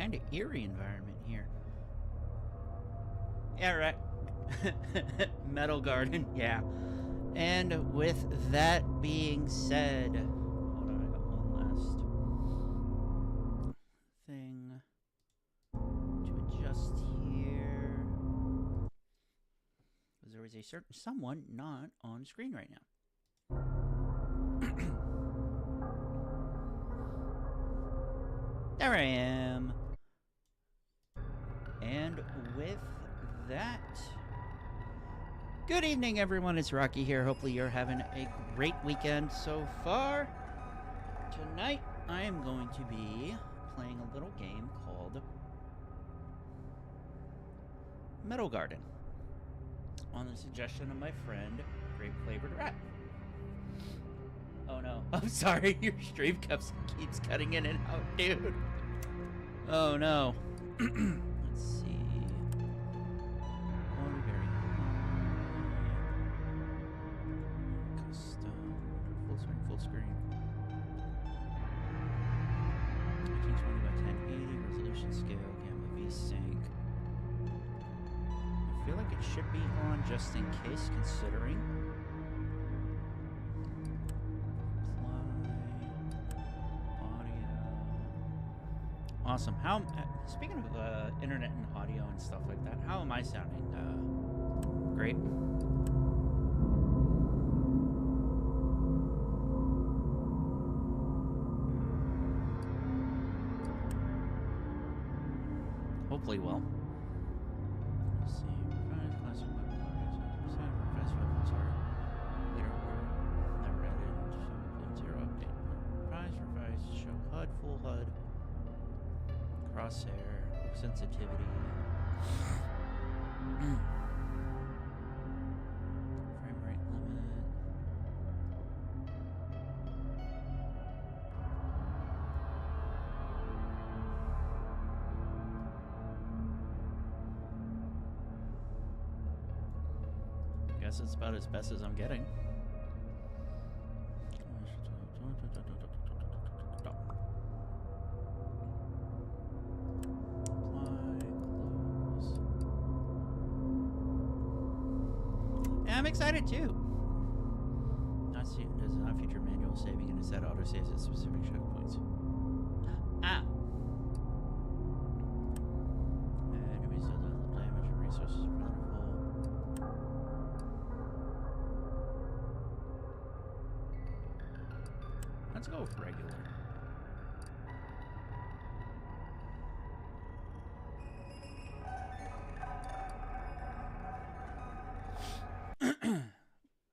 kind of eerie environment here. Yeah, right. Metal Garden, yeah. And with that being said, hold on, I got one last thing to adjust here. Because there is a certain someone not on screen right now. There I am. And with that, good evening, everyone. It's Rocky here. Hopefully you're having a great weekend so far. Tonight, I am going to be playing a little game called Metal Garden on the suggestion of my friend, Grape Flavored Rat. Oh no, I'm sorry, your stream keeps cutting in and out, dude. Oh no. Let's see. Full screen. 1920 by 1080 resolution scale, gamma V-Sync. I feel like it should be on just in case, considering. Awesome. How? Speaking of internet and audio and stuff like that, how am I sounding? Great. Hopefully, well. Let's see. Classic weapon audio 100%. Revised weapons are later were never added. 0 update. Revised. Show HUD, full HUD. Crosshair, sensitivity, frame rate limit. I guess it's about as best as I'm getting. I'm excited too. Not see, does not feature manual saving and instead auto saves at specific checkpoints. Ah. Enemies do little damage. Resources are plentiful. Let's go with regular.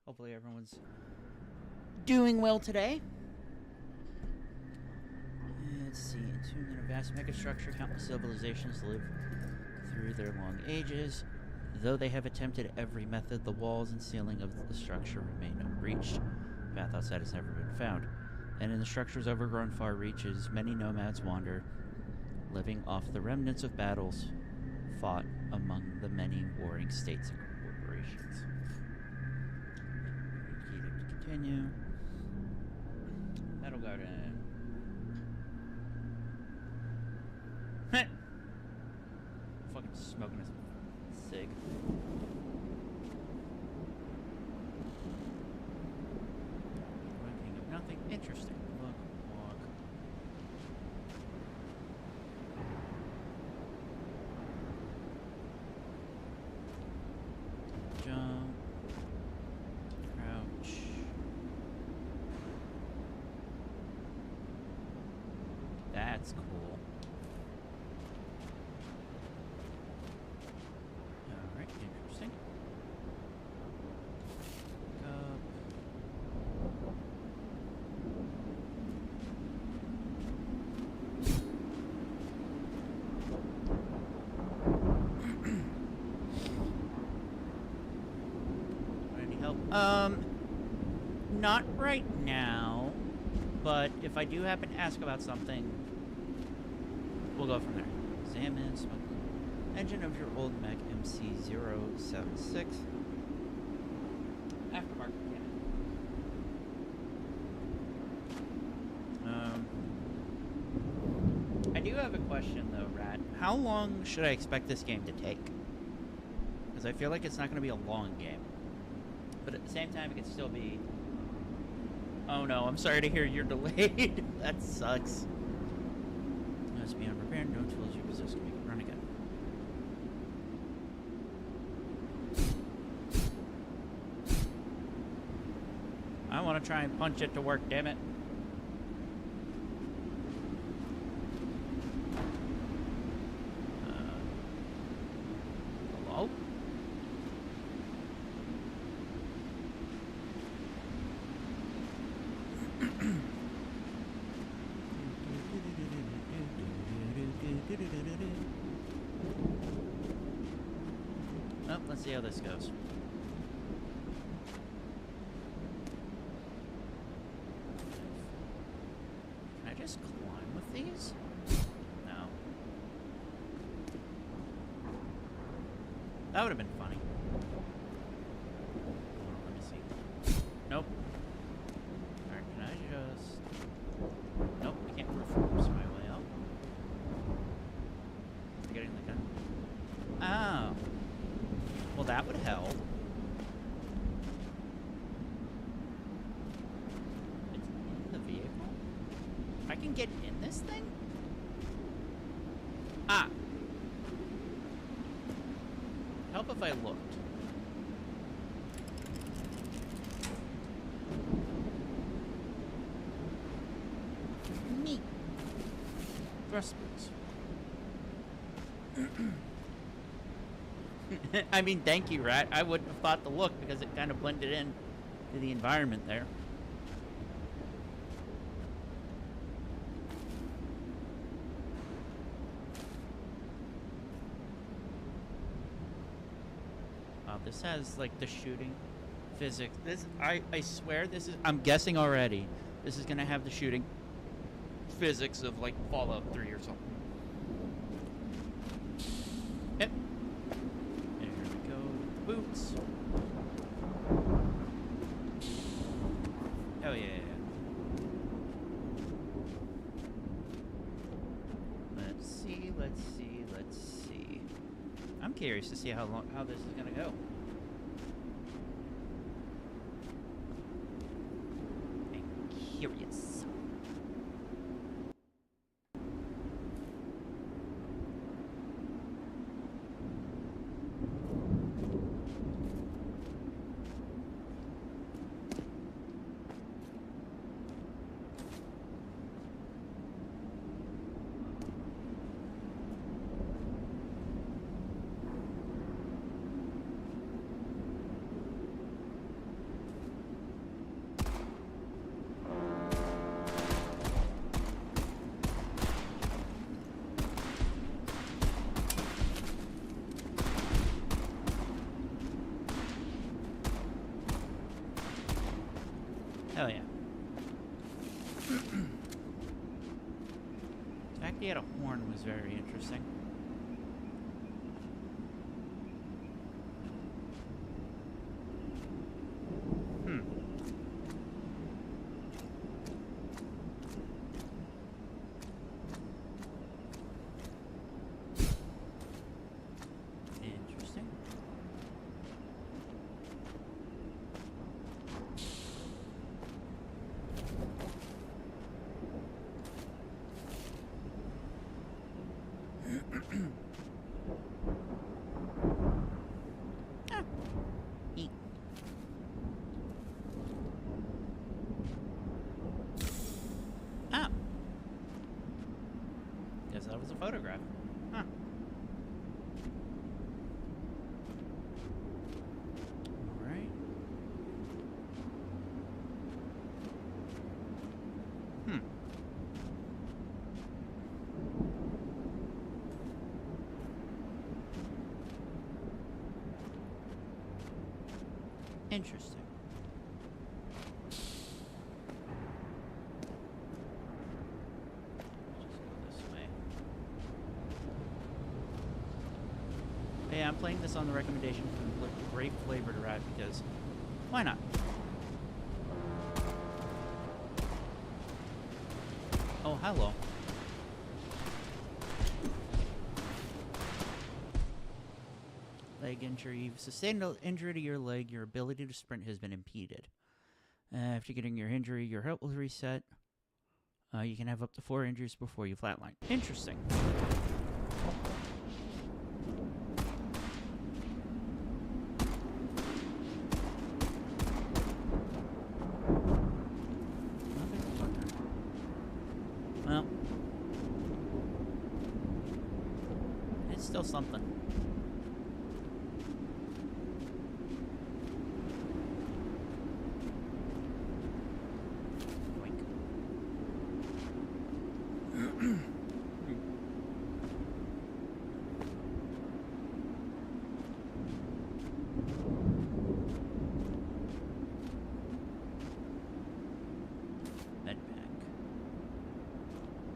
Hopefully everyone's doing well today. Let's see. Entombed in a vast megastructure, countless civilizations live through their long ages. Though they have attempted every method, the walls and ceiling of the structure remain unbreached. The path outside has never been found. And in the structure's overgrown far reaches, many nomads wander, living off the remnants of battles fought among the many warring states and corporations. Continue. Metal Garden. Fucking smoking a cig. Ranking of nothing. Interesting. Look, walk. Jump. Crouch. That's cool. Alright, interesting. Pick up. Any help? Not right now, but if I do happen to ask about something, we'll go from there. Examine, smoke. Engine of your old Mac MC076. Aftermarket, yeah. I do have a question though, Rat. How long should I expect this game to take? Because I feel like it's not going to be a long game. But at the same time, it could still be... Oh no, I'm sorry to hear you're delayed. That sucks. It must be unprepared. No tools you possess can make it run again. I want to try and punch it to work, damn it. Hello? Oh, let's see how this goes. Can I just climb with these? No. That would have been funny. Hold on, let me see. Nope. Alright, can I just... Nope, I can't force my way out. Getting the gun. Oh. Well, that would help. It's in the vehicle? I can get in this thing? Ah! Help if I looked. Neat. Thrust boots. I mean, thank you, Rat. I wouldn't have thought to look because it kind of blended in to the environment there. This has like the shooting physics. This I swear this is, I'm guessing already, this is gonna have the shooting physics of like Fallout 3 or something. Yep. There we go. Boots. Oh yeah. Let's see. I'm curious to see how this is gonna go. I'm curious. Hell yeah. The fact he had a horn was very interesting. Interesting. Ah. Eat. Ah. Guess that was a photograph. Huh. All right. Interesting. Let's just go this way. Hey, I'm playing this on the recommendation from Great Flavored Rat because why not? Oh, hello. leg injury. You've sustained an injury to your leg. Your ability to sprint has been impeded. After getting your injury, your health will reset. You can have up to 4 injuries before you flatline. Interesting. Well, it's still something.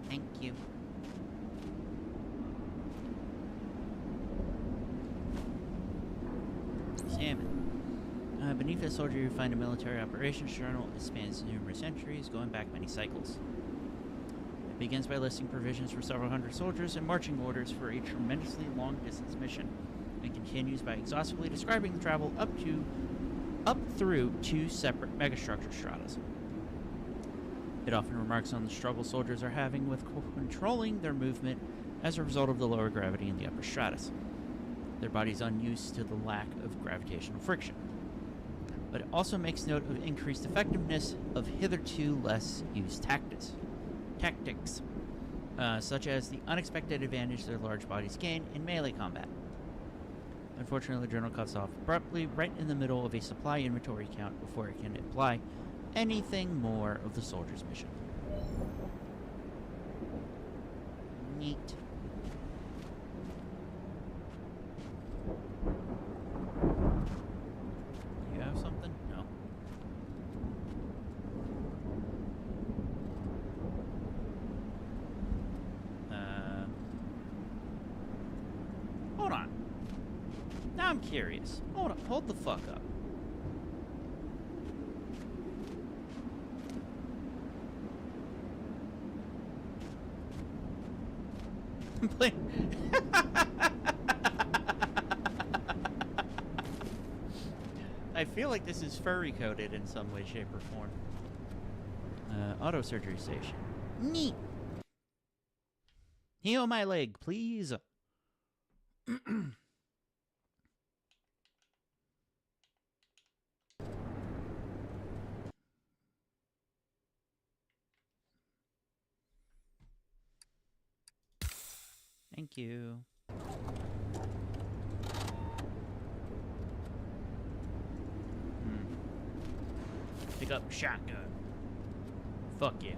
Thank you. Examine. Beneath the soldier, you find a military operations journal. It spans numerous entries, going back many cycles. It begins by listing provisions for several hundred soldiers and marching orders for a tremendously long-distance mission, and continues by exhaustively describing the travel up through 2 separate megastructure stratas. It often remarks on the struggle soldiers are having with controlling their movement as a result of the lower gravity in the upper stratus. Their bodies unused to the lack of gravitational friction. But it also makes note of increased effectiveness of hitherto less used tactics, such as the unexpected advantage their large bodies gain in melee combat. Unfortunately, the journal cuts off abruptly right in the middle of a supply inventory count before it can apply anything more of the soldier's mission. Neat. You have something? No. Hold on. Now I'm curious. Hold on. Hold the fuck up. I feel like this is furry coded in some way, shape, or form. Auto surgery station. Neat. Heal my leg, please. Thank you. Pick up shotgun. Fuck yeah.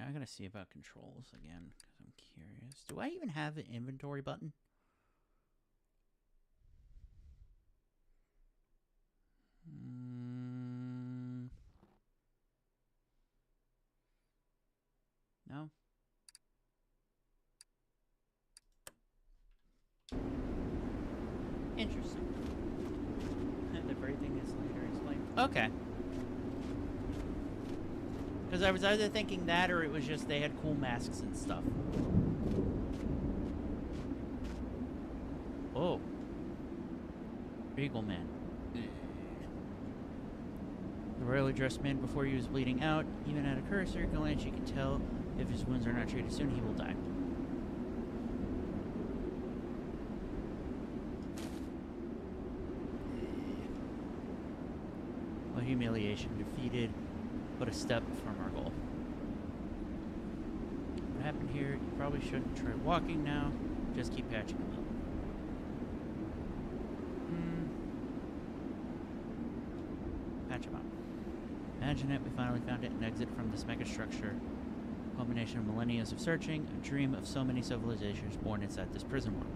I gotta see about controls again, because I'm curious. Do I even have an inventory button? No? Interesting. The very thing is later explained. Okay. Because I was either thinking that or it was just they had cool masks and stuff. Oh. Regal Man. The royally dressed man before you was bleeding out. Even at a cursory glance, you can tell if his wounds are not treated soon, he will die. Well, humiliation defeated. But a step from our goal. What happened here? You probably shouldn't try walking now. Just keep patching them up. Patch them up. Imagine it, we finally found it, an exit from this mega structure. culmination of millennia of searching, a dream of so many civilizations born inside this prison world.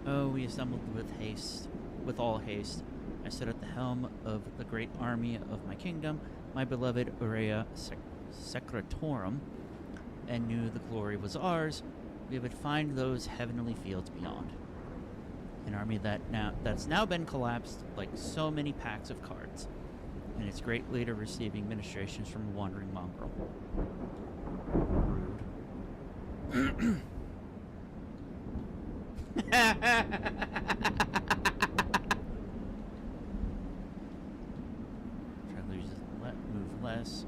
Oh, we assembled with all haste. I stood at the helm of the great army of my kingdom, my beloved Aurea Secretorum, and knew the glory was ours. We would find those heavenly fields beyond. An army that's now been collapsed like so many packs of cards, and its great leader receiving ministrations from a wandering mongrel. Rude. Try to move less.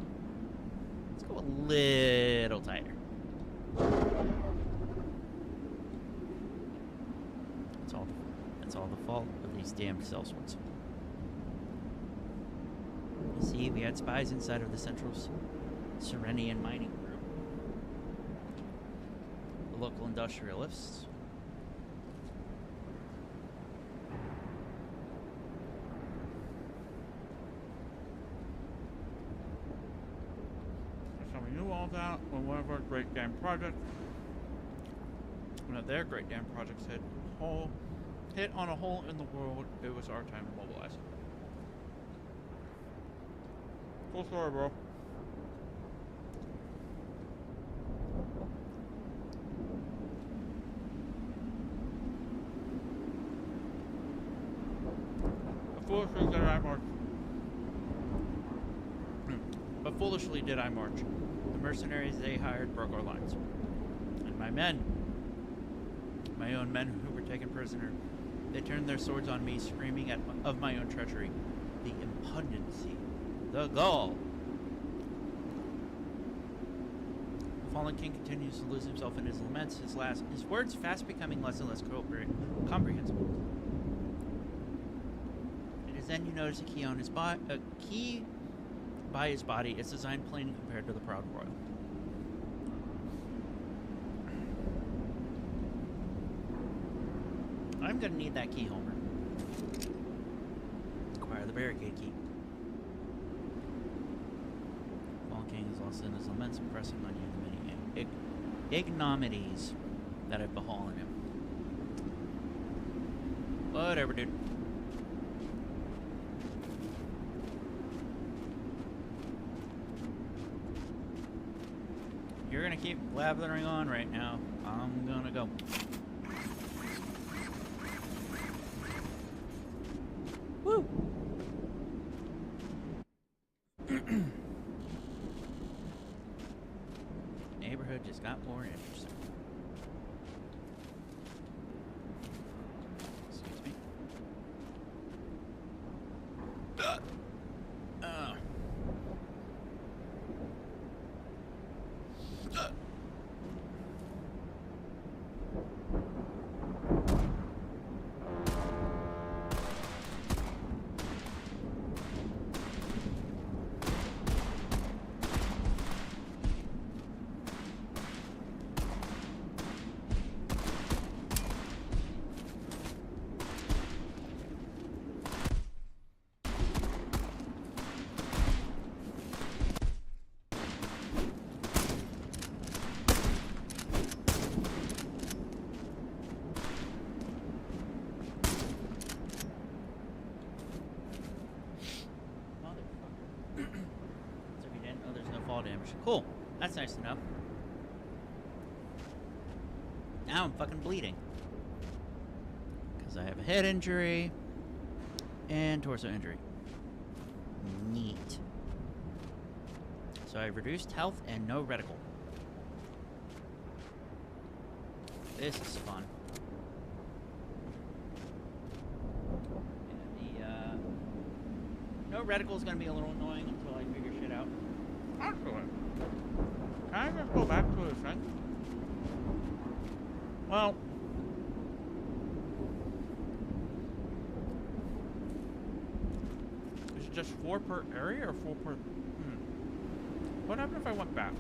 Let's go a little tighter. That's all the fault of these damned sellswords. You see, we had spies inside of the Central Serenian mining group. The local industrialists. So we knew all that when one of our great dam projects, one of their great dam projects hit on a hole in the world. It was our time to mobilize. Cool story, bro. But foolishly did I march. The mercenaries they hired broke our lines. And my men, my own men who were taken prisoner, they turned their swords on me, screaming of my own treachery. The impundency. The gall. The fallen king continues to lose himself in his laments, his words fast becoming less and less comprehensible. It is then you notice a key on his key by his body. It's designed plain compared to the proud royal. I'm gonna need that key, Homer. Acquire the barricade key. Fallen king is lost in his laments, pressing on you the many ignominies that have befallen him. Whatever, dude. You're gonna keep blathering on right now. I'm gonna go. Woo! Neighborhood just got more interesting. Excuse me. Damage. Cool. That's nice to know. Now I'm fucking bleeding. Because I have a head injury and torso injury. Neat. So I have reduced health and no reticle. This is fun. Yeah, no reticle is going to be a little annoying until I figure shit out. Actually, can I just go back to the thing? Well, is it just 4 per area or 4 per... What happened if I went back?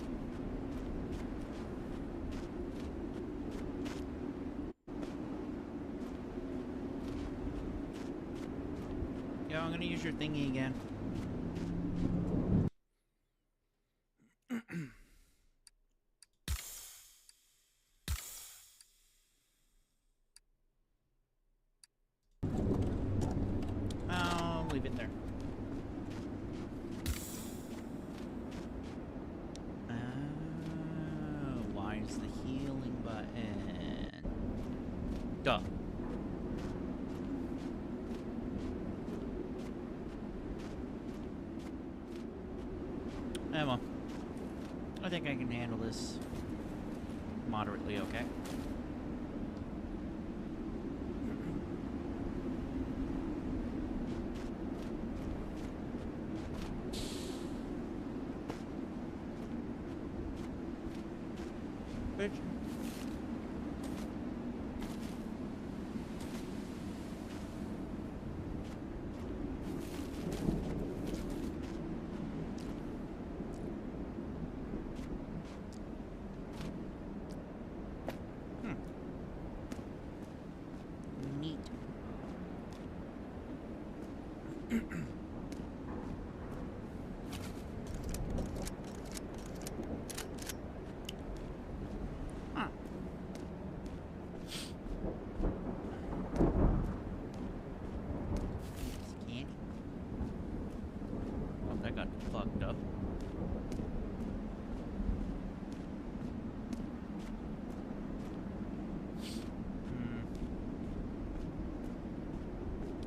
Yeah, I'm gonna use your thingy again. use the healing button. Duh. Well, I think I can handle this moderately okay. Bitch. Neat. Huh. Candy. Oh, that got fucked up.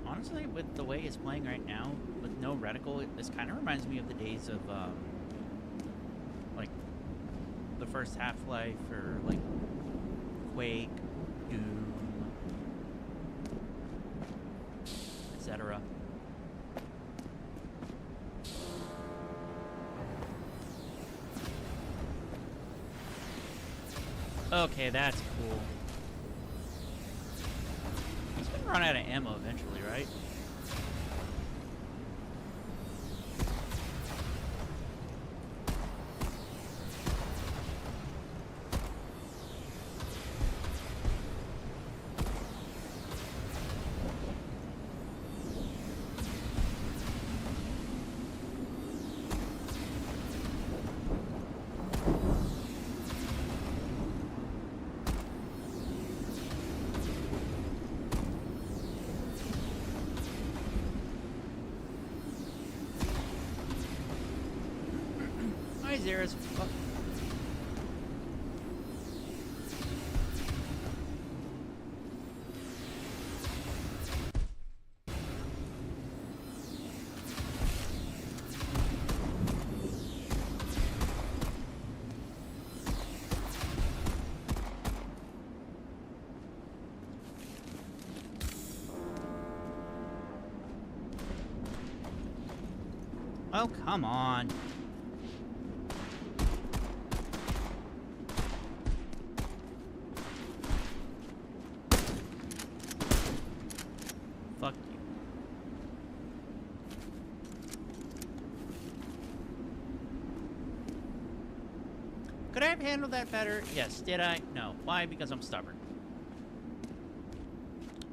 Honestly, with the way it's playing right now, with no reticle, this kind of reminds me of the days of, like, the first Half-Life, or, like, Quake, Doom, etc. Okay, that's cool. He's gonna run out of ammo eventually, right? Hi, Zera's. Fuck. Oh, come on. Fuck you. Could I have handled that better? Yes. Did I? No. Why? Because I'm stubborn.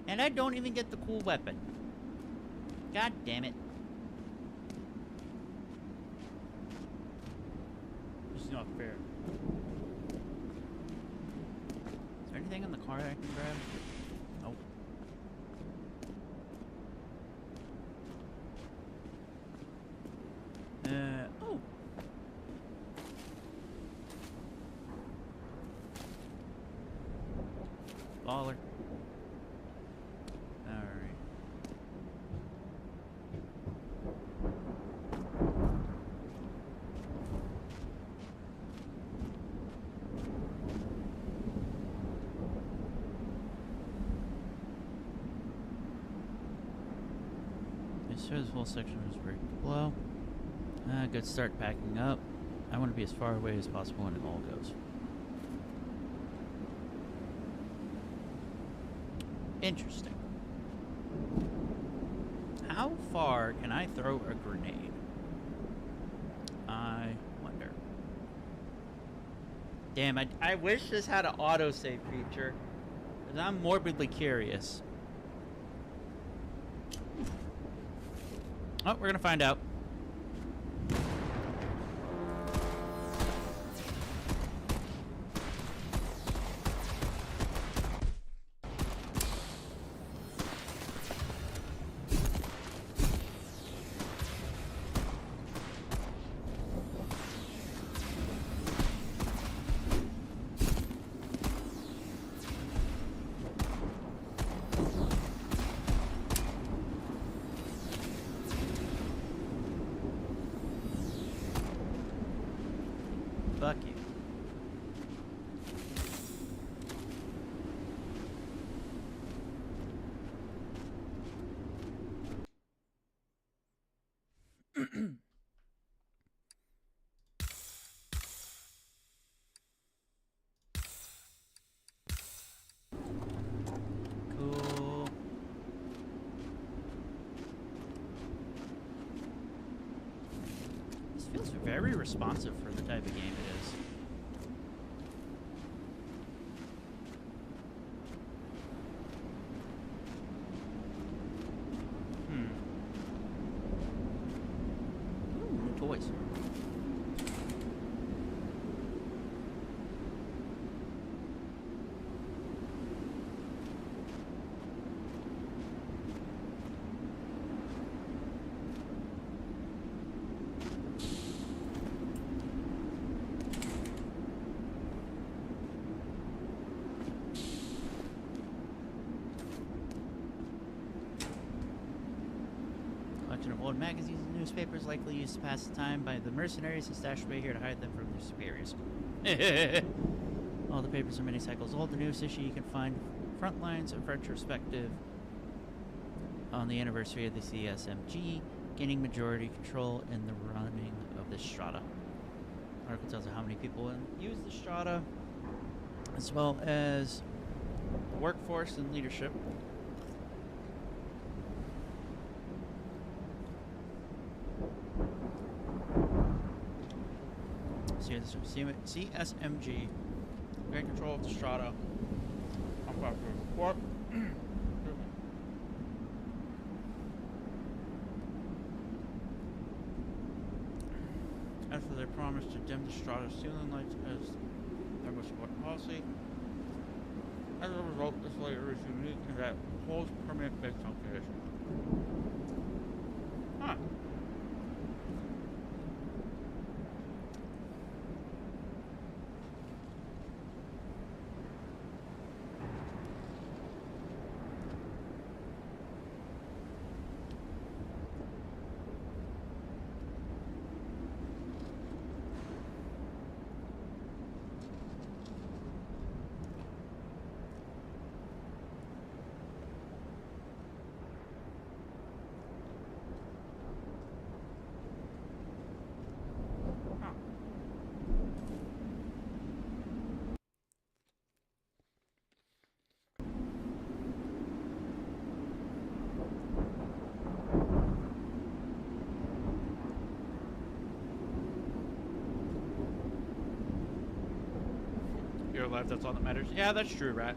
And I don't even get the cool weapon. God damn it. This is not fair. Is there anything in the car I can grab? Nope. Oh. Baller. Alright. This shows full section is break below. Good start packing up. I want to be as far away as possible when it all goes. Interesting. How far can I throw a grenade? I wonder. Damn, I wish this had an autosave feature, because I'm morbidly curious. Oh, we're gonna find out. very responsive for the type of game it is. Ooh, new toys. Of old magazines and newspapers likely used to pass the time by the mercenaries and stashed away here to hide them from their superiors. All the papers are many cycles old. The newest issue you can find front lines of retrospective on the anniversary of the CSMG gaining majority control in the running of the Strata. The article tells you how many people use the Strata, as well as the workforce and leadership. CSMG, gain control of the Strata. After they promised to dim the Strata ceiling lights as their most important policy, as a result, this layer is unique in that it holds permanent big function. Huh. You're alive, that's all that matters. Yeah, that's true, Rat.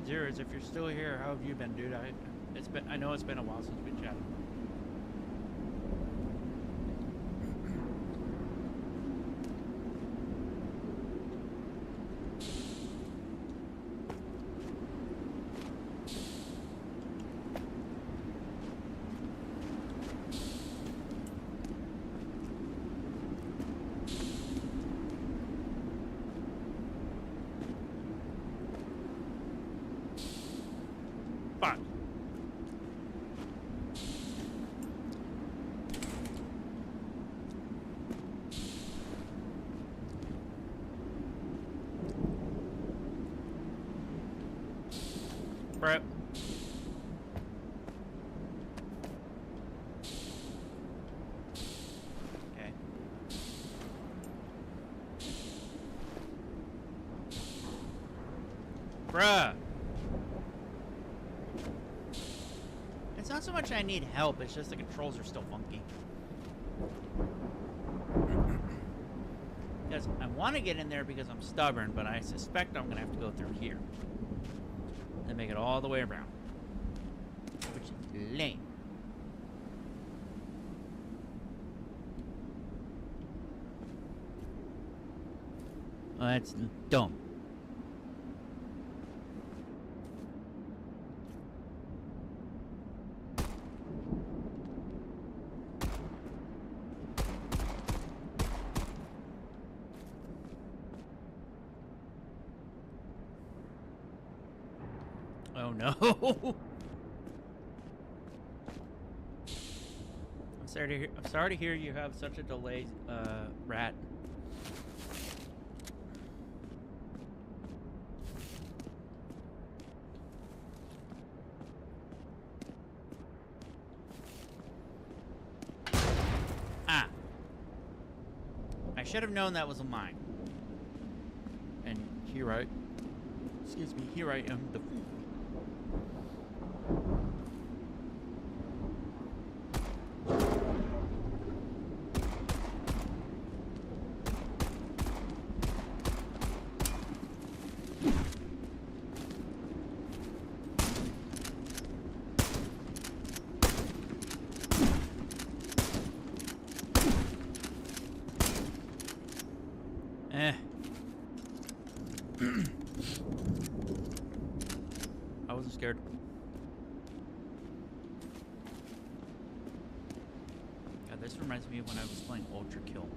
Zeros, if you're still here, how have you been, dude? I know it's been a while since we chatted. Brett. Okay. Bruh. It's not so much I need help, it's just the controls are still funky. Because I want to get in there because I'm stubborn, but I suspect I'm going to have to go through here. And make it all the way around. Which is lame. Well, that's dumb. Oh no. I'm sorry to hear you have such a delay, Rat. should have known that was a mine. And here I... Excuse me, here I am, the fool. I wasn't scared. God, this reminds me of when I was playing Ultra Kill.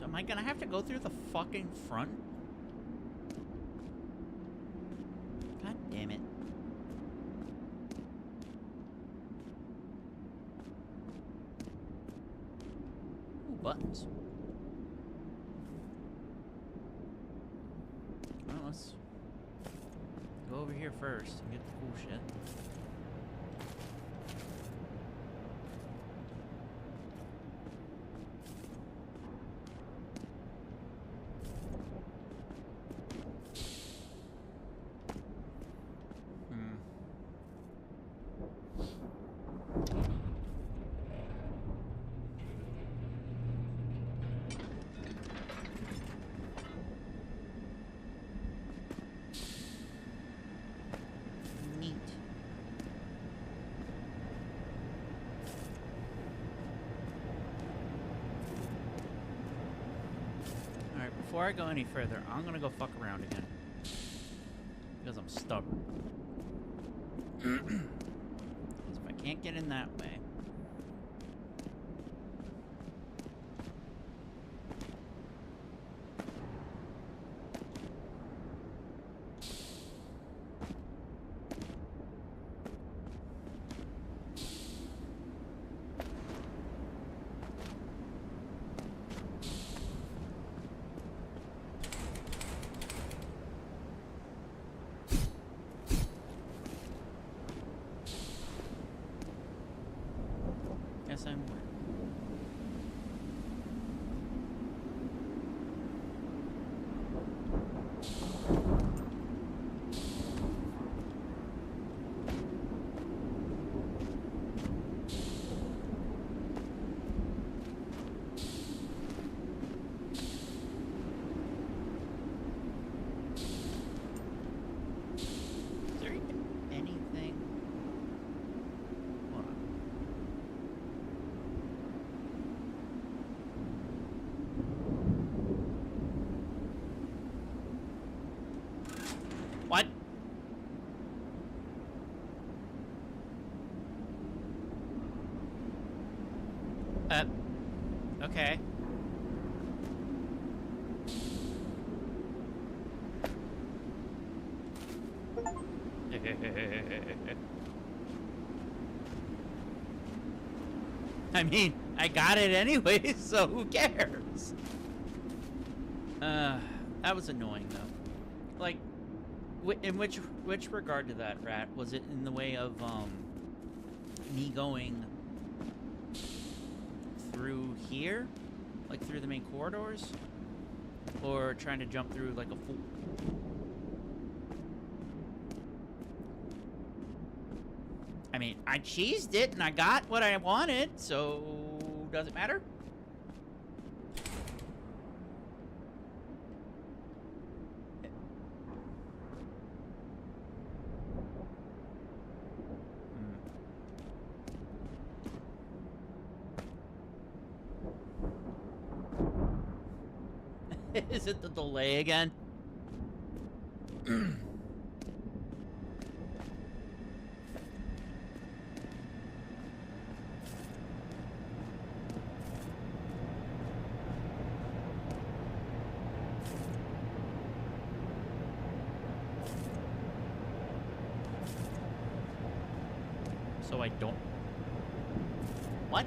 Am I gonna have to go through the fucking front? God damn it. Ooh, buttons. Well, let's go over here first and get the cool shit. Before I go any further, I'm gonna go fuck around again. Because I'm stubborn. Because if I can't get in that way... Yes, I'm aware. Is there even anything? Hold on. What? Okay. I mean, I got it anyway, so who cares? That was annoying though. Like, in which regard to that, Rat? Was it in the way of me going through here, like through the main corridors, or trying to jump through like a fool? I mean, I cheesed it and I got what I wanted, so does it matter? Is it the delay again? So I don't... What?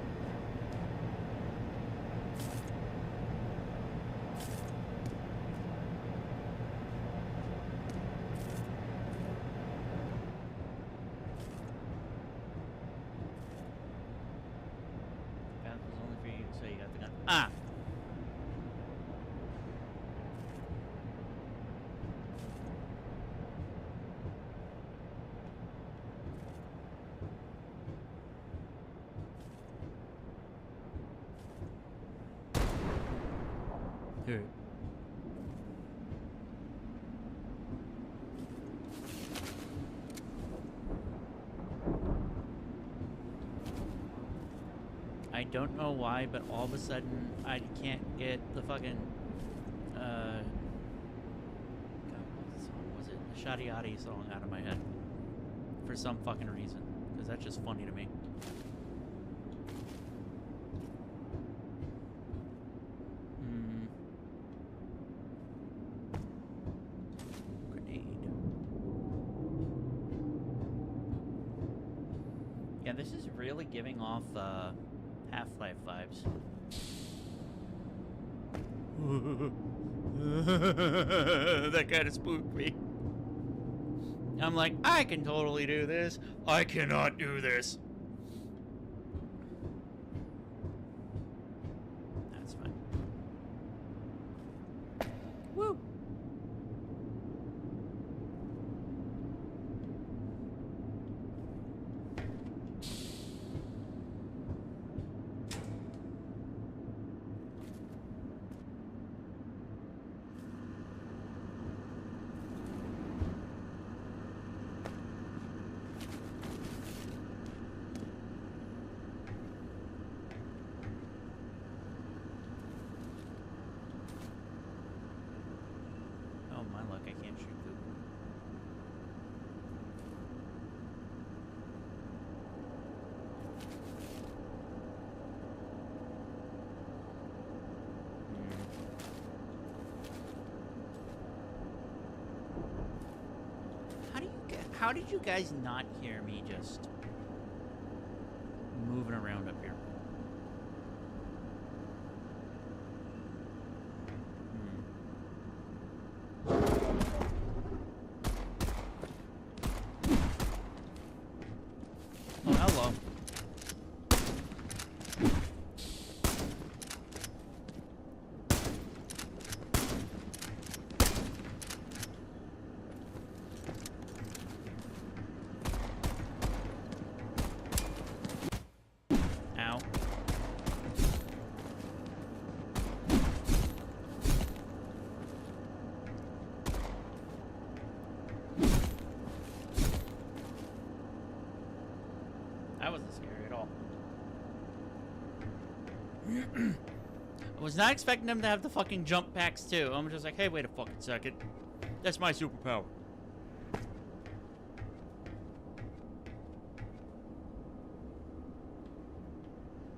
Path was only for you, so you got the gun. Ah! Here. I don't know why, but all of a sudden I can't get the fucking God, what song was it? The Shoddy Oddie song out of my head for some fucking reason, because that's just funny to me. Yeah, this is really giving off Half-Life vibes. That kind of spooked me. I'm like, I can totally do this. I cannot do this. That's fine. Woo! How did you guys not hear me just moving around up here? Oh, hello. That wasn't scary at all. I was not expecting them to have the fucking jump packs too. I'm just like, hey, wait a fucking second. That's my superpower.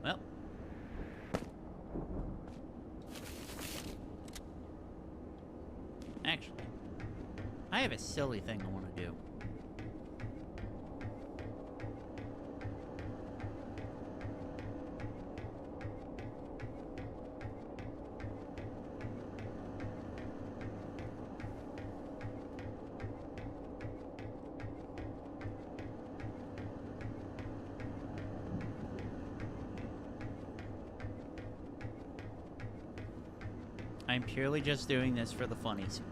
Well. Actually, I have a silly thing I want to do. I'm purely just doing this for the funnies.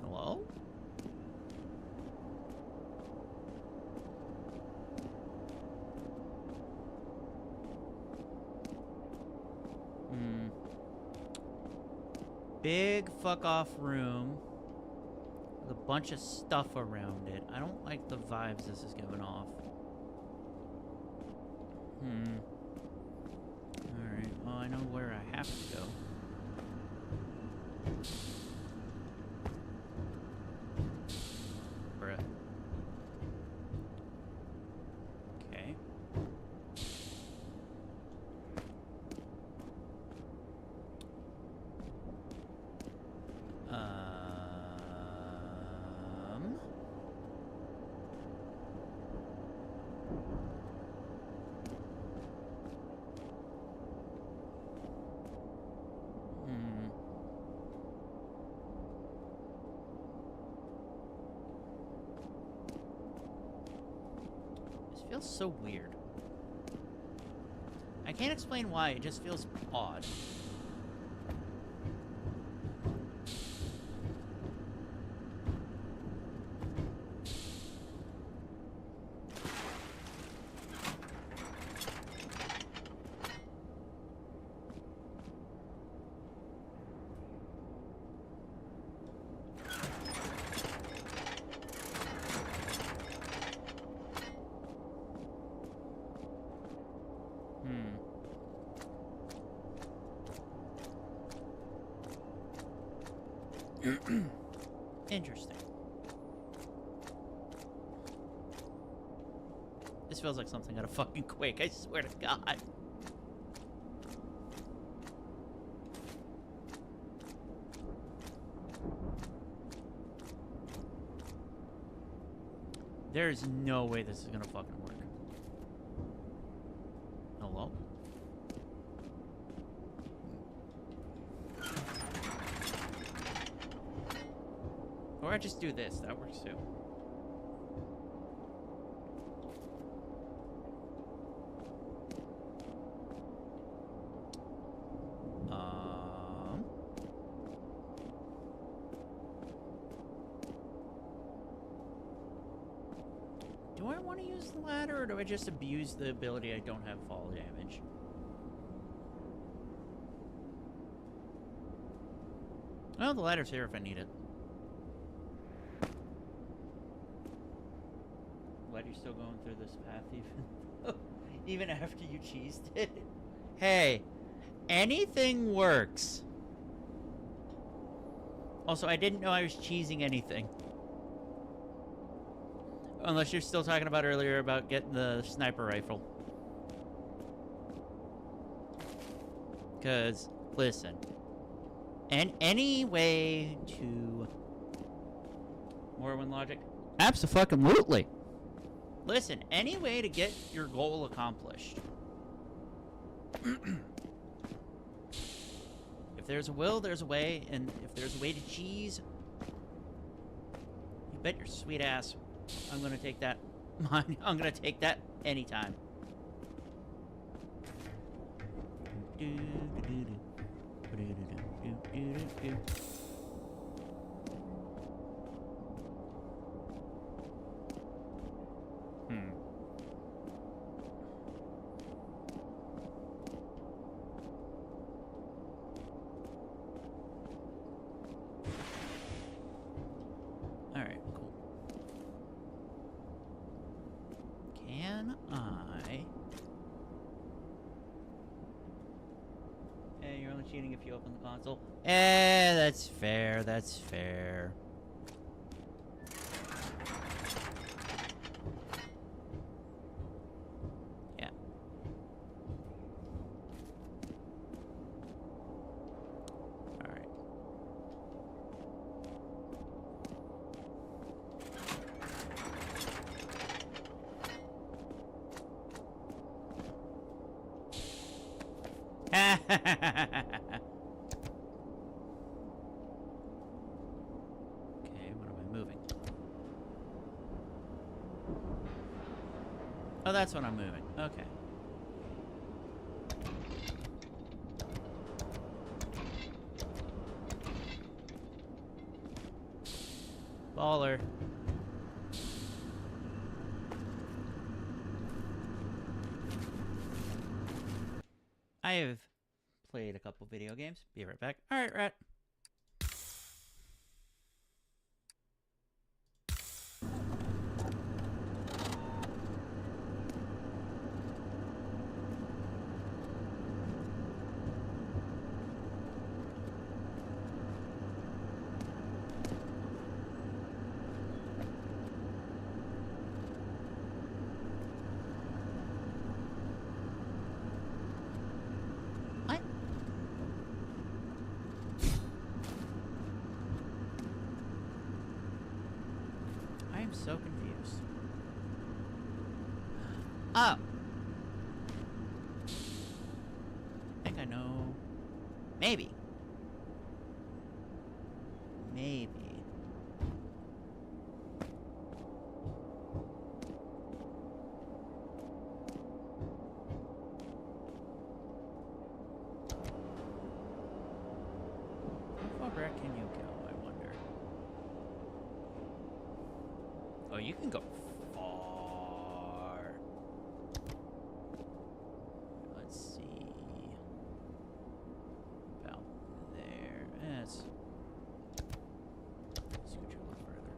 Hello? Big fuck off room with a bunch of stuff around it. I don't like the vibes this is giving off. Alright, well, I know where I have to go. Bruh. This feels so weird. I can't explain why, it just feels odd. Interesting. This feels like something out of fucking Quake, I swear to God. There's no way this is gonna fucking work. Hello? Or I just do this, that works too. Do I want to use the ladder, or do I just abuse the ability I don't have fall damage? Well, the ladder's here if I need it. Glad you're still going through this path even after you cheesed it. Hey, anything works. Also, I didn't know I was cheesing anything. Unless you're still talking about earlier about getting the sniper rifle. Because, listen. And any way to... Morrowind logic? Abso-fucking-lutely. Listen, any way to get your goal accomplished. If there's a will, there's a way, and if there's a way to cheese, you bet your sweet ass I'm gonna take that. I'm gonna take that anytime. Alright, cool. Can I... Hey, you're only cheating if you open the console. That's fair, that's fair. Yeah. Alright. Okay, what am I moving? Oh, that's what I'm moving. Okay. Baller. I have played a couple video games. Be right back. Alright, Rat. I'm so confused. Oh! I think I know. Maybe. Maybe. How far back can you go, I wonder? Oh, you can go far. Let's see. About there. Let's scoot you a little further.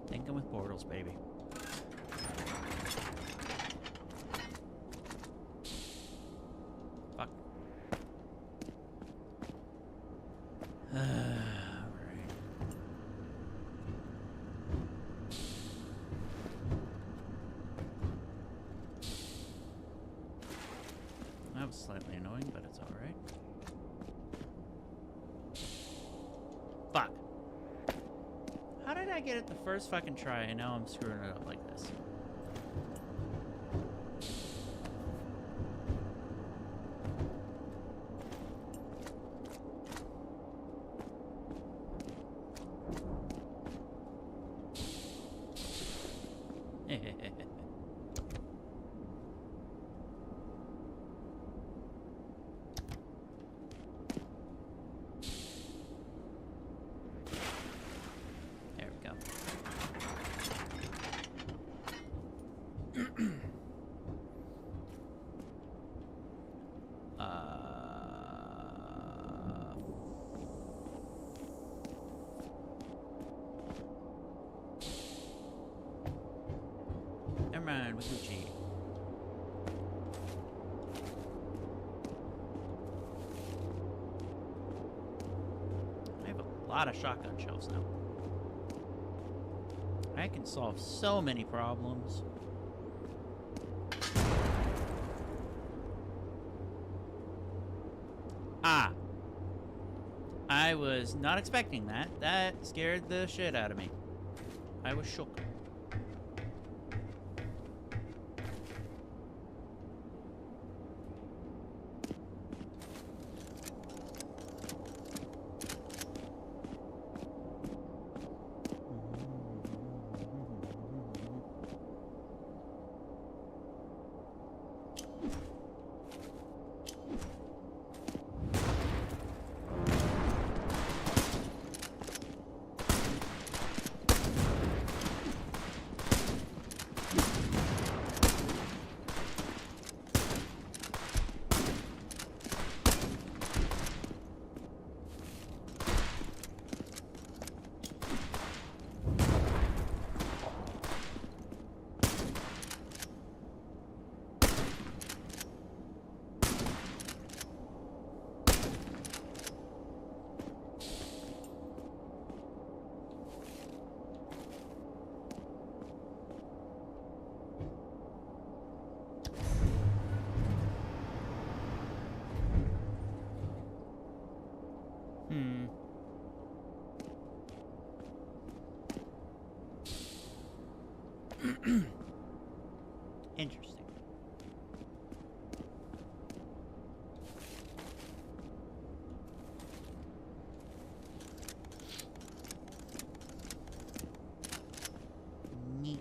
Thinking with portals, baby. Fuck. Alright. That was slightly annoying, but it's alright. Fuck. How did I get it the first fucking try and now I'm screwing it up like this? There we go. Never mind, we Gucci. I have a lot of shotgun shells now. I can solve so many problems. Ah! I was not expecting that. That scared the shit out of me. I was shook. Interesting. Neat.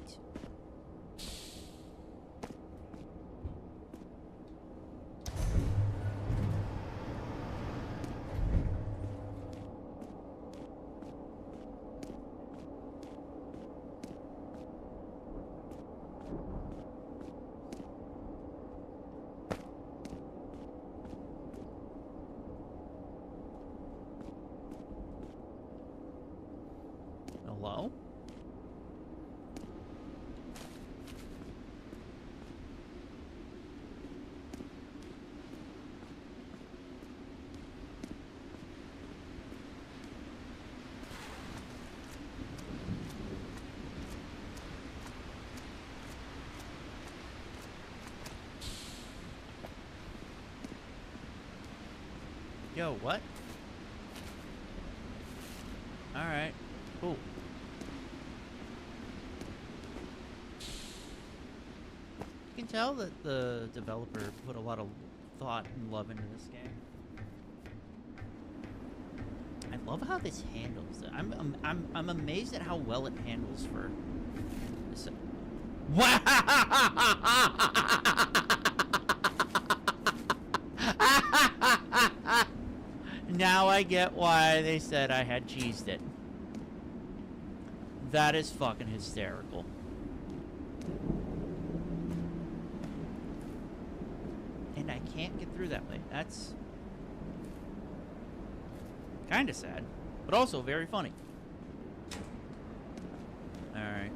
Yo, what? Alright, cool. You can tell that the developer put a lot of thought and love into this game. I love how this handles it. I'm amazed at how well it handles for this. Wow! Now I get why they said I had cheesed it. That is fucking hysterical. And I can't get through that way. That's kind of sad, but also very funny. Alright.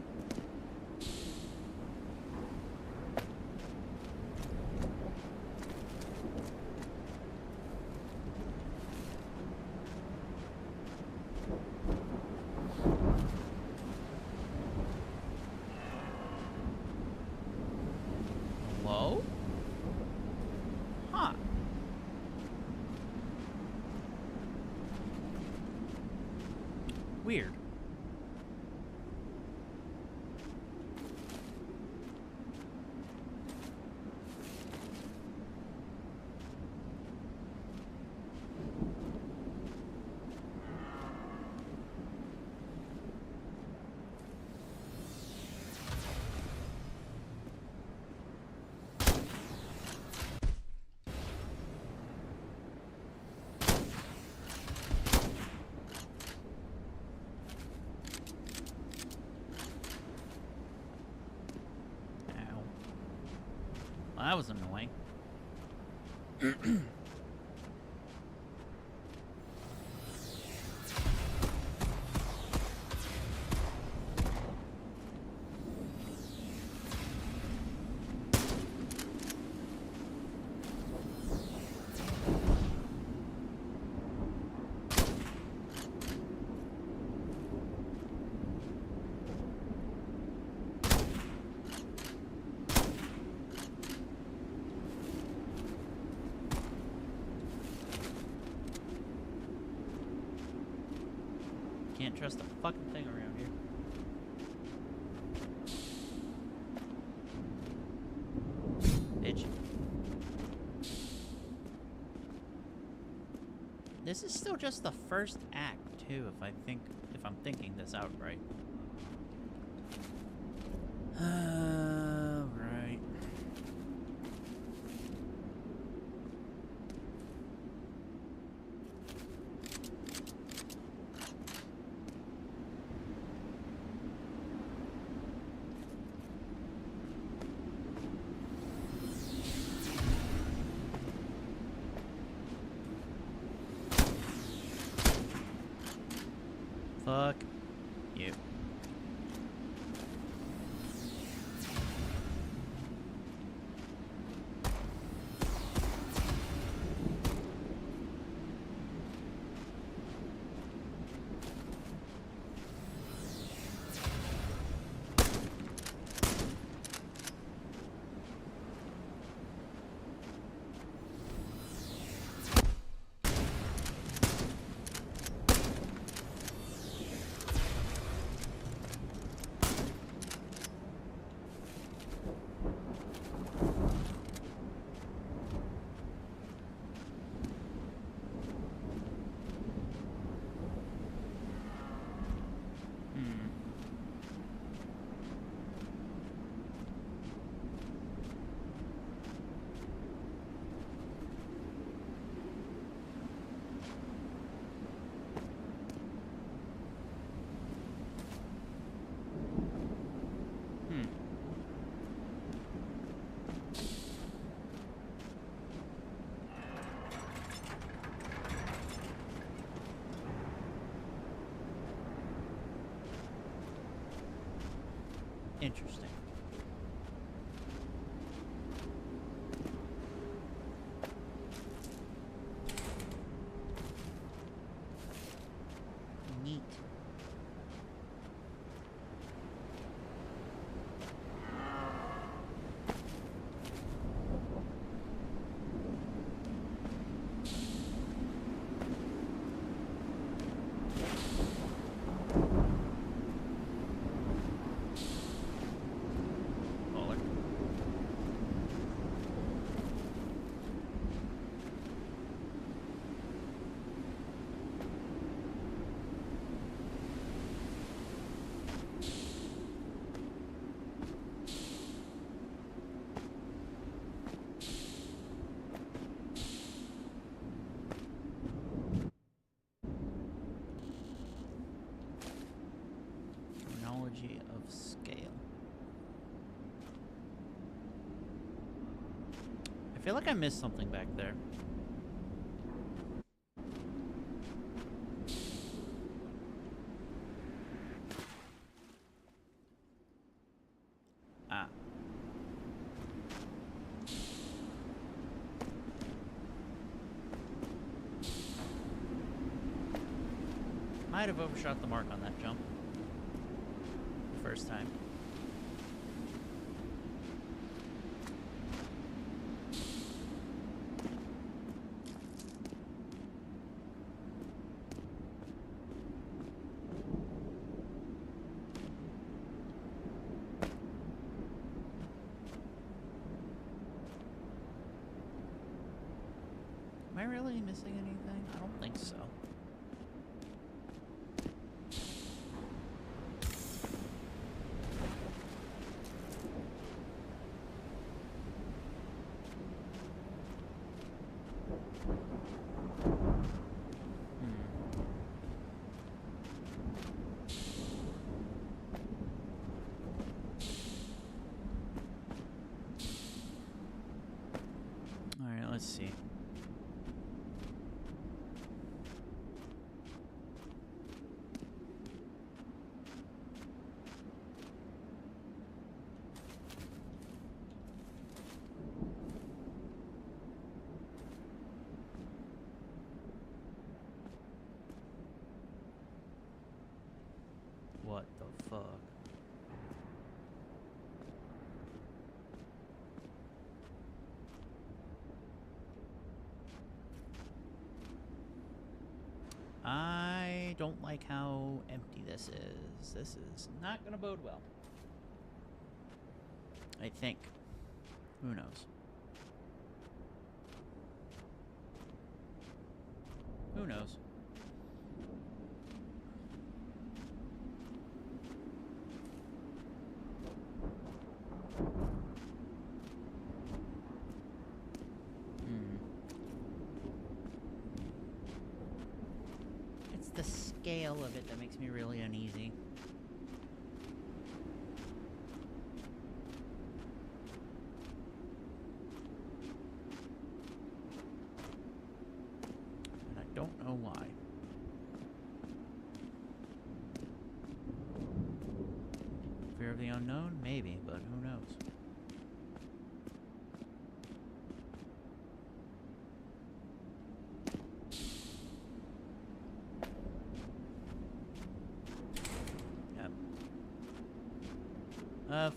Hello? Huh. Weird. That was annoying. Can't trust a fucking thing around here. Bitch. This is still just the first act, too, if I'm thinking this out right. Right. Fuck you. Interesting. Neat. feel like I missed something back there. Ah. Might have overshot the mark on that jump. The first time. Am I really missing anything? I don't think so. Alright, let's see. What the fuck? I don't like how empty this is. This is not gonna bode well. I think. Who knows? Who knows? It's the scale of it that makes me really uneasy. And I don't know why. Fear of the unknown? Maybe, but who knows?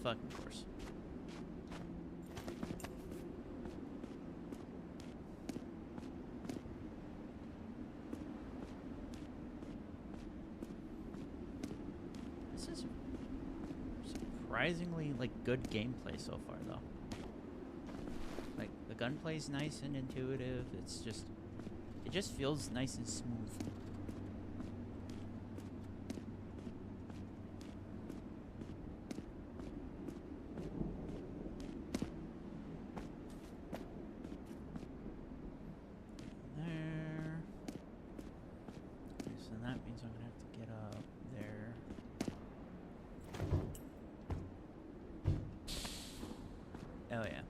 Fucking course. This is surprisingly, like, good gameplay so far, though. Like, the gunplay's nice and intuitive. It's just... it just feels nice and smooth. Oh, yeah.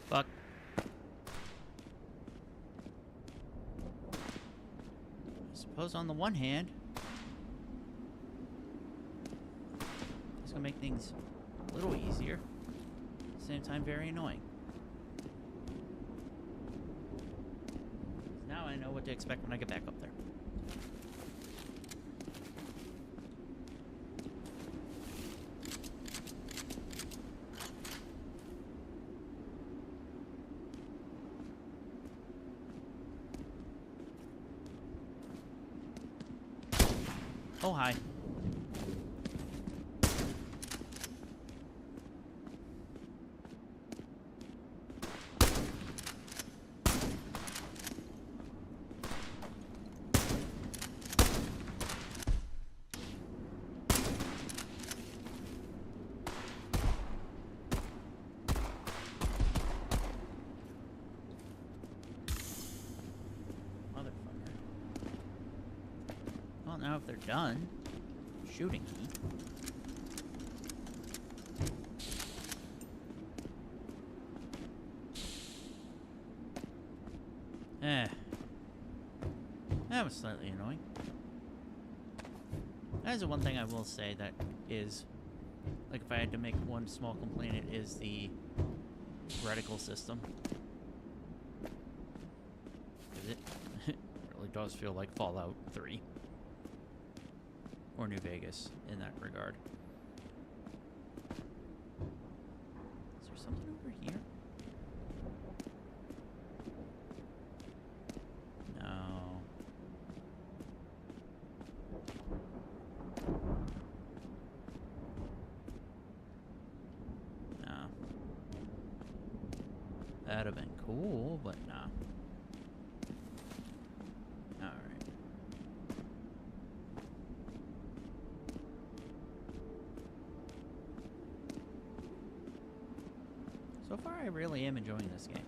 Fuck. I suppose on the one hand, he's gonna make things a little easier. At the same time, very annoying. Now I know what to expect when I get back up there. Oh, hi. Motherfucker. Well, now if they're done shooting me. That was slightly annoying. That is the one thing I will say that is, like, if I had to make one small complaint, it is the reticle system. 'Cause it really does feel like Fallout 3. Or New Vegas in that regard. Is there something over here? No. No. That'd have been cool, but nah. Alright. So far, I really am enjoying this game.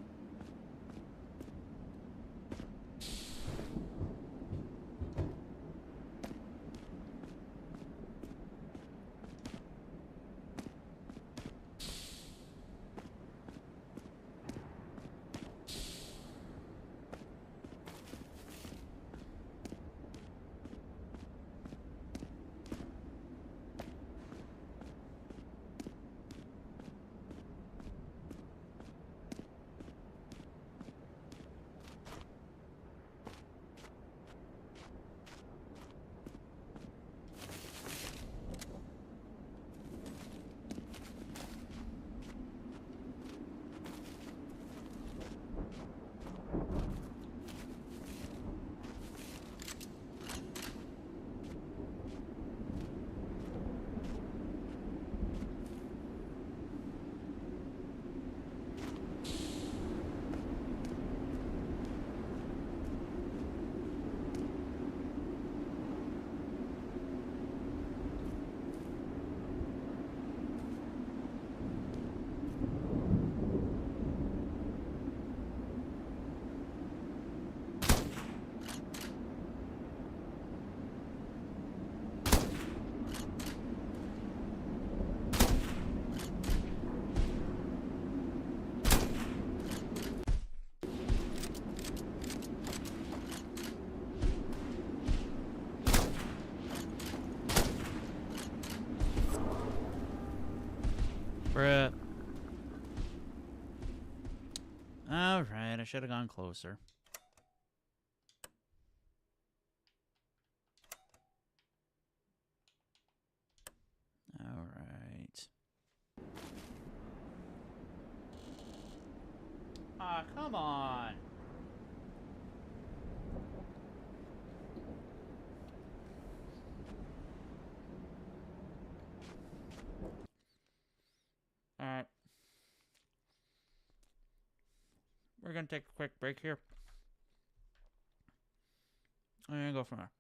Bruh. Alright, I should have gone closer. Alright. Ah, come on! Alright. We're gonna take a quick break here. And go from there.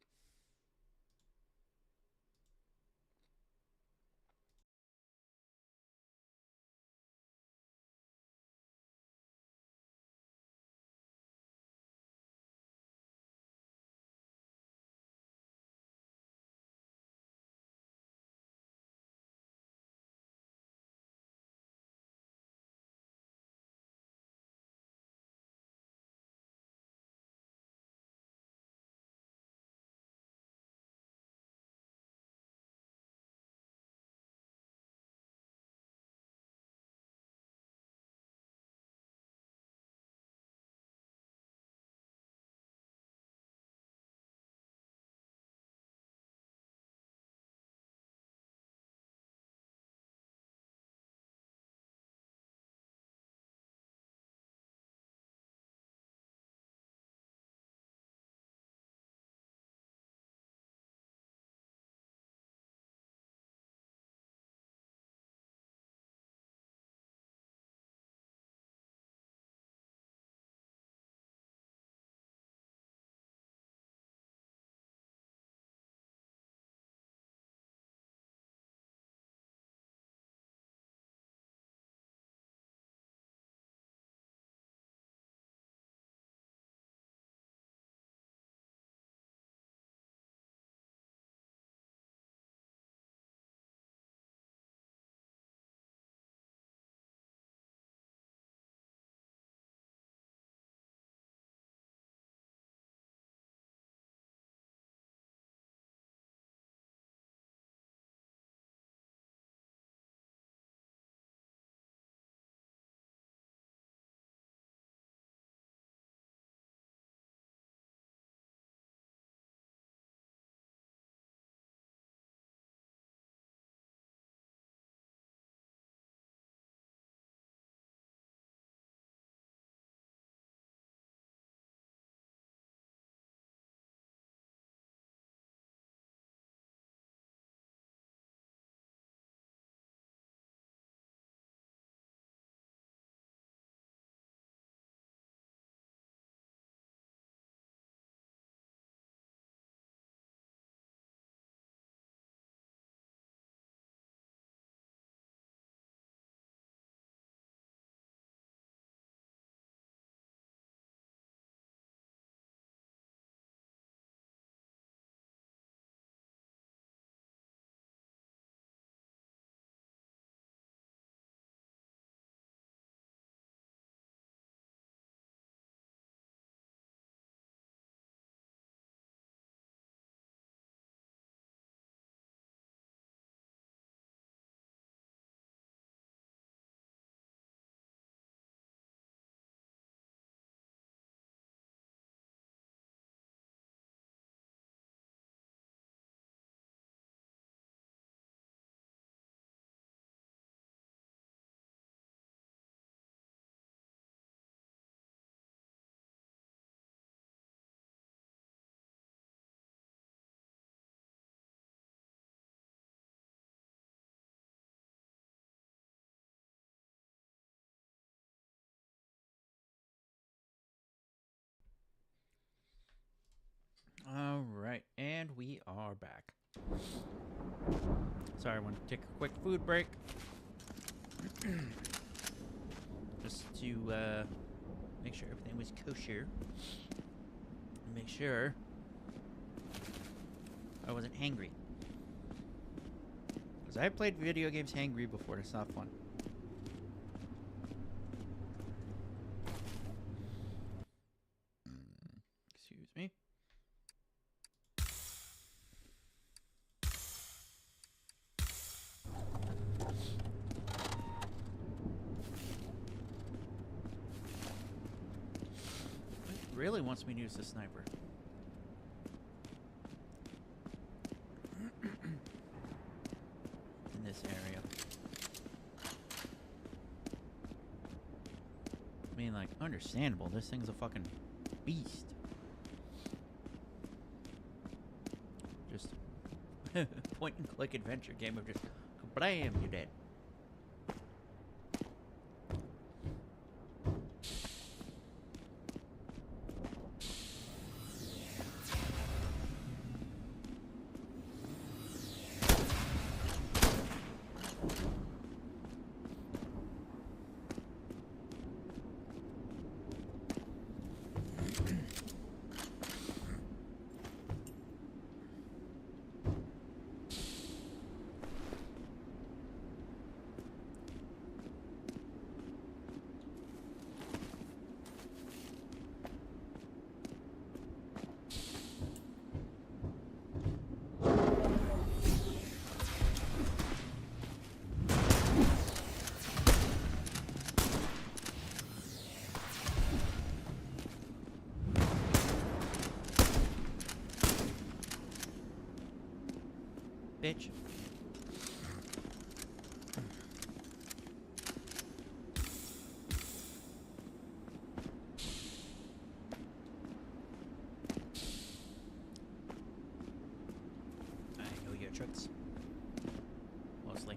Alright, and we are back. Sorry, I want to take a quick food break. Just to make sure everything was kosher. And make sure I wasn't hangry. Because I played video games hangry before, it's not fun. Excuse me. It really wants me to use the sniper. In this area. I mean, like, understandable. This thing's a fucking beast. Just point and click adventure game of just blam, you're dead. Bitch. I know your tricks. Mostly.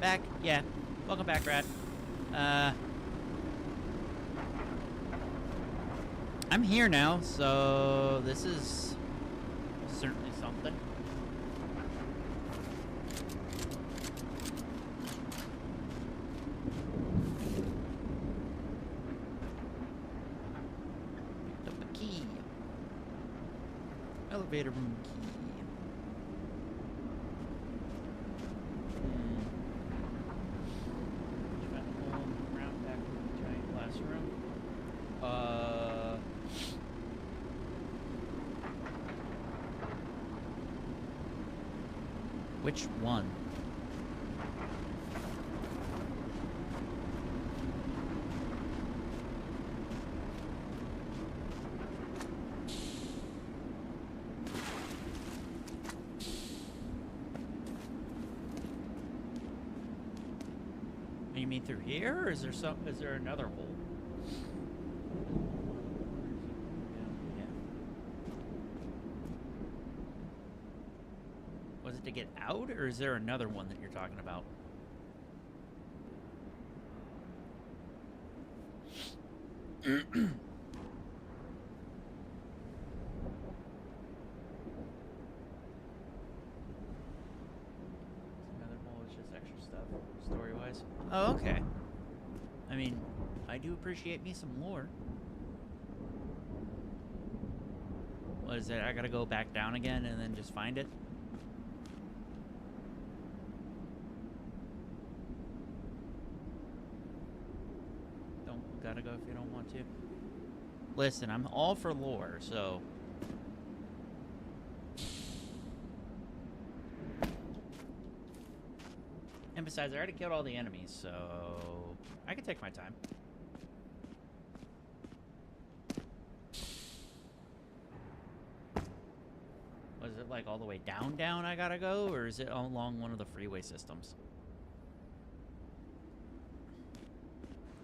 Back? Yeah. Welcome back, Rat. I'm here now, so this is certainly something. Picked up a key. Elevator room key. Which one? You mean through here, or is there another hole? Yeah. Was it to get out, or is there another one that you're talking about? Story-wise. Oh, okay. I mean, I do appreciate me some lore. What is it? I gotta go back down again and then just find it? Gotta go if you don't want to. Listen, I'm all for lore, so... And besides, I already killed all the enemies, so I can take my time. Was it like all the way down I gotta go, or is it along one of the freeway systems?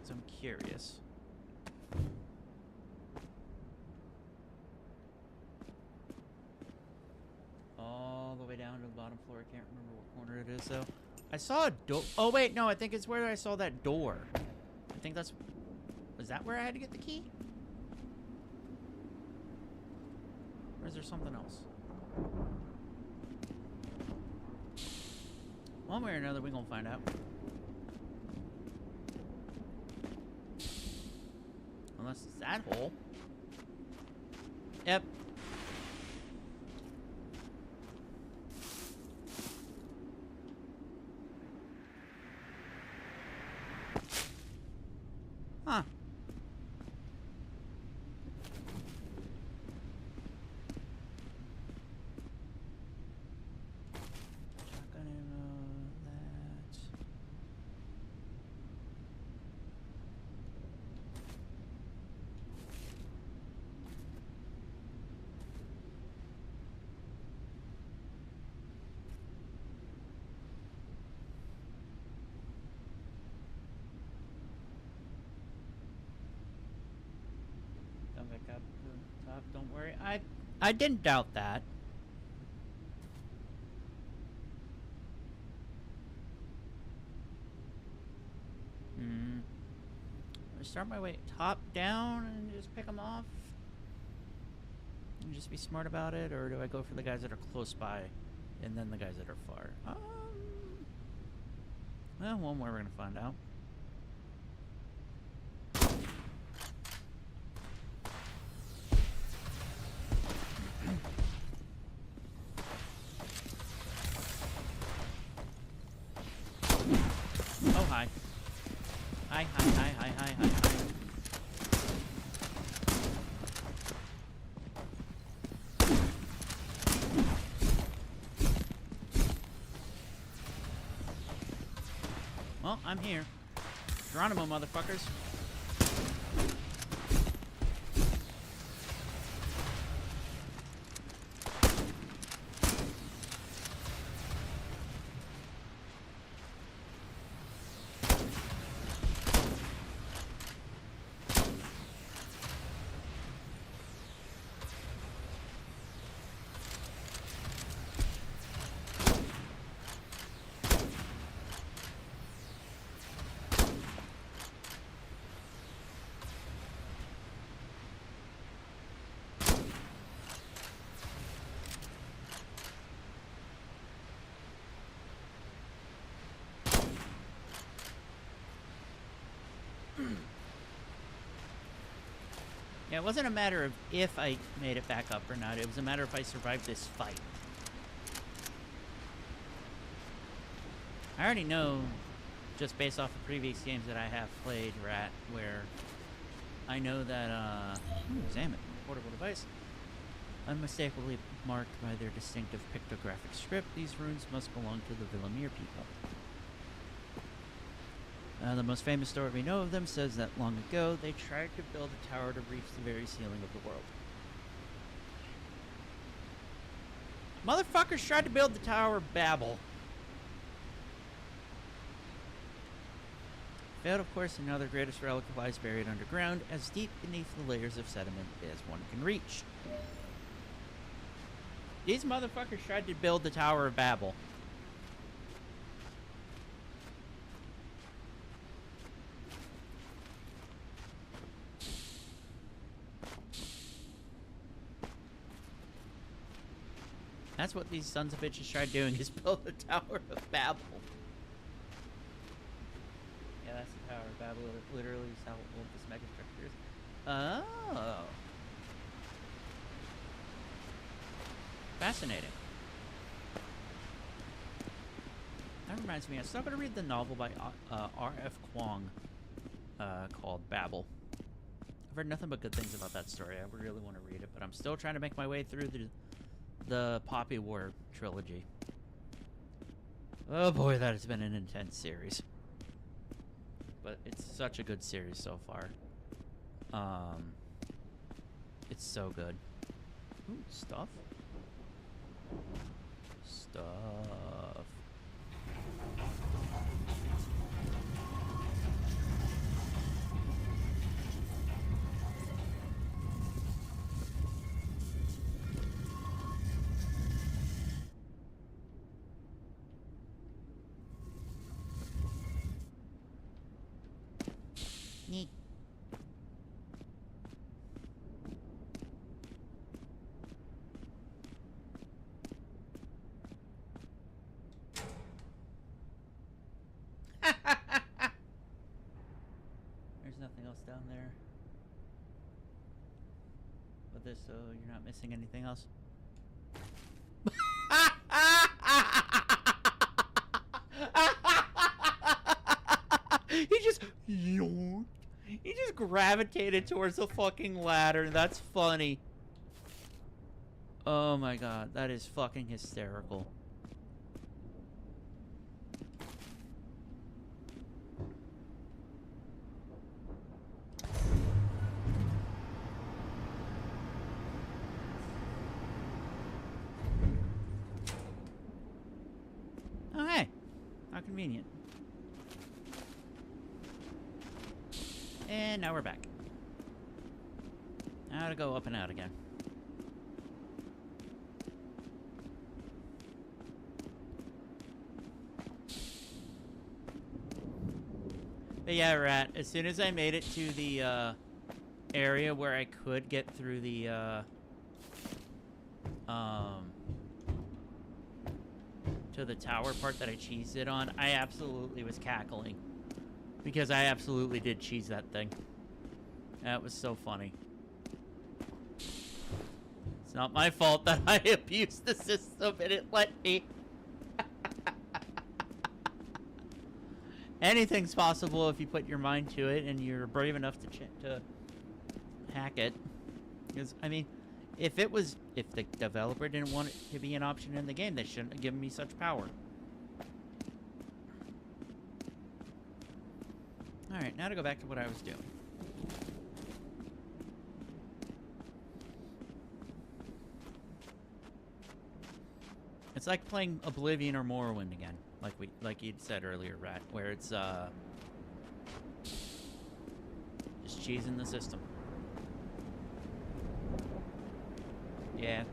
So I'm curious. All the way down to the bottom floor. I can't remember what corner it is, though. I saw a door. Oh, wait, no, I think it's where I saw that door. I think that's... Was that where I had to get the key? Or is there something else? One way or another, we're gonna find out. Unless it's that hole. Yep. Huh. Shotgun ammo, that. Come back up to the top, don't worry. I didn't doubt that. I start my way top down and just pick them off? And just be smart about it, or do I go for the guys that are close by and then the guys that are far? Well, one more we're gonna find out. Oh, hi. Hi. Well, I'm here. Geronimo, motherfuckers. Yeah, it wasn't a matter of if I made it back up or not. It was a matter of if I survived this fight. I already know, just based off of previous games that I have played, where I know that, examine portable device. Unmistakably marked by their distinctive pictographic script, these runes must belong to the Villamere people. The most famous story we know of them says that long ago, they tried to build a tower to reach the very ceiling of the world. Motherfuckers tried to build the Tower of Babel. Failed, of course, and now their greatest relic lies buried underground, as deep beneath the layers of sediment as one can reach. These motherfuckers tried to build the Tower of Babel. That's what these sons of bitches tried doing, is build the Tower of Babel. Yeah, that's the Tower of Babel. It literally is how old this megastructure is. Oh. Fascinating. That reminds me, I'm still going to read the novel by R.F. Kuang called Babel. I've heard nothing but good things about that story. I really want to read it, but I'm still trying to make my way through the Poppy War trilogy. Oh boy, that has been an intense series. But it's such a good series so far. It's so good. Ooh, stuff. Stuff. Neat. There's nothing else down there. But this, so you're not missing anything else? He just gravitated towards the fucking ladder. That's funny. Oh my god, that is fucking hysterical. Oh hey, how convenient. And now we're back. Now to go up and out again. But yeah, Rat, as soon as I made it to the area where I could get through the to the tower part that I cheesed it on, I absolutely was cackling. Because I absolutely did cheese that thing. That was so funny. It's not my fault that I abused the system and it let me. Anything's possible if you put your mind to it and you're brave enough to hack it. Because, I mean, if the developer didn't want it to be an option in the game, they shouldn't have given me such power. Alright, now to go back to what I was doing. It's like playing Oblivion or Morrowind again, like you'd said earlier, Rat, where it's just cheesing the system. Yeah.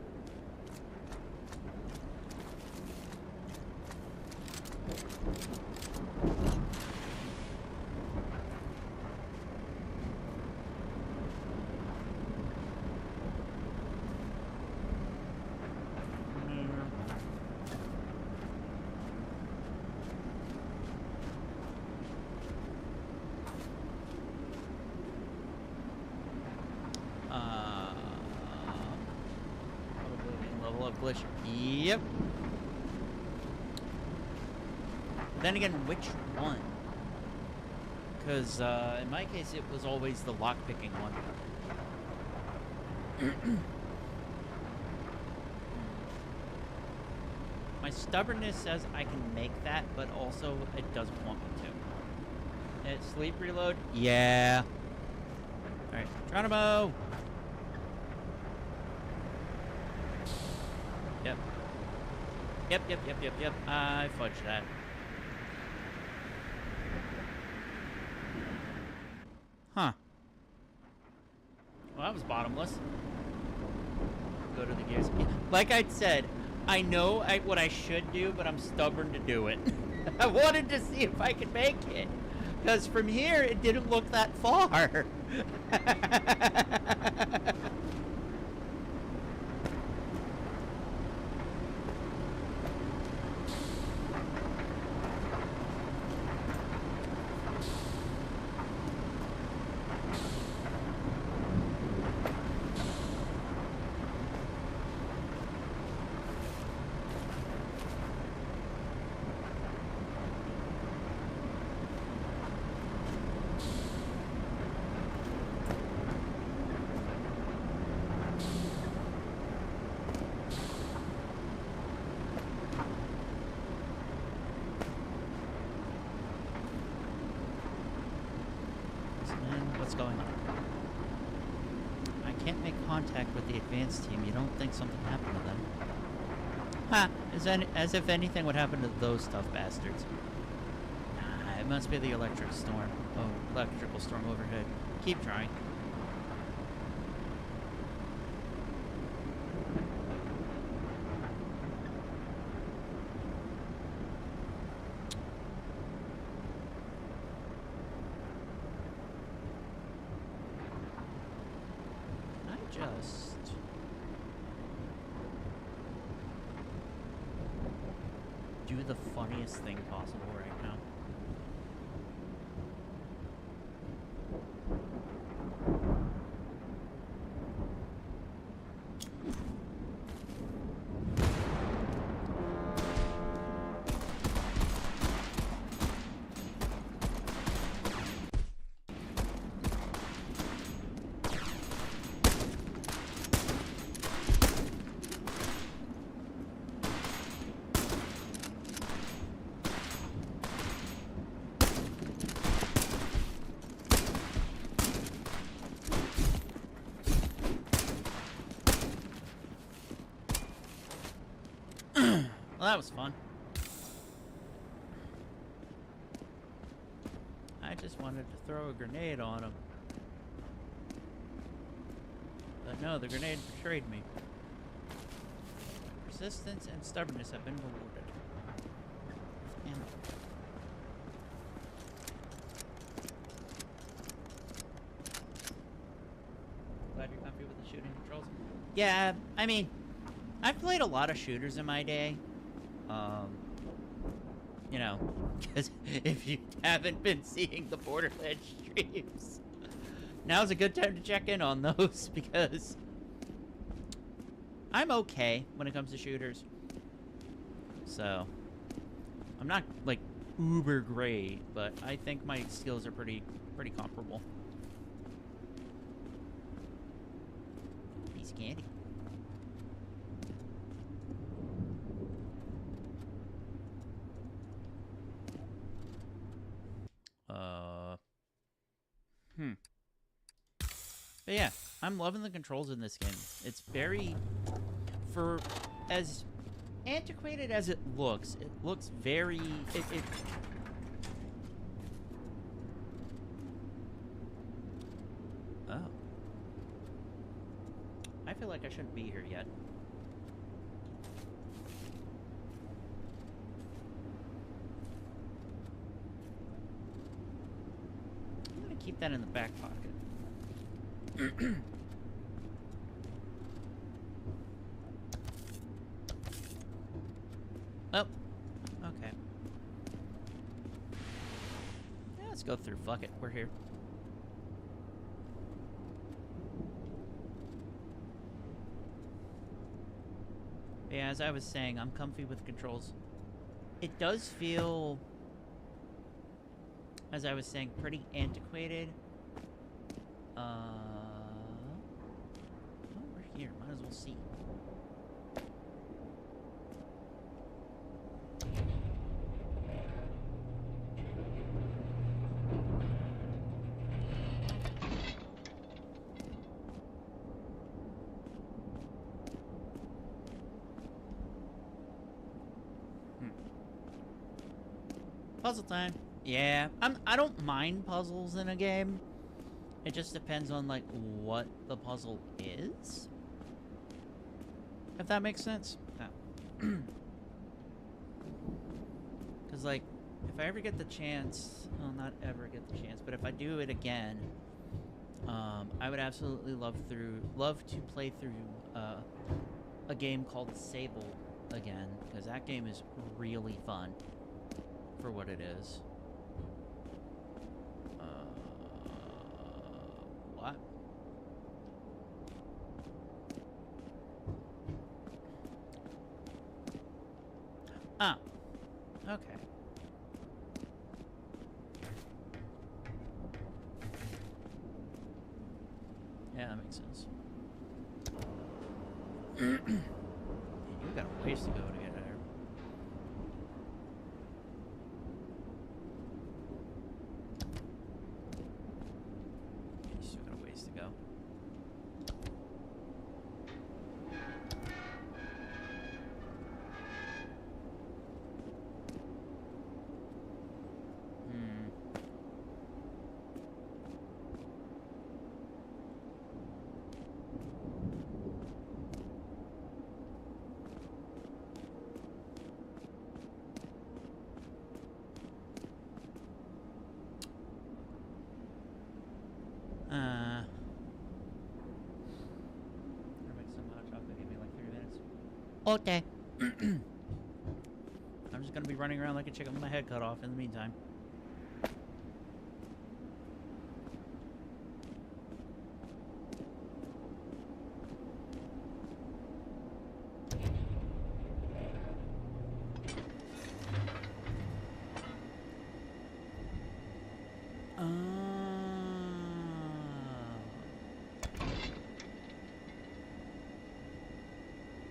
Glitch. Yep. Then again, which one? Because in my case, it was always the lockpicking one. My stubbornness says I can make that, but also it doesn't want me to. Sleep reload? Yeah. Alright, Geronimo! Yep. Yep. I fudged that. Huh. Well, that was bottomless. Go to the gears. Like I said, I know what I should do, but I'm stubborn to do it. I wanted to see if I could make it. Because from here, it didn't look that far. What's going on? I can't make contact with the advanced team. You don't think something happened to them? Ha! As if anything would happen to those tough bastards. Nah, it must be the electrical storm overhead. Keep trying. Just do the funniest thing possible right now. Well, that was fun. I just wanted to throw a grenade on him. But no, the grenade betrayed me. Persistence and stubbornness have been rewarded. Ammo. Glad you're comfy with the shooting controls. Yeah, I mean, I've played a lot of shooters in my day. You know, because if you haven't been seeing the Borderlands streams, now's a good time to check in on those, because I'm okay when it comes to shooters. So, I'm not, like, uber great, but I think my skills are pretty comparable. Piece of candy. But yeah, I'm loving the controls in this game. It's very, for as antiquated as it looks very, oh. I feel like I shouldn't be here yet. I'm gonna keep that in the back pocket. Oh, okay. Yeah, let's go through. Fuck it, we're here. Yeah, as I was saying, I'm comfy with controls. It does feel, as I was saying, pretty antiquated. Well, we're here. Might as well see. Puzzle time. Yeah, I don't mind puzzles in a game. It just depends on, like, what the puzzle is. If that makes sense. No. Because, like, if I ever get the chance... Well, not ever get the chance, but if I do it again, I would absolutely love to play through a game called Sable again, because that game is really fun for what it is. What? Ah, okay. Yeah, that makes sense. You got a ways to go to get there. You still got a ways to go. Make some hot chocolate. Give me like 3 minutes. Okay. I'm just gonna be running around like a chicken with my head cut off in the meantime.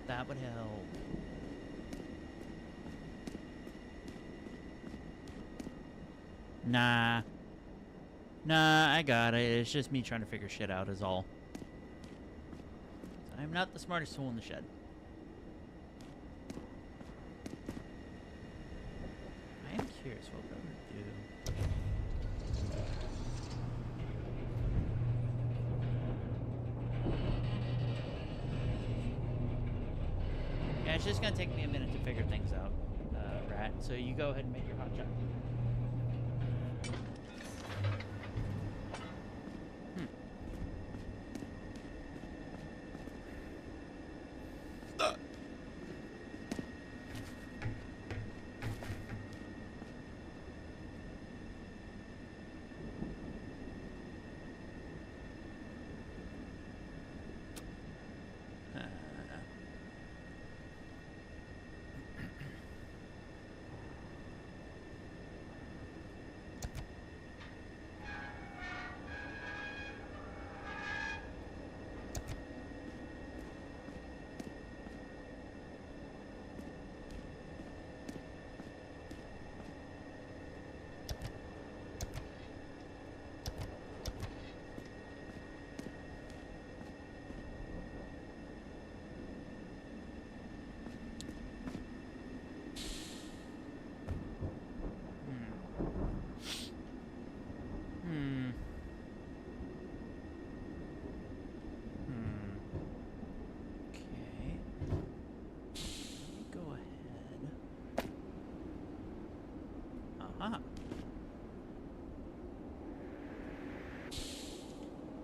That would help. Nah. Nah, I got it. It's just me trying to figure shit out is all. I'm not the smartest tool in the shed. I am curious what we're gonna do. Yeah, it's just gonna take me a minute to figure things out, Rat. So you go ahead and make your hot chocolate.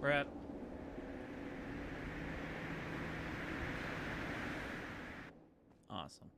We're up. Awesome.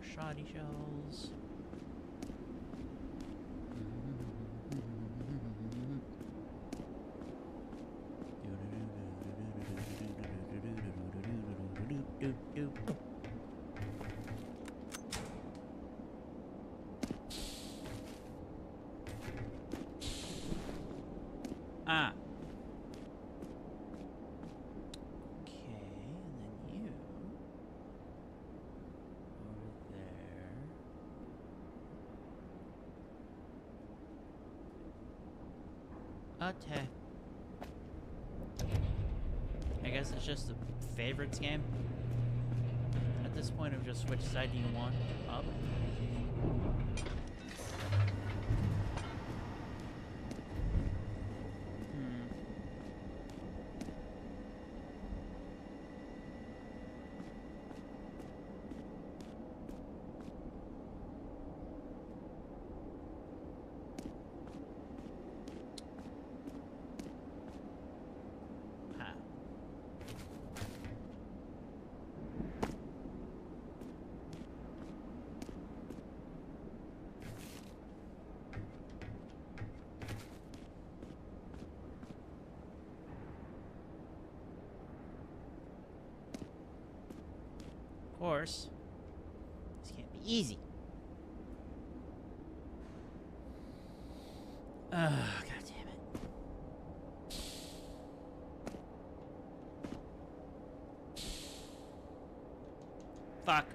Shoddy shells. Ah. Okay, and then you over there. Okay. I guess it's just a favorites game. At this point, I've just which side do you want? Up. Of course. This can't be easy. God damn it. Fuck.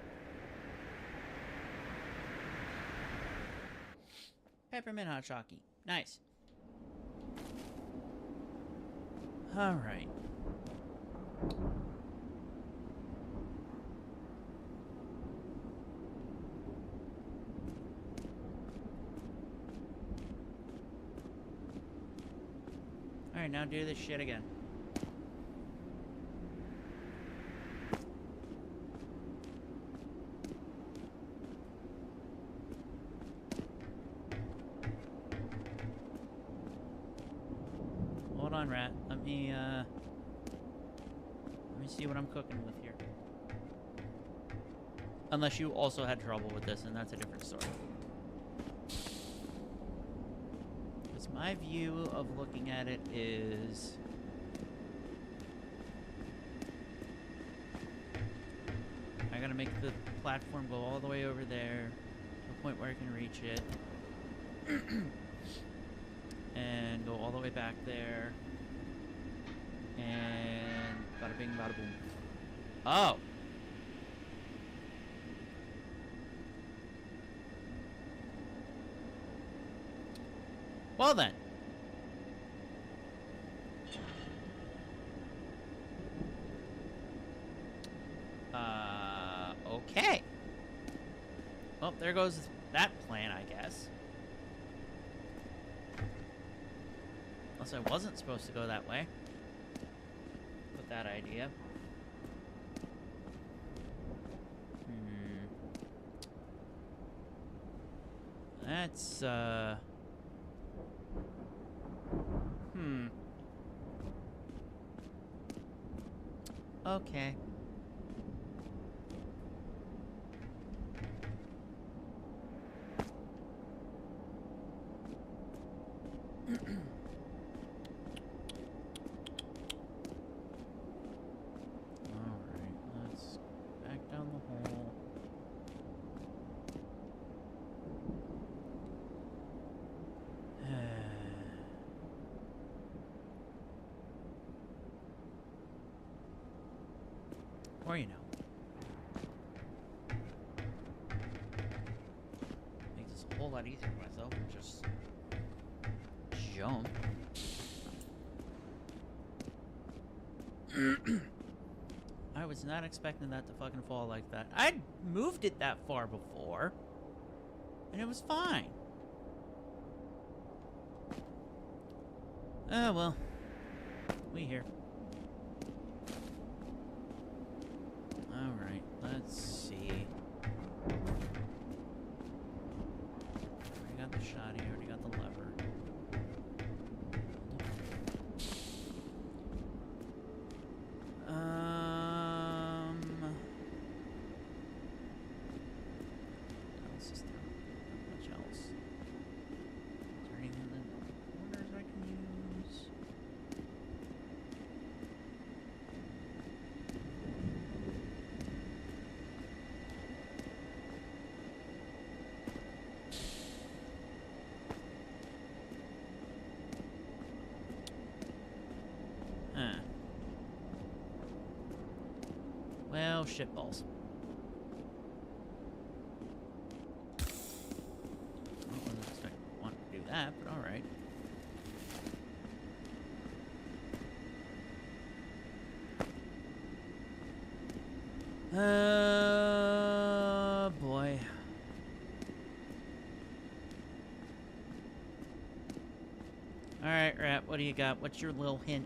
Peppermint hot shocky. Nice. Alright. Alright, now do this shit again. Hold on, rat. Let me see what I'm cooking with here. Unless you also had trouble with this, and that's a different story. Because my view of looking at it is... I gotta make the platform go all the way over there, to a point where I can reach it. And go all the way back there. And bada bing, bada boom. Oh! Well then. Okay. Well, there goes that plan, I guess. Unless I wasn't supposed to go that way. With that idea. That's, Okay. Alright, let's back down the hole. Or, you know. Makes this a whole lot easier for myself and just jump. I was not expecting that to fucking fall like that. I'd moved it that far before. And it was fine. Oh, well. We here. Alright, let's see. Already got the shotty, already got the lever. What else is there? Not much else. Is there anything in the corners I can use? Well, shitballs. I wasn't expecting to want to do that, but alright. Boy. Alright, Rat, what do you got? What's your little hint?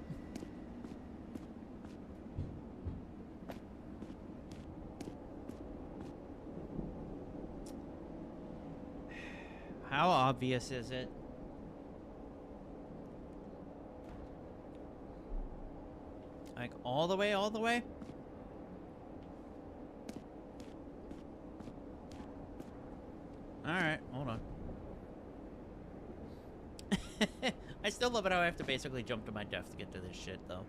How obvious is it? Like, all the way, all the way? Alright, hold on. I still love it how I have to basically jump to my death to get to this shit, though.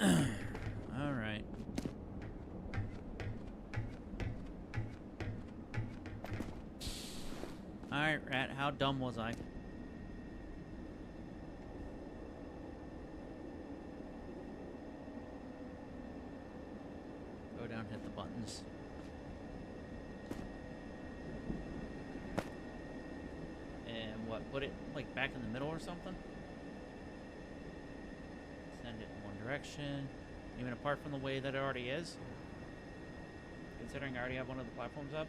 Alright. Alright, Rat, how dumb was I? Go down, hit the buttons. And what, put it, like, back in the middle or something? Send it in one direction. Even apart from the way that it already is? Considering I already have one of the platforms up?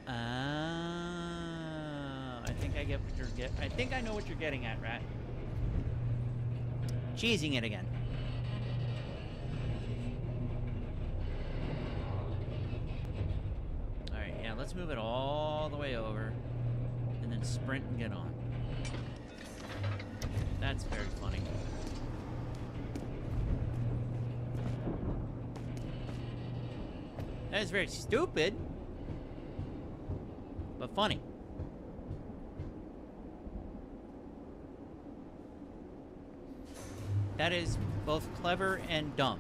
I think I get what you're I think I know what you're getting at, Rat. Cheesing it again. Alright, yeah, let's move it all the way over. And then sprint and get on. That's very funny. That is very stupid. But funny. That is both clever and dumb.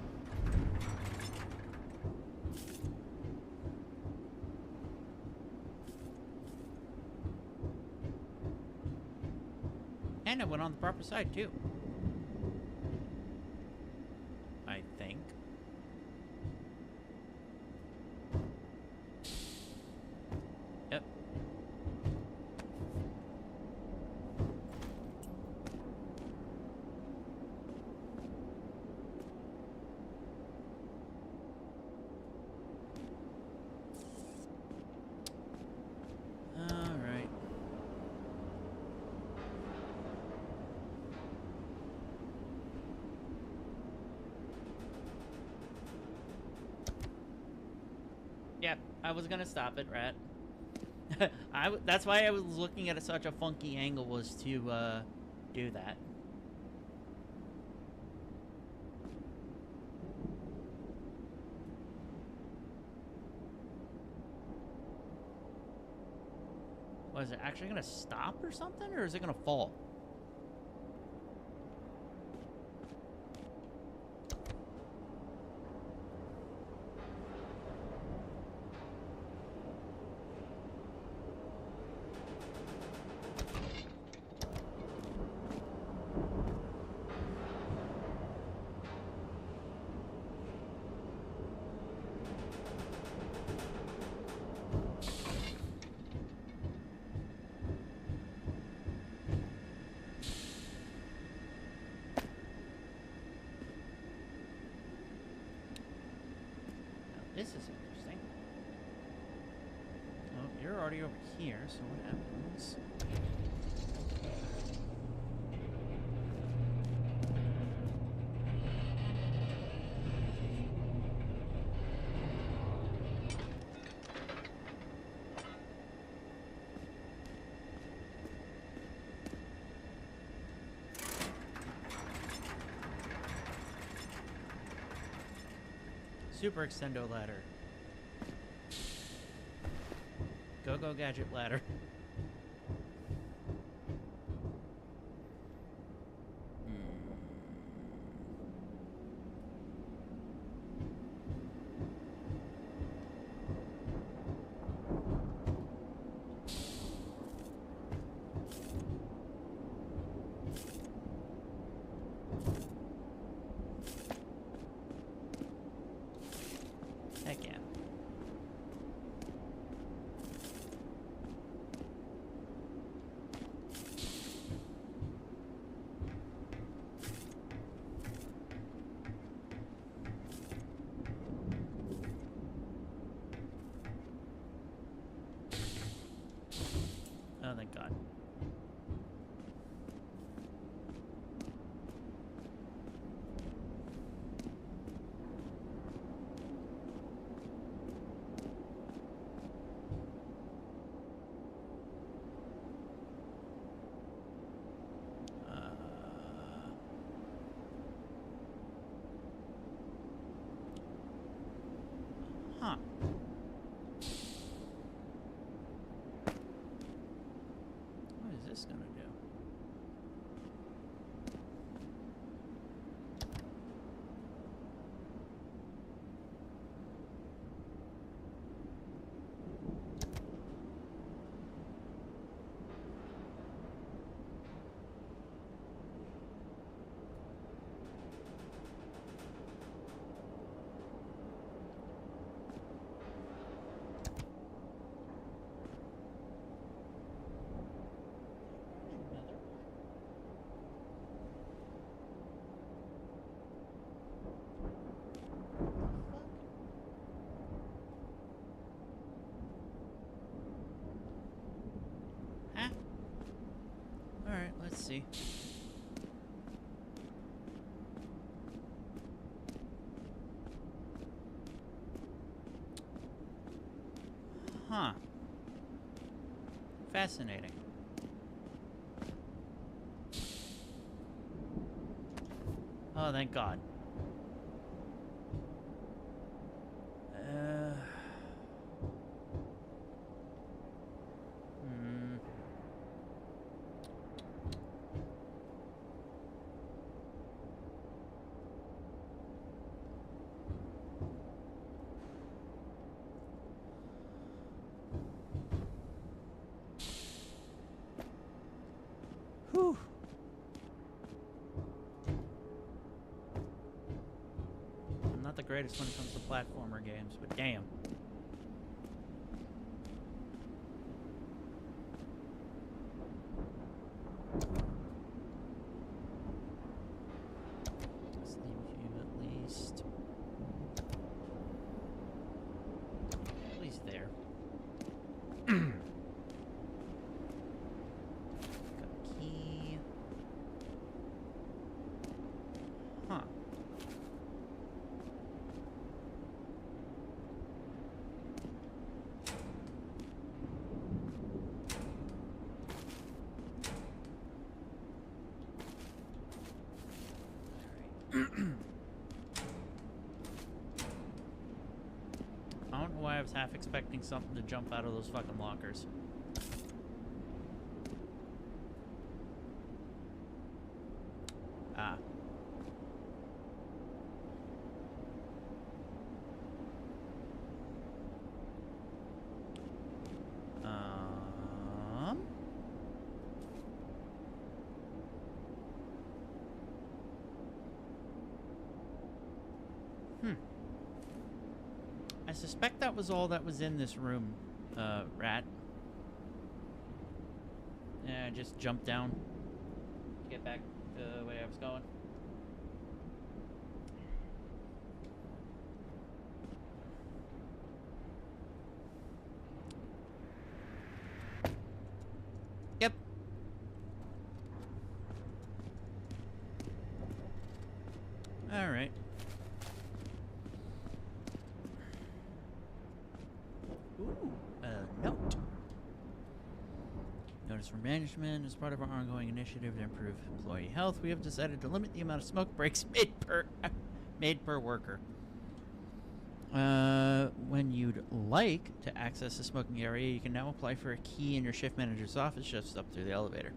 And I went on the proper side, too. I think. Yep. Alright. Yep, I was gonna stop it, Rat. That's why I was looking at such a funky angle, was to do that. Was it actually gonna stop or something, or is it gonna fall? This is interesting. Oh, you're already over here, so what happens? Super extendo ladder. Go gadget ladder. thank God. Huh. What is this gonna do? Huh? Alright, let's see. Huh. Fascinating. Oh, thank God. Hmm. Whew. I'm not the greatest when it comes to platformer games, but damn. Let's leave you at least there. Got a key. Huh. I don't know why I was half expecting something to jump out of those fucking lockers. Ah. I suspect that was all that was in this room, Rat. Yeah, I just jumped down to get back to the way I was going. Yep. All right. Ooh, a note. Notice from management, as part of our ongoing initiative to improve employee health, we have decided to limit the amount of smoke breaks made per worker. When you'd like to access the smoking area, you can now apply for a key in your shift manager's office just up through the elevator.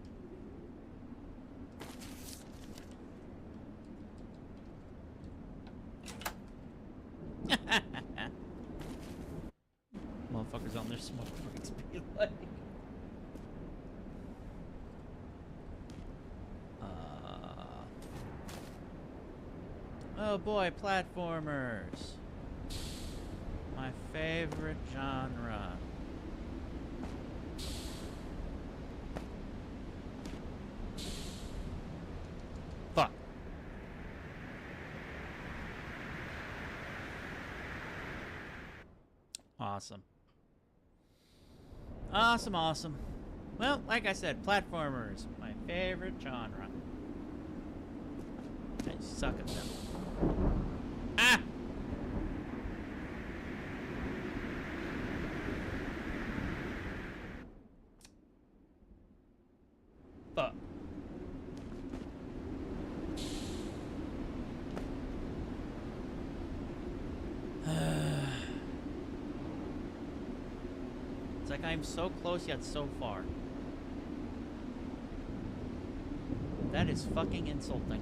Motherfuckers on their smoke breaks be like. Oh boy, platformers. My favorite genre. Fuck. Awesome. Awesome, awesome. Well, like I said, platformers, my favorite genre. I suck at them. Ah! Fuck. It's like I'm so close yet so far. That is fucking insulting.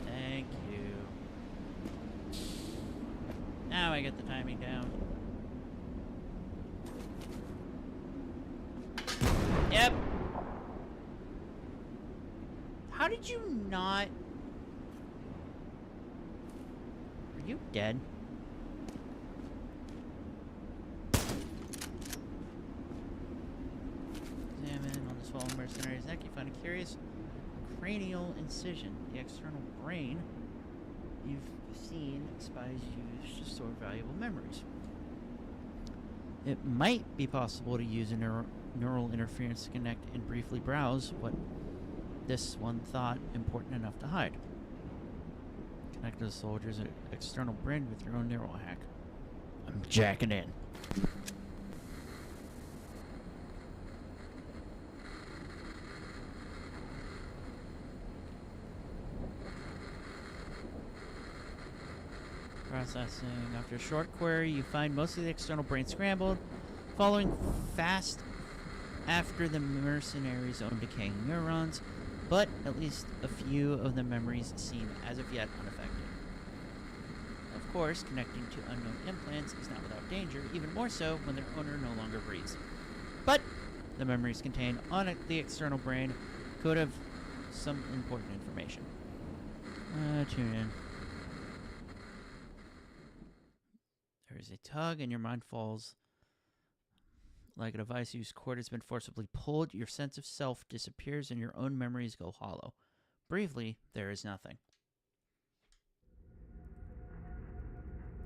Thank you. Now I get the timing down. Yep. How did you not... Are you dead? Examine on this fallen mercenary's neck. You find a curious cranial incision. The external brain you've seen spies use to store valuable memories. It might be possible to use a neural interference to connect and briefly browse what this one thought important enough to hide. Connect the soldier's external brain with your own neural hack. I'm jacking in. Processing. After a short query, you find most of the external brain scrambled, following fast after the mercenary's own decaying neurons, but at least a few of the memories seem as of yet unaffected. Of course, connecting to unknown implants is not without danger, even more so when their owner no longer breathes. But the memories contained on the external brain could have some important information. Tune in. There is a tug and your mind falls like a device whose cord has been forcibly pulled. Your sense of self disappears and your own memories go hollow. Briefly, there is nothing.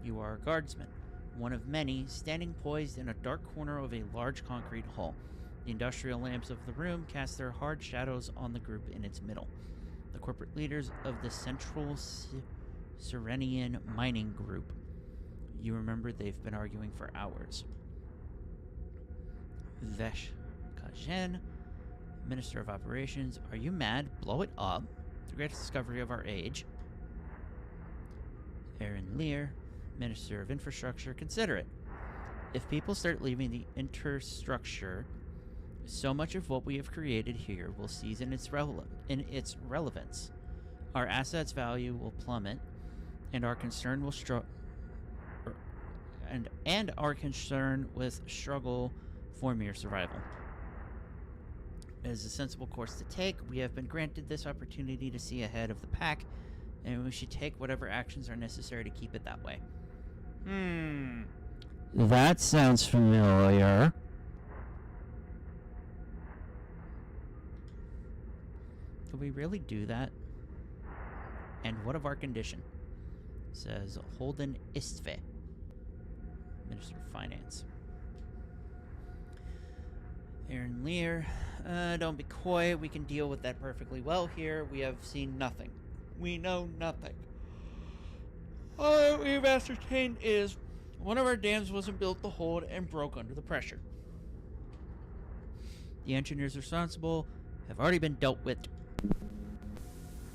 You are a guardsman, one of many, standing poised in a dark corner of a large concrete hall. The industrial lamps of the room cast their hard shadows on the group in its middle. The corporate leaders of the Central Serenian Mining Group. You remember they've been arguing for hours. Vesh Kajen, Minister of Operations. Are you mad? Blow it up. The greatest discovery of our age. Aaron Lear, Minister of Infrastructure. Consider it. If people start leaving the infrastructure, so much of what we have created here will cease in its relevance. Our assets' value will plummet, and our concern will our concern with struggle for mere survival. It is a sensible course to take. We have been granted this opportunity to see ahead of the pack, and we should take whatever actions are necessary to keep it that way. That sounds familiar. Could we really do that? And what of our condition? Says Holden Istve, Minister of Finance. Aaron Lear, don't be coy. We can deal with that perfectly well here. We have seen nothing. We know nothing. All we've ascertained is one of our dams wasn't built to hold and broke under the pressure. The engineers responsible have already been dealt with.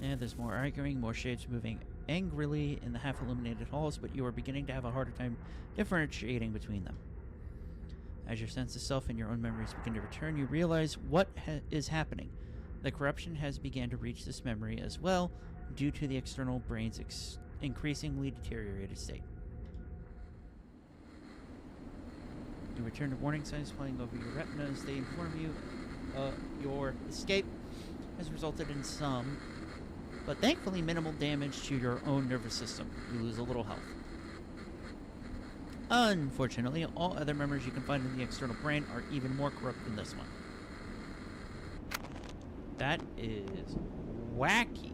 And there's more arguing, more shapes moving angrily in the half-illuminated halls, but you are beginning to have a harder time differentiating between them. As your sense of self and your own memories begin to return, you realize what is happening. The corruption has begun to reach this memory as well, due to the external brain's increasingly deteriorated state. You return to warning signs playing over your retina as they inform you your escape has resulted in some, but thankfully minimal damage to your own nervous system. You lose a little health. Unfortunately, all other memories you can find in the external brain are even more corrupt than this one. That is wacky,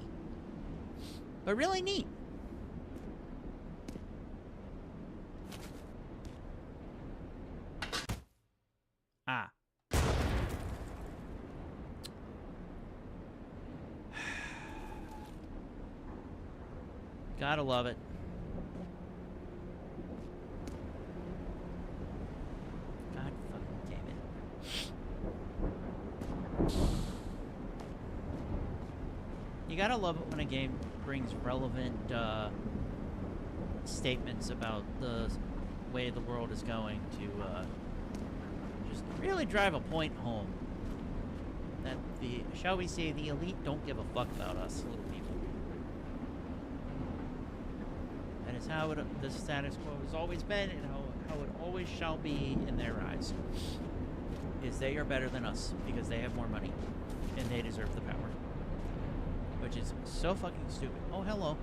but really neat. Ah. Gotta love it. God fucking damn it. You gotta love it when a game brings relevant statements about the way the world is going to just really drive a point home. That the, shall we say, the elite don't give a fuck about us little people. That is how the status quo has always been, and how it always shall be in their eyes. Is they are better than us because they have more money and they deserve the power. Which is so fucking stupid. Oh, hello.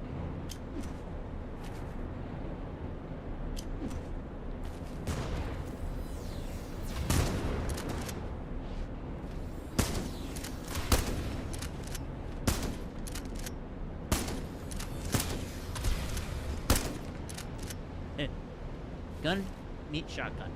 Gun, meet shotgun.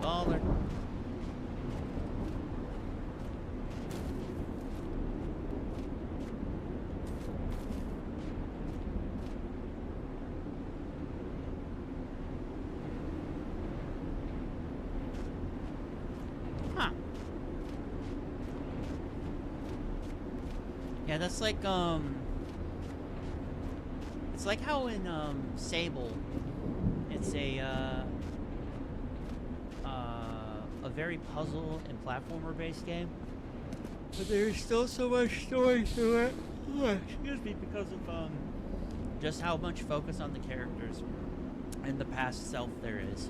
Baller. Huh. Yeah, that's like, it's like how in, Sable, it's a very puzzle and platformer-based game, but there's still so much story to it. Excuse me, because of, just how much focus on the characters and the past self there is.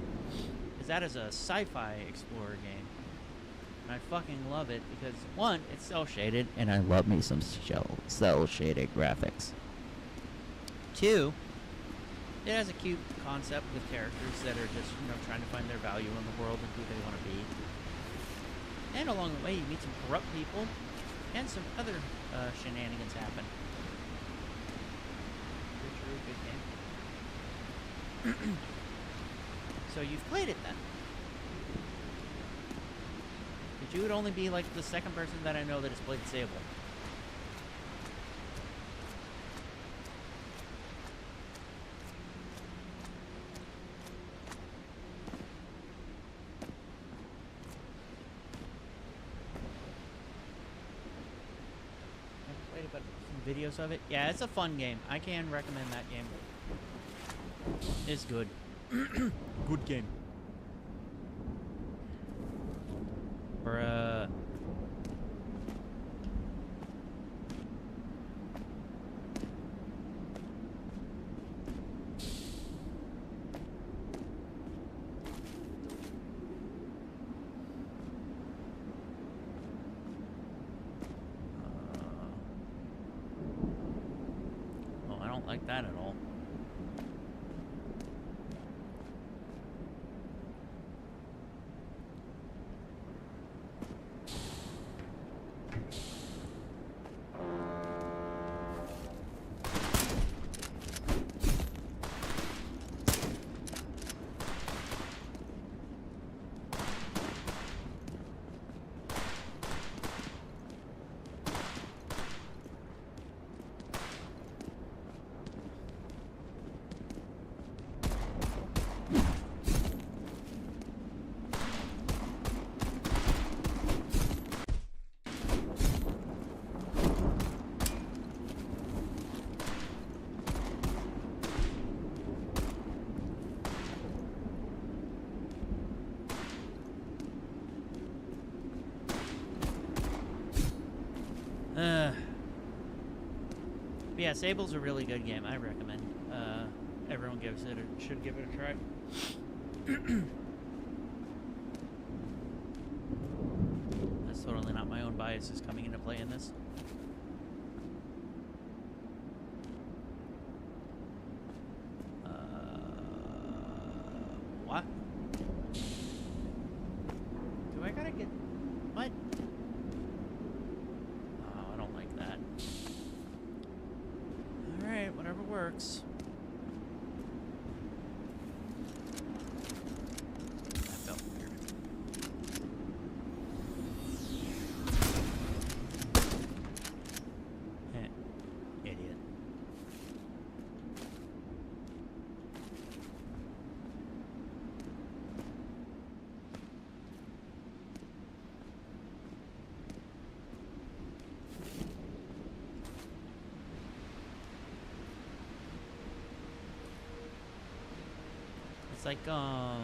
Because that is a sci-fi explorer game. And I fucking love it because, one, it's cel-shaded, and I love me some cel-shaded graphics. Two, it has a cute concept with characters that are just, trying to find their value in the world and who they want to be. And along the way, you meet some corrupt people, and some other shenanigans happen. Good game. So you've played it then? But you would only be like the second person that I know that has played Sable. Videos of it. Yeah, it's a fun game. I can recommend that game. It's good. Good game. Bruh. Like that at all. But yeah, Sable's a really good game. I recommend everyone should give it a try. That's totally not my own biases coming into play in this. What? Do I gotta get... What? Oh, I don't like that. Alright, whatever works. That felt weird. Idiot. It's like, I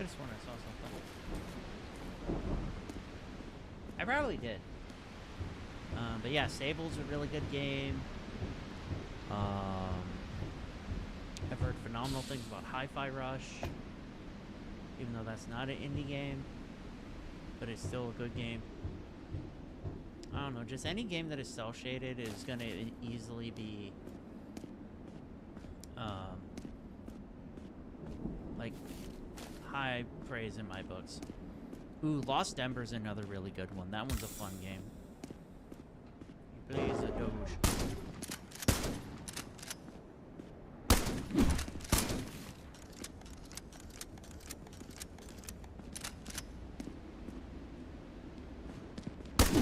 just sworn I saw something. I probably did. But yeah, Sable's a really good game. I've heard phenomenal things about Hi-Fi Rush, even though that's not an indie game, but it's still a good game. I don't know, just any game that is cel-shaded is going to easily be, like, high praise in my books. Ooh, Lost Ember's another really good one. That one's a fun game. He plays a Doge.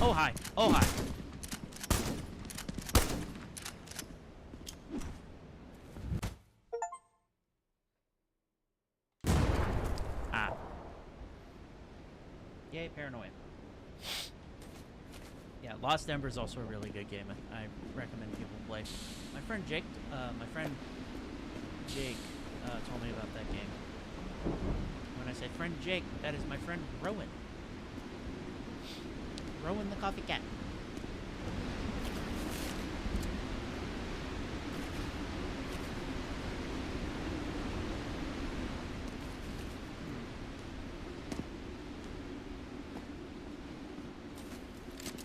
Oh, hi. Oh, hi. Ah. Yay, paranoia. Yeah, Lost Ember is also a really good game. I recommend people play. My friend Jake told me about that game. When I say friend Jake, that is my friend Rowan. Rowan the coffee cat.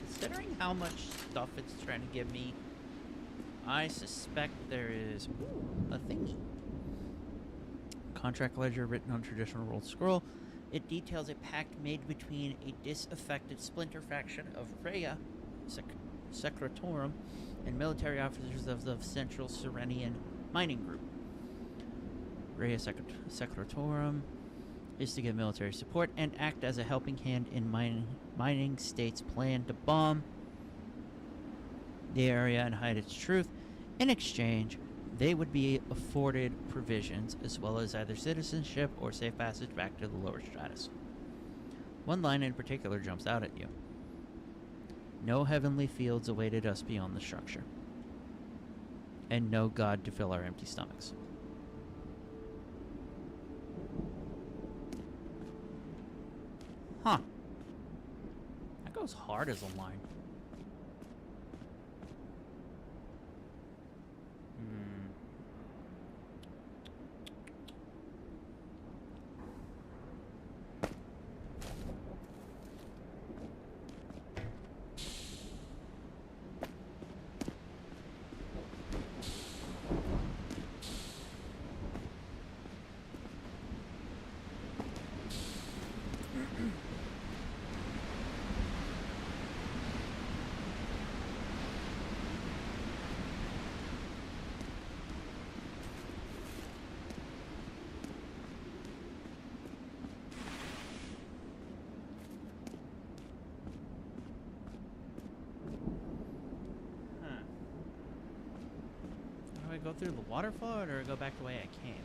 Considering how much stuff it's trying to give me, I suspect there is a thingy. Contract ledger written on traditional rolled scroll. It details a pact made between a disaffected splinter faction of Rhea Secretorum and military officers of the Central Serenian Mining Group. Rhea Secretorum is to give military support and act as a helping hand in mining state's plan to bomb the area and hide its truth. In exchange, they would be afforded provisions as well as either citizenship or safe passage back to the lower stratus. One line in particular jumps out at you. No heavenly fields awaited us beyond the structure. And no God to fill our empty stomachs. Huh. That goes hard as a line. Go through the waterfall, or do I go back the way I came?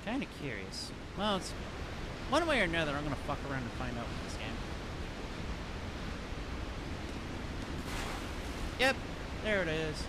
Kind of curious. Well, it's one way or another. I'm gonna fuck around and find out with this game. Yep, there it is.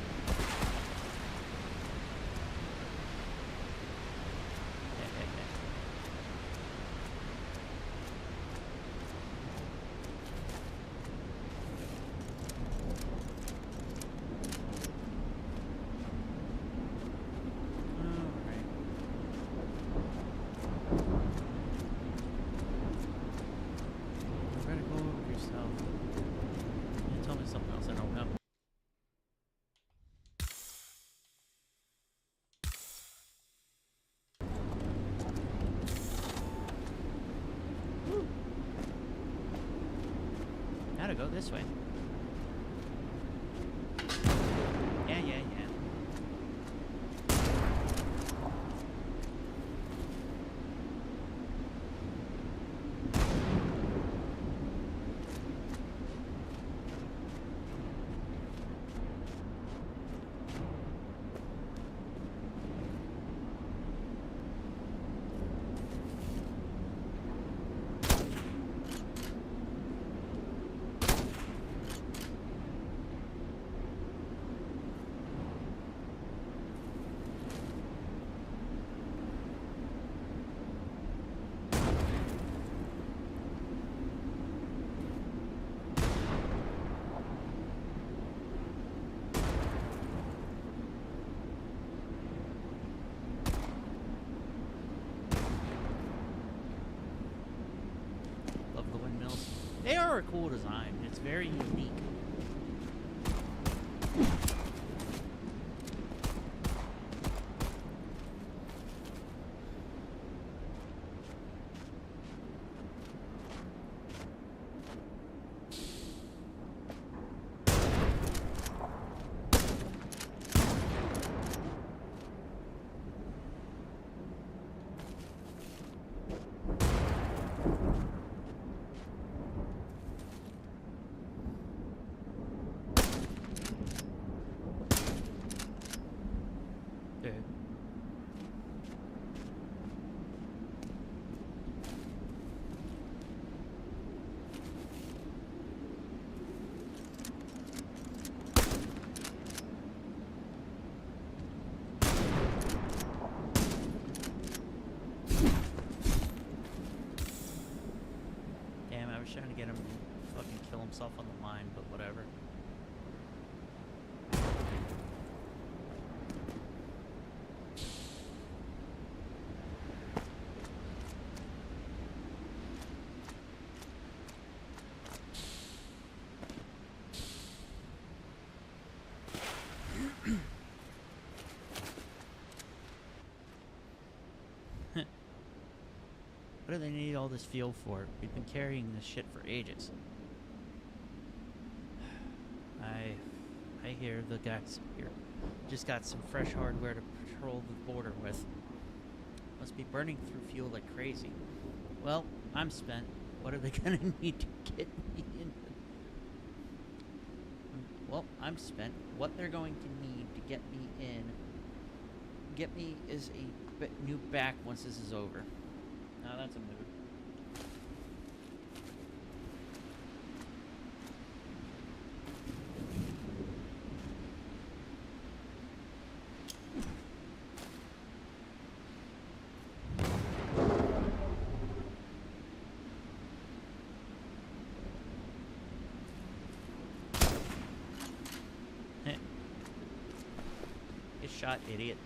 gotta go this way. Yeah, yeah, yeah. Love the windmills. They are a cool design. It's very unique. Trying to get him to fucking kill himself on the line, but whatever. What do they need all this fuel for? We've been carrying this shit for ages. I hear the guys here just got some fresh hardware to patrol the border with. Must be burning through fuel like crazy. Well, I'm spent. What are they gonna need to get me in? Well, I'm spent. What they're going to need to get me in, get me is a new back once this is over. Now that's a mood. Get shot, idiot.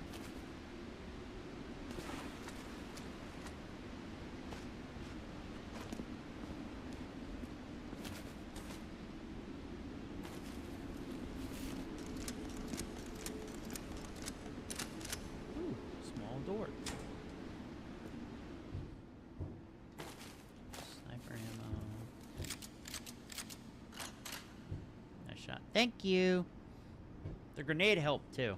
Door. Sniper ammo. Nice shot. Thank you. The grenade helped too.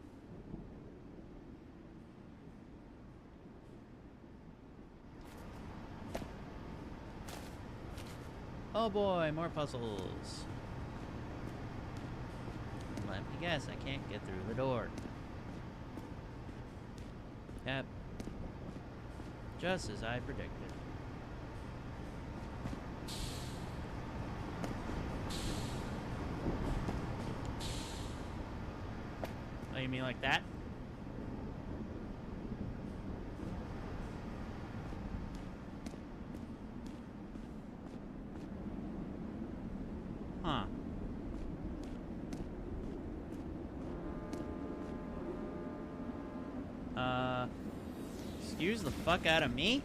Oh boy, more puzzles. Let me guess, I can't get through the door. Yep. Just as I predicted. Oh, you mean like that? Huh. Excuse the fuck out of me?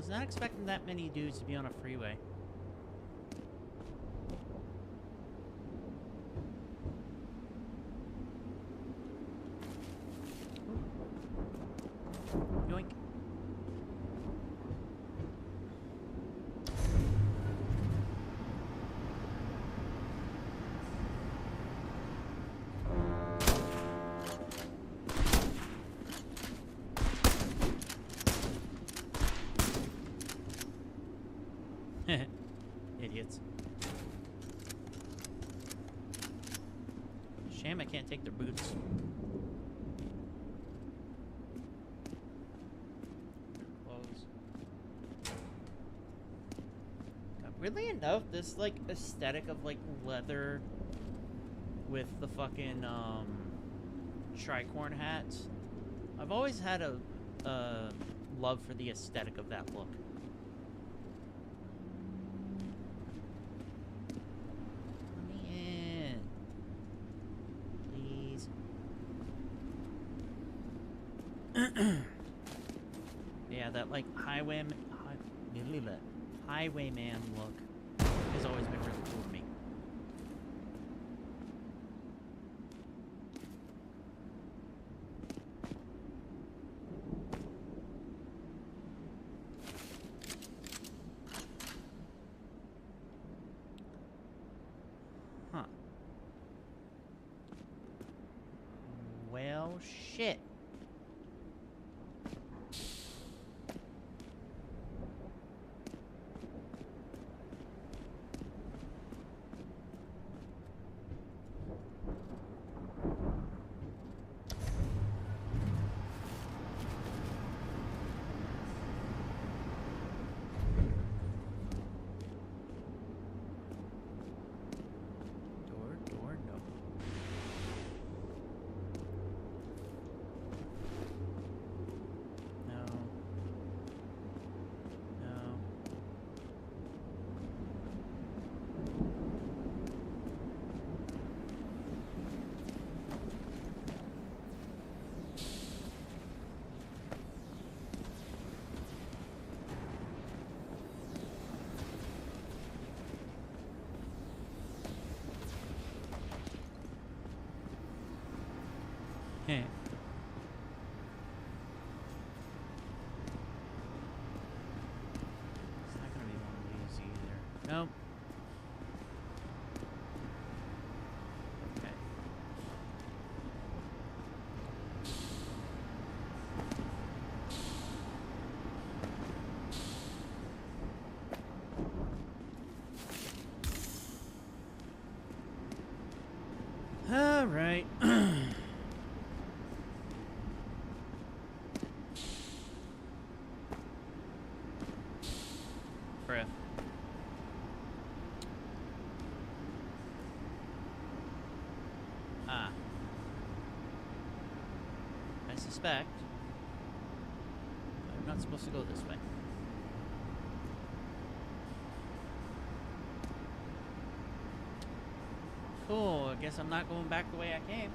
was not expecting that many dudes to be on a freeway. Yoink. Idiots. Shame I can't take their boots. Clothes. God, weirdly enough, this like aesthetic of like leather with the fucking tricorn hats. I've always had a love for the aesthetic of that look. Yeah, that like highwayman look has always been really cool to me. Huh. Well, shit. Heh. It's not gonna be one of these either. Nope. Okay. All right. Bruh. Ah. I suspect I'm not supposed to go this way. Cool, I guess I'm not going back the way I came.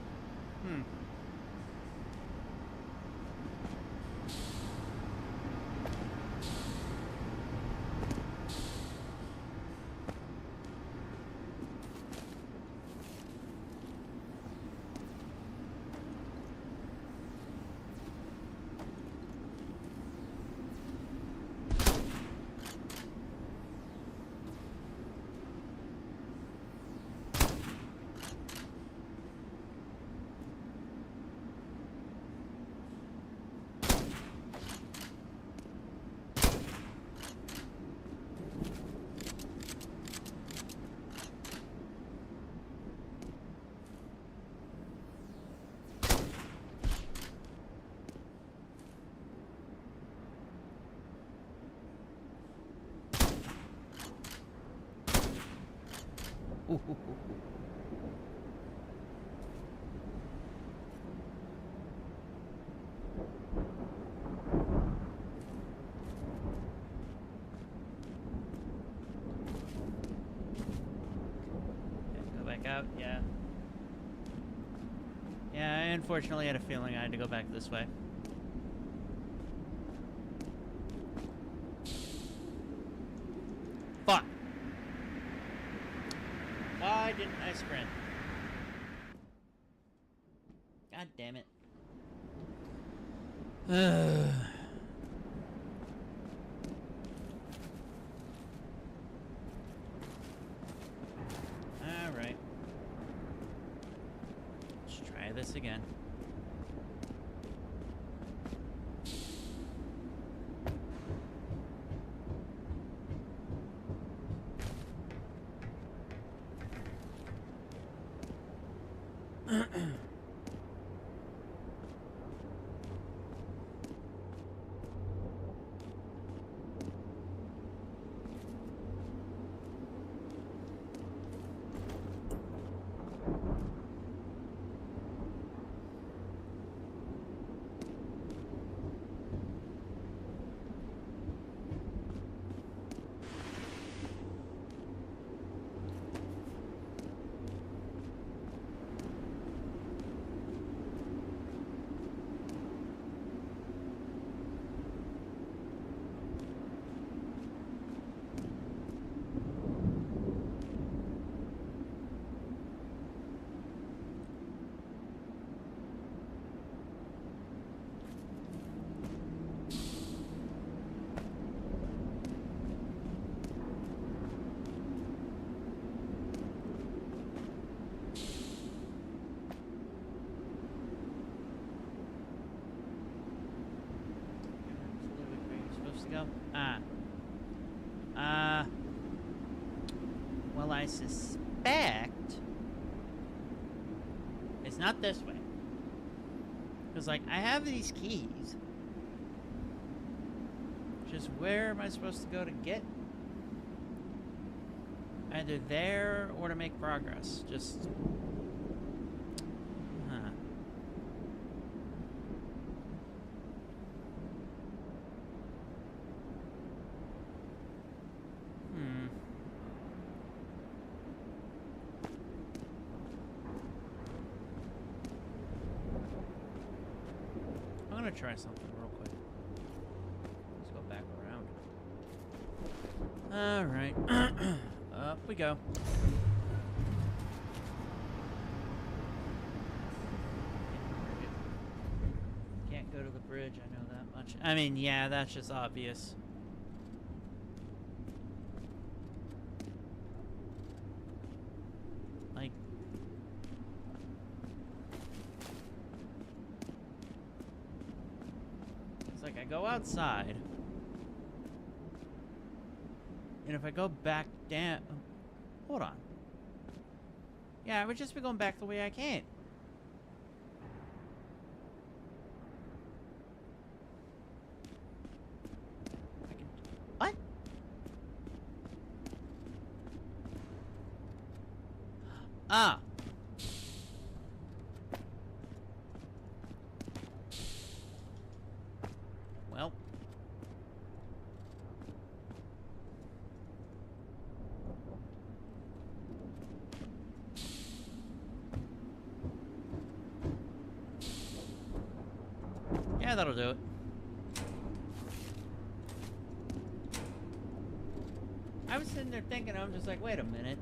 Ooh. Go back out, yeah. Yeah, I unfortunately had a feeling I had to go back this way. didn't I sprint? God damn it. Alright. Let's try this again. Go. Well, I suspect it's not this way. Because, like, I have these keys. Just where am I supposed to go to get? Either there or to make progress. Just... I'm gonna try something real quick. Let's go back around. Alright. Up we go. Can't go to the bridge, I know that much. I mean, yeah, that's just obvious. Like... It's like I go outside. And if I go back down... Hold on. Yeah, I would just be going back the way I came. What? Ah. Well. Yeah, that'll do it. I was sitting there thinking, I'm just like, wait a minute.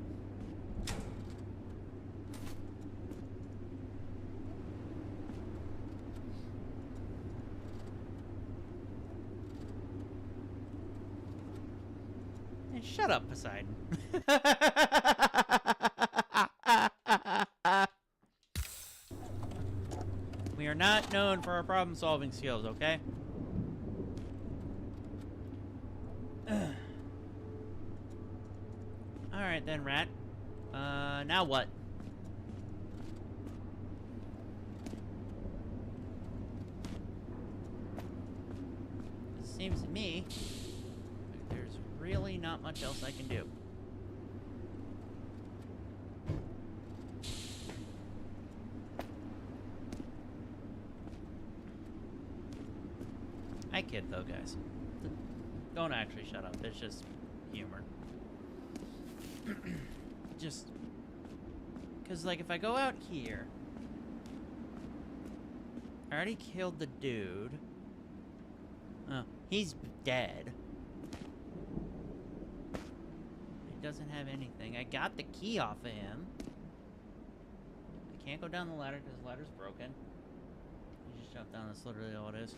And shut up, Poseidon. We are not known for our problem-solving skills, okay? Alright then, rat. Now what? It seems to me like there's really not much else I can do. I kid though, guys. Don't actually shut up. It's just humor. Just... Because, like, if I go out here... I already killed the dude. Oh, he's dead. He doesn't have anything. I got the key off of him. can't go down the ladder because the ladder's broken. You just jump down, that's literally all it is.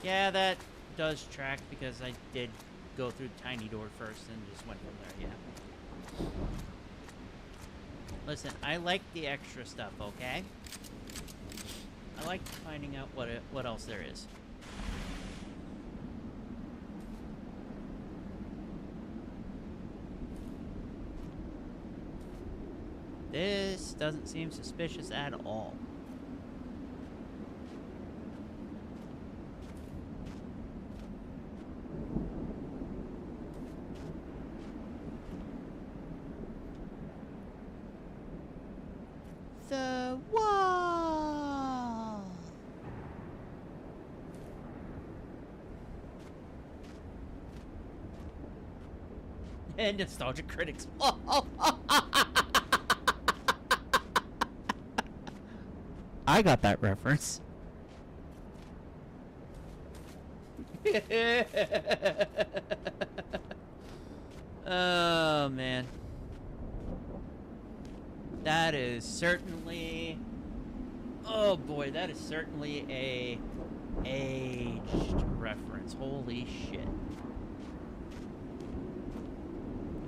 Yeah, that does track because I did go through the tiny door first and just went from there, yeah. Listen, I like the extra stuff, okay? I like finding out what else there is. This doesn't seem suspicious at all. The wall! And nostalgic critics. I got that reference. Oh, man. That is certainly... Oh, boy, that is certainly a aged reference. Holy shit.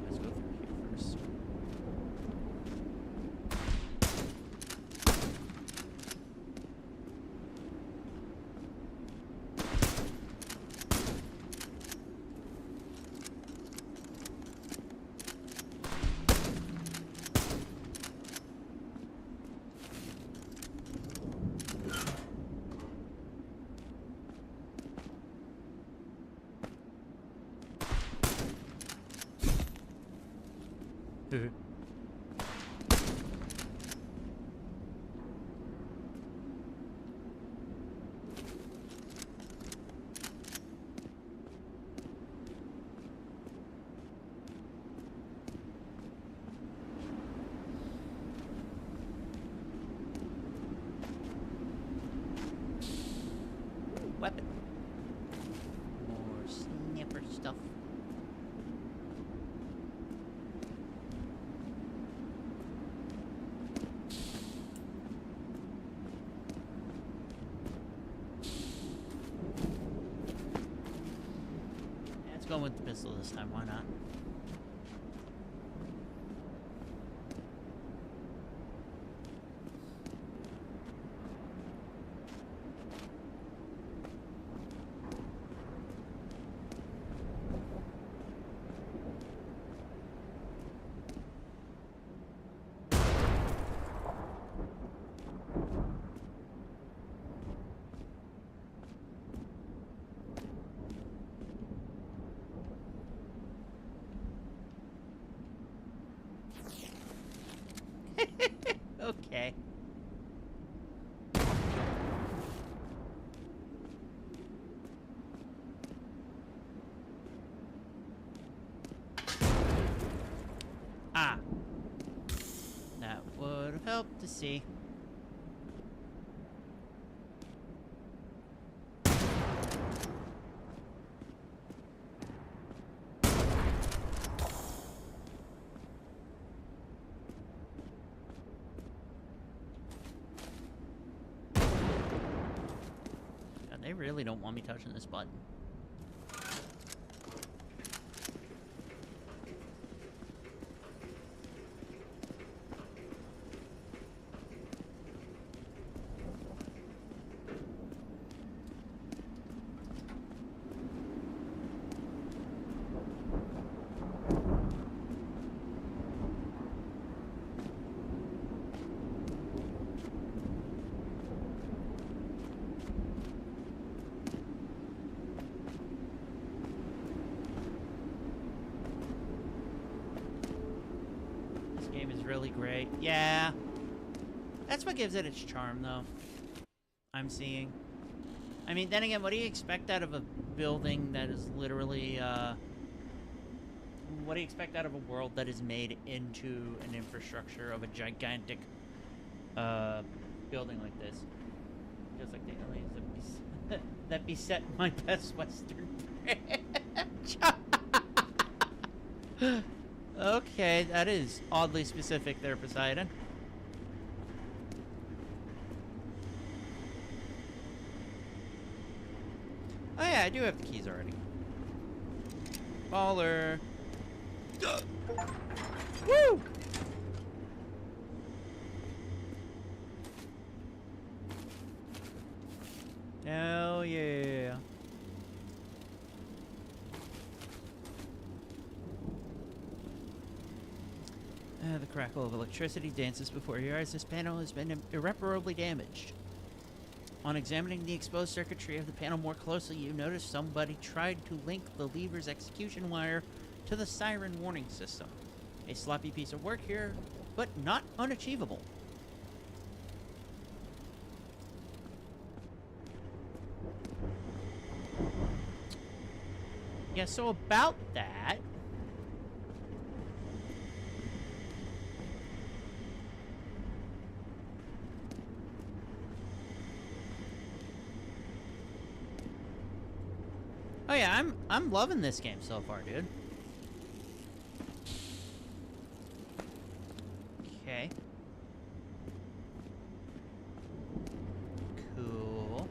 Let's go through here first. Weapon. More snipper stuff. Let's go with the pistol this time, why not? Okay. Ah. That would have helped to see. They really don't want me touching this button. Really great. Yeah. That's what gives it its charm, though. I'm seeing. I mean, then again, what do you expect out of a building that is literally, what do you expect out of a world that is made into an infrastructure of a gigantic, building like this? Just like the aliens. that beset my best Western branch. Okay, that is oddly specific there, Poseidon. Oh yeah, I do have the keys already. Baller. Woo! Hell yeah. The crackle of electricity dances before your eyes. This panel has been irreparably damaged. On examining the exposed circuitry of the panel more closely, you notice somebody tried to link the lever's execution wire to the siren warning system. A sloppy piece of work here, but not unachievable. Yeah, so about that... Oh yeah, I'm loving this game so far, dude. Okay. Cool.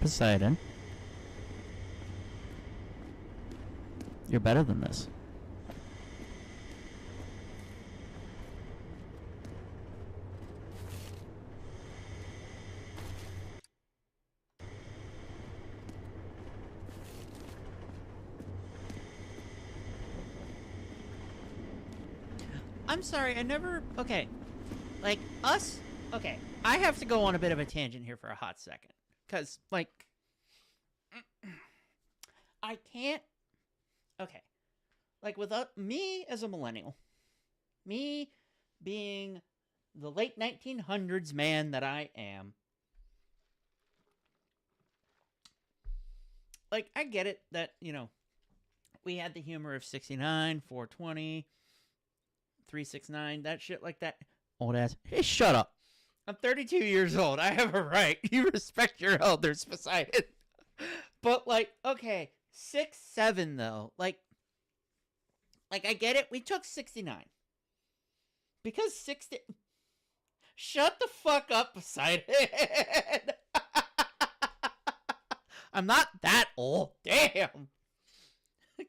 Poseidon. You're better than this. I'm sorry, I never... Okay. Like, us... Okay, I have to go on a bit of a tangent here for a hot second. Because, like... I can't... Okay. Like, with me as a millennial, me being the late 1900s man that I am, like, I get it that, you know, we had the humor of 69, 420, 369, that shit like that. Old ass. Hey, shut up. I'm 32 years old. I have a right. You respect your elders, Poseidon. But, like, okay... 6-7 though, like I get it. We took 69 because 60. Shut the fuck up, Poseidon. I'm not that old. Damn.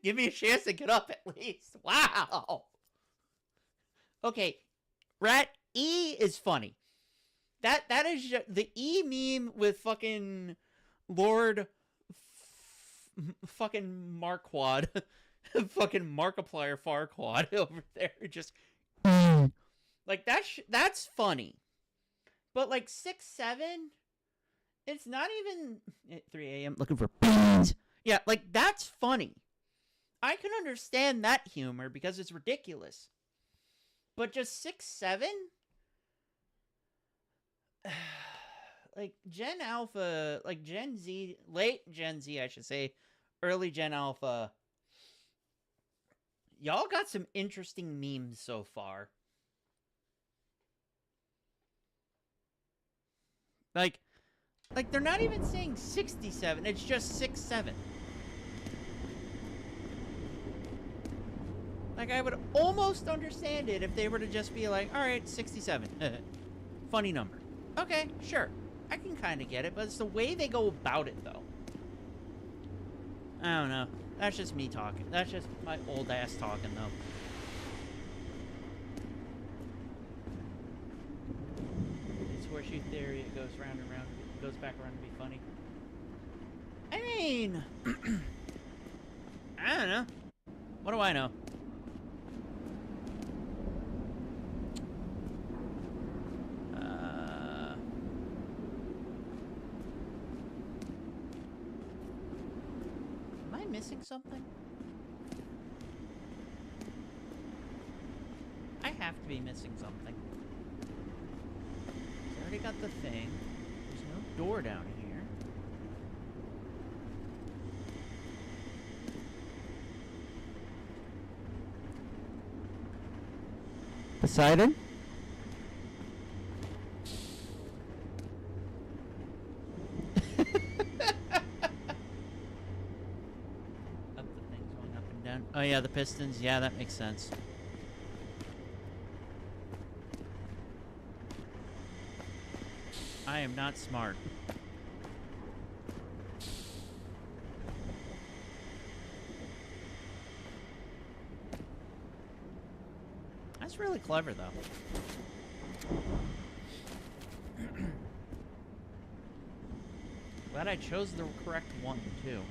Give me a chance to get up at least. Wow. Okay, Rat E is funny. That is the E meme with fucking Lord. Fucking Marquard. Fucking Markiplier Farquad over there. Just... Like, that's funny. But, like, 6-7... It's not even... At 3 a.m. looking for... Yeah, like, that's funny. I can understand that humor because it's ridiculous. But just 6-7... Like, Gen Alpha... Like, Gen Z... Late Gen Z, I should say... Early Gen Alpha. Y'all got some interesting memes so far. Like they're not even saying 67. It's just 6-7. Like, I would almost understand it if they were to just be like, alright, 67. Funny number. Okay, sure. I can kind of get it, but it's the way they go about it, though. I don't know. That's just me talking. That's just my old ass talking, though. It's horseshoe theory. It goes round and round. It goes back around to be funny. I mean... I don't know. What do I know? Missing something? I have to be missing something. I already got the thing. There's no door down here. Poseidon? Up the things going up and down. Oh yeah, the pistons. Yeah, that makes sense. I am not smart. That's really clever, though. Glad I chose the correct one, too.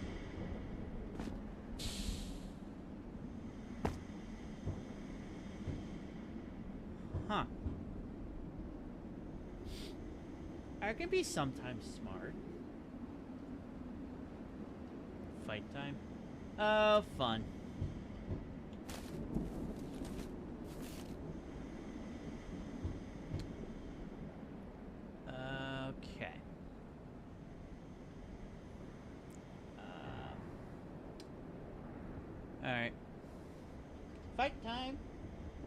Huh. I can be sometimes smart. Fight time. Oh, fun. Okay. Alright. Fight time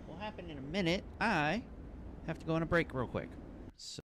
will happen in a minute. I have to go on a break real quick. So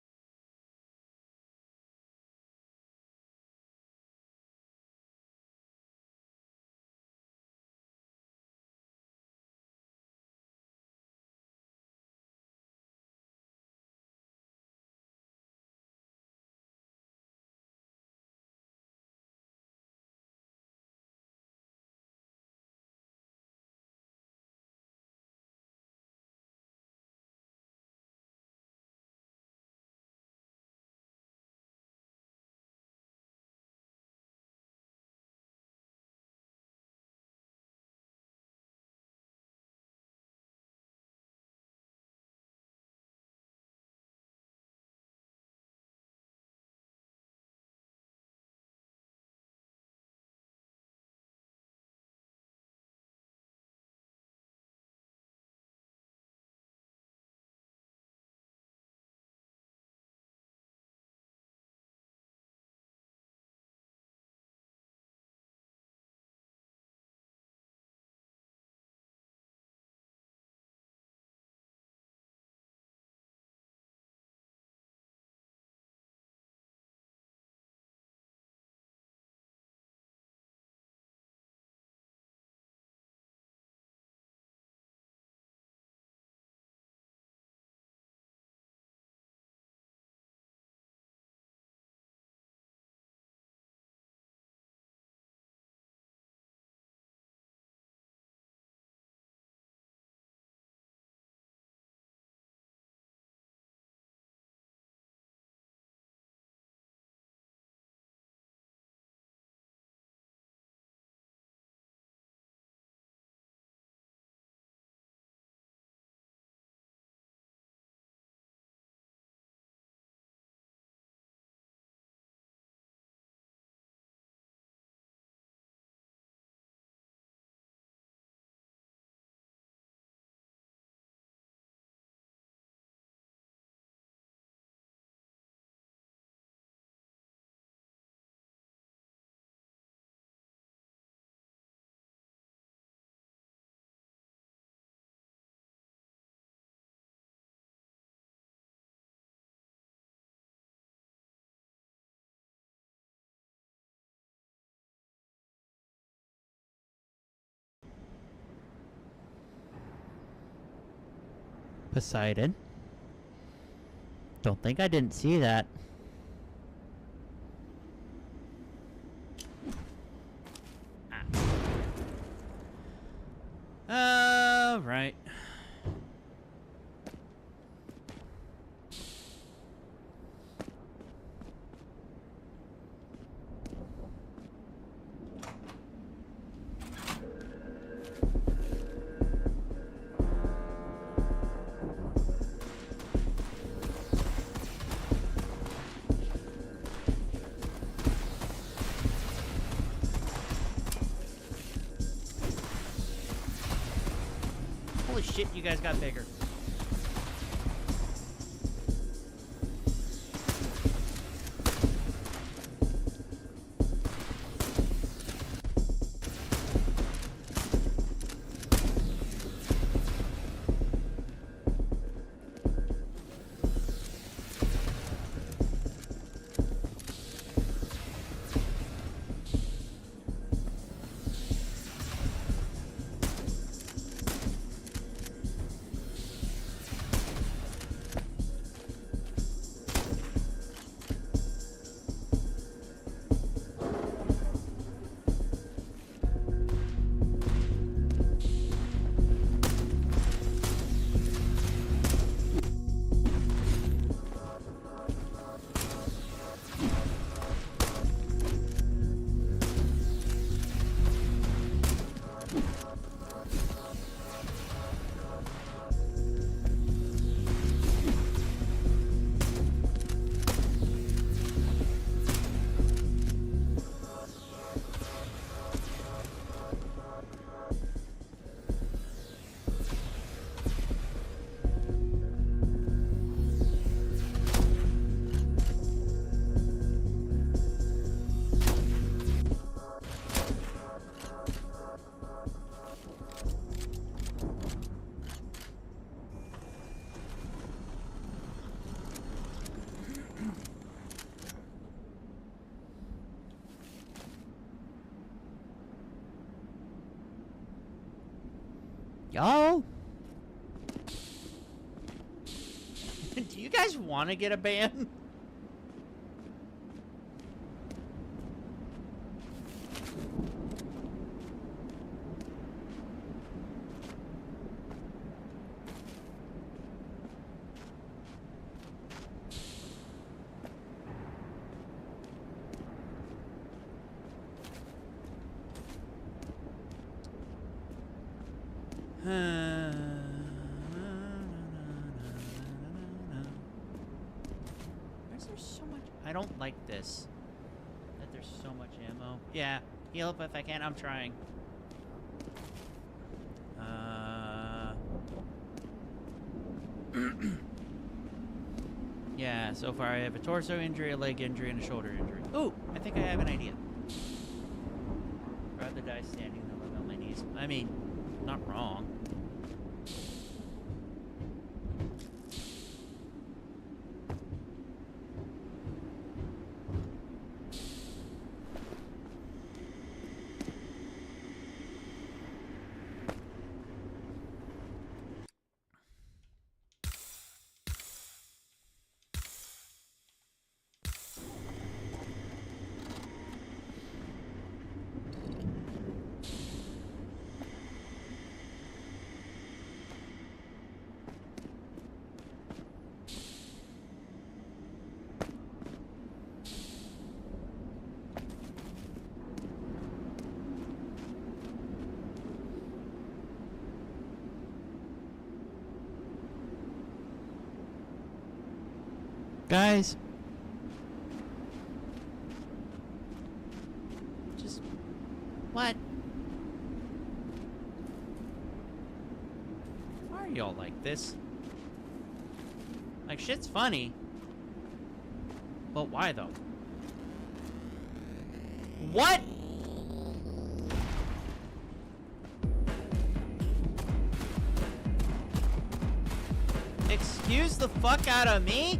Poseidon. Don't think I didn't see that. Right. Holy shit, you guys got bigger. Yo! Do you guys want to get a ban? Where's there so much? I don't like this. That there's so much ammo. Yeah, heal up if I can. I'm trying. Yeah, so far I have a torso injury, a leg injury, and a shoulder injury. Ooh, I think I have an idea. Rather die standing than live on my knees. I mean, not wrong. Guys, just what? Why are y'all like this? Like, shit's funny, but why though? What? Excuse the fuck out of me?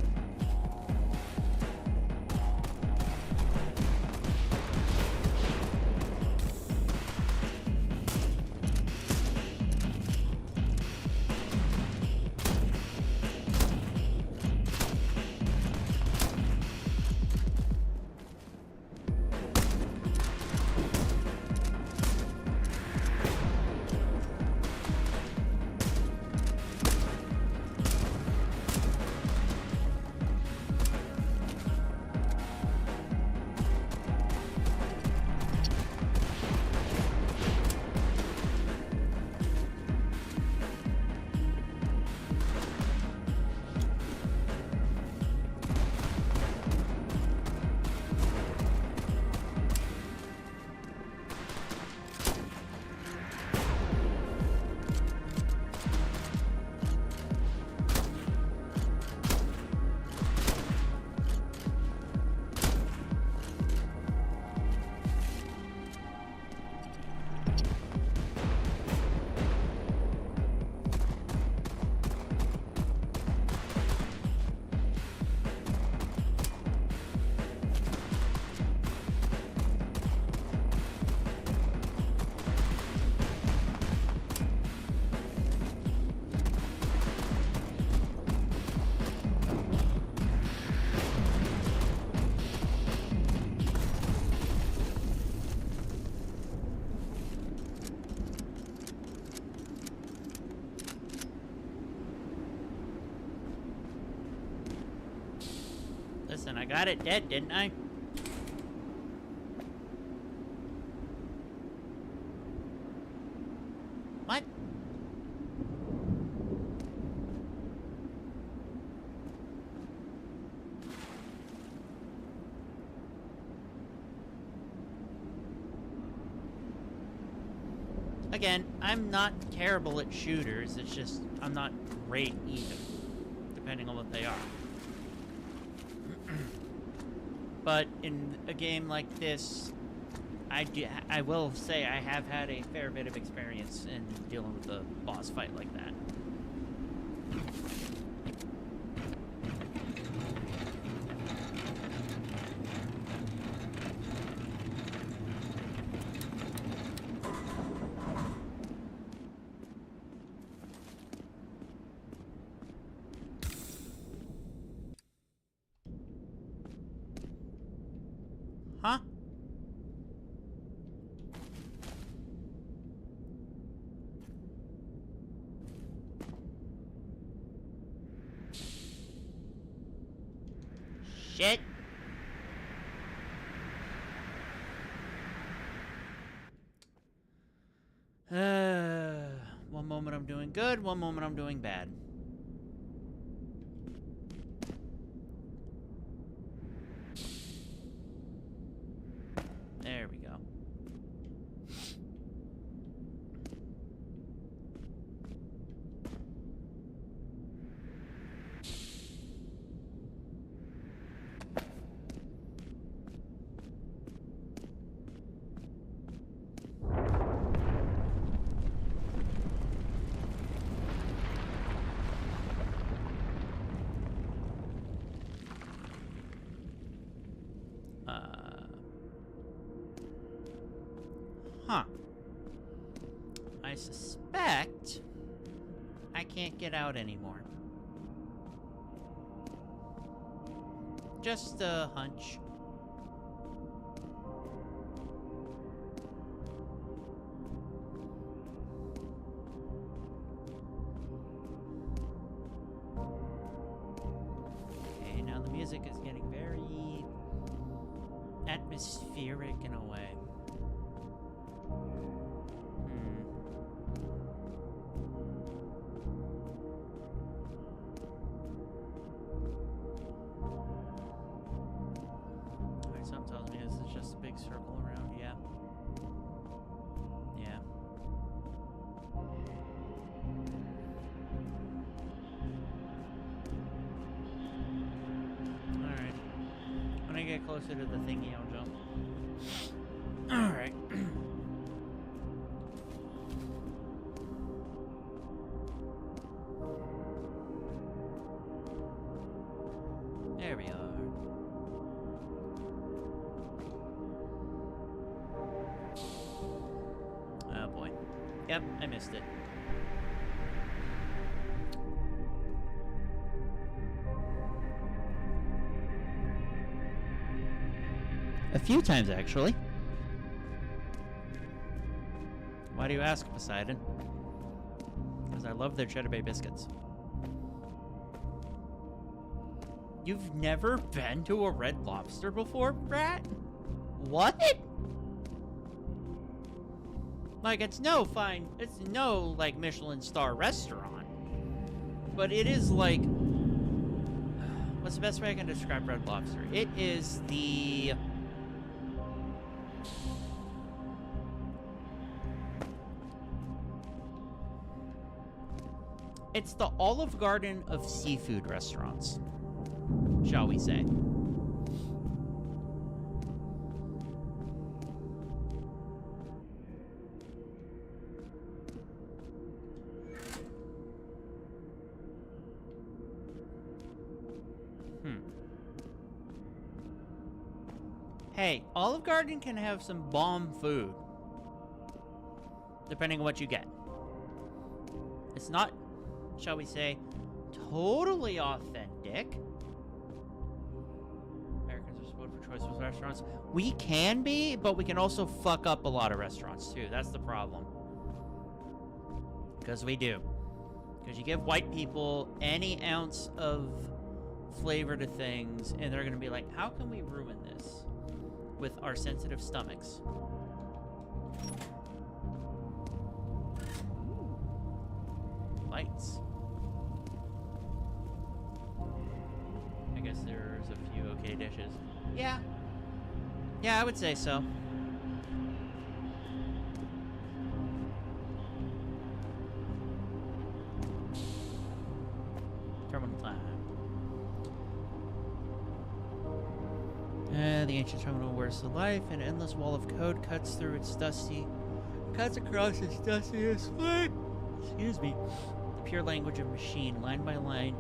Listen, I got it dead, didn't I? What? Again, I'm not terrible at shooters, it's just I'm not great either, depending on what they are. But in a game like this, I will say I have had a fair bit of experience in dealing with a boss fight like that. Huh? Shit. One moment I'm doing good, one moment I'm doing bad. There we go. Huh. I suspect I can't get out anymore. Just a hunch. Okay, now the music is getting very atmospheric in a way. Circle around, yeah. Yeah. Alright. When I get closer to the thingy, I'll jump. Alright. There we are. Oh boy. Yep, I missed it. A few times, actually. Why do you ask, Poseidon? Because I love their Cheddar Bay biscuits. You've never been to a Red Lobster before, Rat? What? Like, it's no, like, Michelin star restaurant. But it is, like... What's the best way I can describe Red Lobster? It is the... It's the Olive Garden of seafood restaurants, shall we say. Hey, Olive Garden can have some bomb food, depending on what you get. It's not, shall we say, totally authentic. Americans are spoiled for choice with restaurants. We can be, but we can also fuck up a lot of restaurants too. That's the problem. Because we do. Because you give white people any ounce of flavor to things, and they're going to be like, how can we ruin this with our sensitive stomachs? Lights. I guess there's a few okay dishes. Yeah. Yeah, I would say so. Terminal time. The ancient terminal wears to life. An endless wall of code cuts across its dustiest way. Excuse me. The pure language of machine, line by line,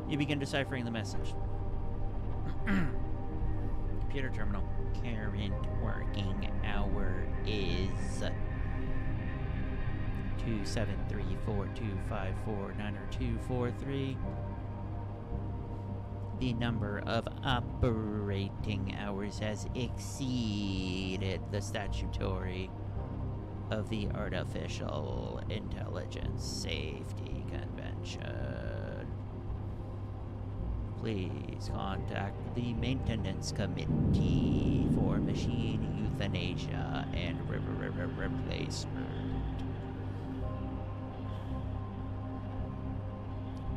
you begin deciphering the message. Computer terminal. Current working hour is 27342549243. The number of operating hours has exceeded the statutory of the Artificial Intelligence Safety Convention. Please contact the Maintenance Committee for Machine Euthanasia and Replacement.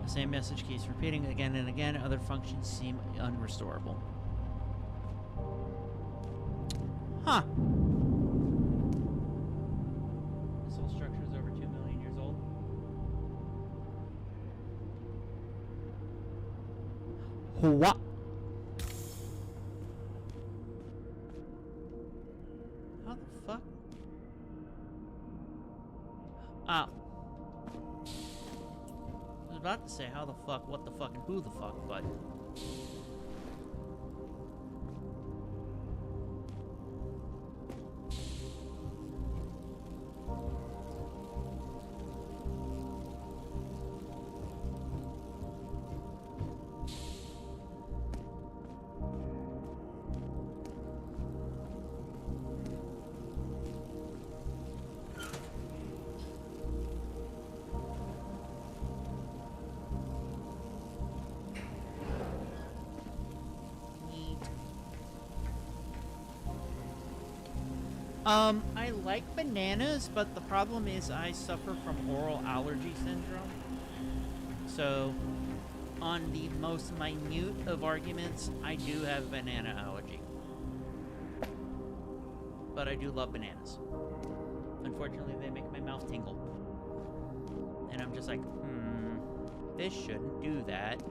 The same message keeps repeating again and again. Other functions seem unrestorable. Huh. This whole structure is over 2 million years old. What? How the fuck? I was about to say how the fuck, what the fuck, and who the fuck, but... I like bananas, but the problem is I suffer from oral allergy syndrome. So, on the most minute of arguments, I do have a banana allergy. But I do love bananas. Unfortunately, they make my mouth tingle. And I'm just like, this shouldn't do that.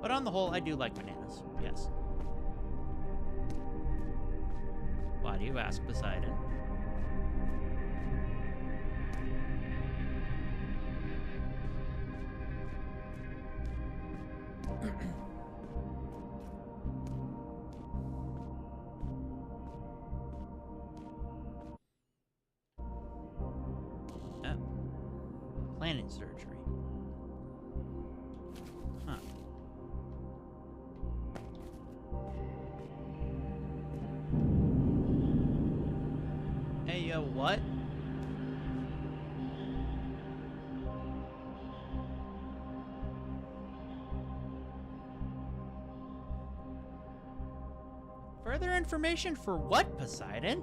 But on the whole, I do like bananas, yes. Why do you ask, Poseidon? Planet surgery. Huh. Hey, yo, what? Further information for what, Poseidon?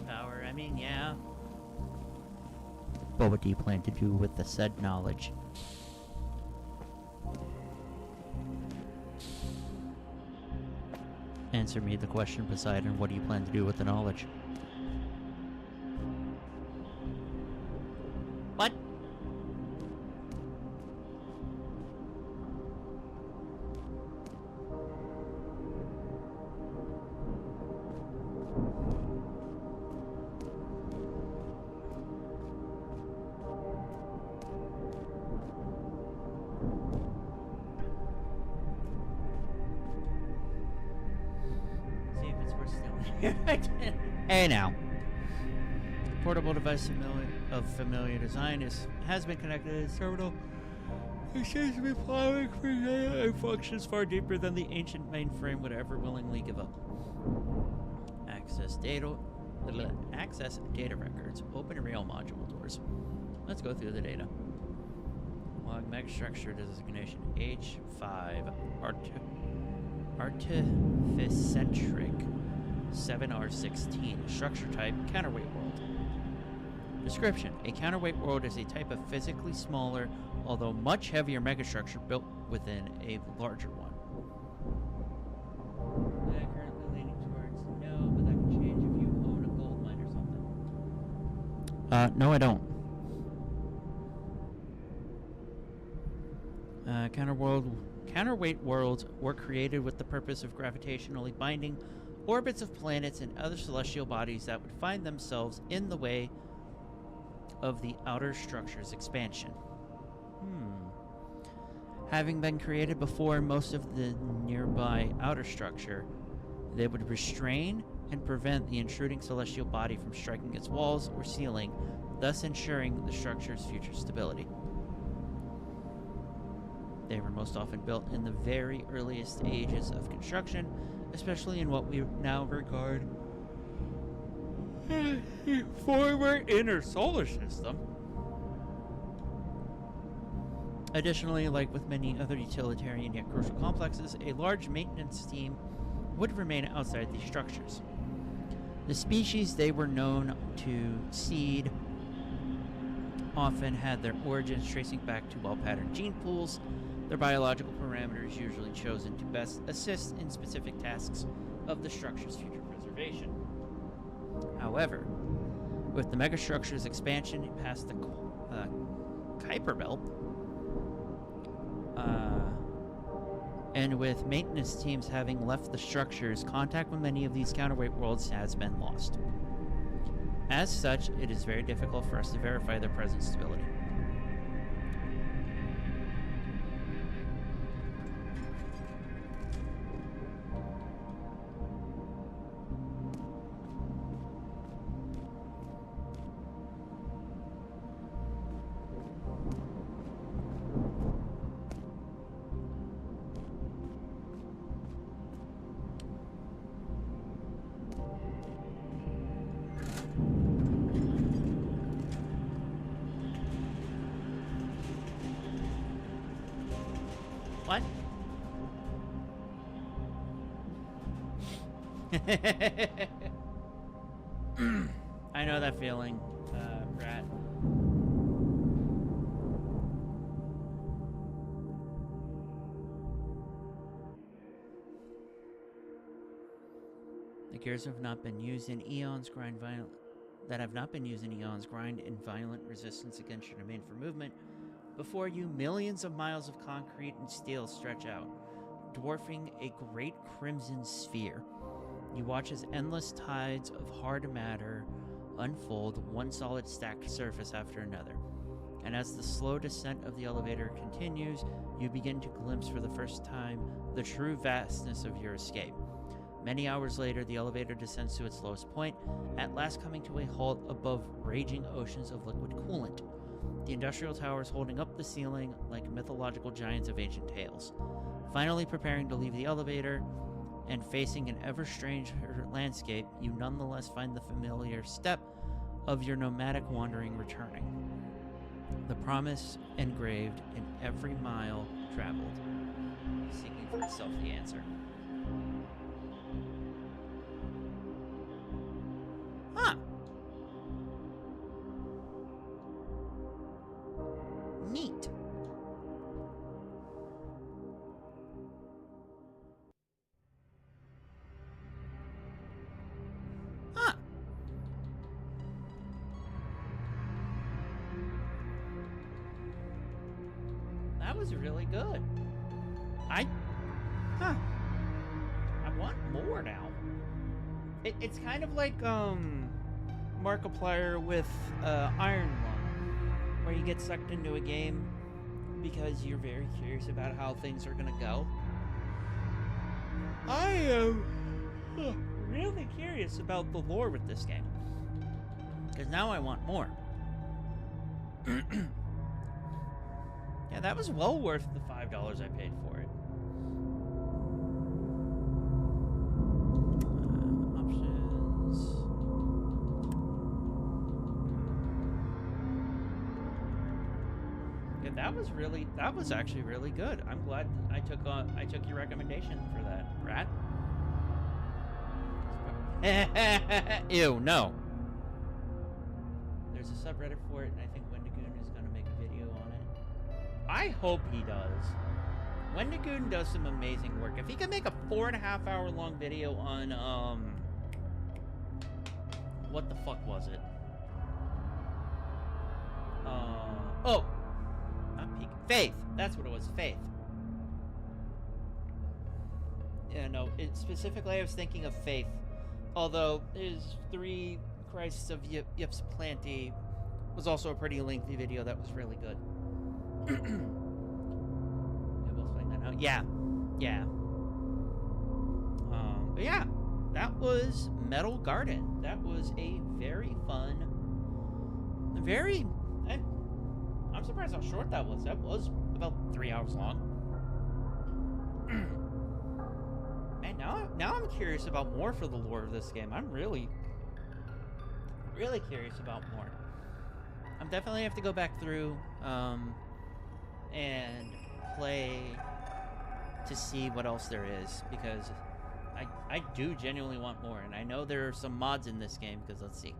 Power. I mean, yeah. But what do you plan to do with the said knowledge? Answer me the question, Poseidon. What do you plan to do with the knowledge? What? Hey now. Portable device of familiar design has been connected to the terminal. It seems to be plowing for and functions far deeper than the ancient mainframe would ever willingly give up. Access data records. Open rail module doors. Let's go through the data. Log megastructure designation H5 artificentric 7R16. Structure type, counterweight world. Description: a counterweight world is a type of physically smaller, although much heavier megastructure built within a larger one. Currently leaning towards no, but that can change if you own a gold mine or something. No, I don't. Counterweight worlds were created with the purpose of gravitationally binding orbits of planets and other celestial bodies that would find themselves in the way of the outer structure's expansion. Having been created before most of the nearby outer structure, they would restrain and prevent the intruding celestial body from striking its walls or ceiling, thus ensuring the structure's future stability. They were most often built in the very earliest ages of construction, especially in what we now regard former inner solar system. Additionally, like with many other utilitarian yet crucial complexes, a large maintenance team would remain outside these structures. The species they were known to seed often had their origins tracing back to well-patterned gene pools, their biological parameters usually chosen to best assist in specific tasks of the structure's future preservation. However, with the megastructure's expansion past the Kuiper Belt, and with maintenance teams having left the structures, contact with many of these counterweight worlds has been lost. As such, it is very difficult for us to verify their present stability. What? I know that feeling, Rat. The gears have not been used in eons, grind in violent resistance against your domain for movement. Before you, millions of miles of concrete and steel stretch out, dwarfing a great crimson sphere. You watch as endless tides of hard matter unfold, one solid stacked surface after another. And as the slow descent of the elevator continues, you begin to glimpse for the first time the true vastness of your escape. Many hours later, the elevator descends to its lowest point, at last coming to a halt above raging oceans of liquid coolant. The industrial towers holding up the ceiling like mythological giants of ancient tales. Finally preparing to leave the elevator and facing an ever stranger landscape, you nonetheless find the familiar step of your nomadic wandering returning. The promise engraved in every mile traveled, seeking for itself the answer. Huh. Neat. Huh. That was really good. I want more now. It's kind of like Markiplier with Iron Lung, where you get sucked into a game because you're very curious about how things are gonna go. I am really curious about the lore with this game, because now I want more. Yeah, that was well worth the $5 I paid for it. Options. Yeah, that was actually really good. I'm glad I took your recommendation for that, Rat. Ew, no. There's a subreddit for it, and I think Wendigoon is going to make a video on it. I hope he does. Wendigoon does some amazing work. If he can make a 4.5 hour long video on, what the fuck was it? Oh! Not Peak. Faith! That's what it was, Faith. Yeah, no, specifically I was thinking of Faith. Although his 3 Crisis of Ypsilanti was also a pretty lengthy video that was really good. Yeah, we'll explain that now. Yeah. Yeah. But yeah, that was Metal Garden. That was a very fun, I'm surprised how short that was. That was about 3 hours long. Man, now I'm curious about more for the lore of this game. I'm really curious about more. I'm definitely have to go back through and play to see what else there is, because I do genuinely want more, and I know there are some mods in this game, because let's see.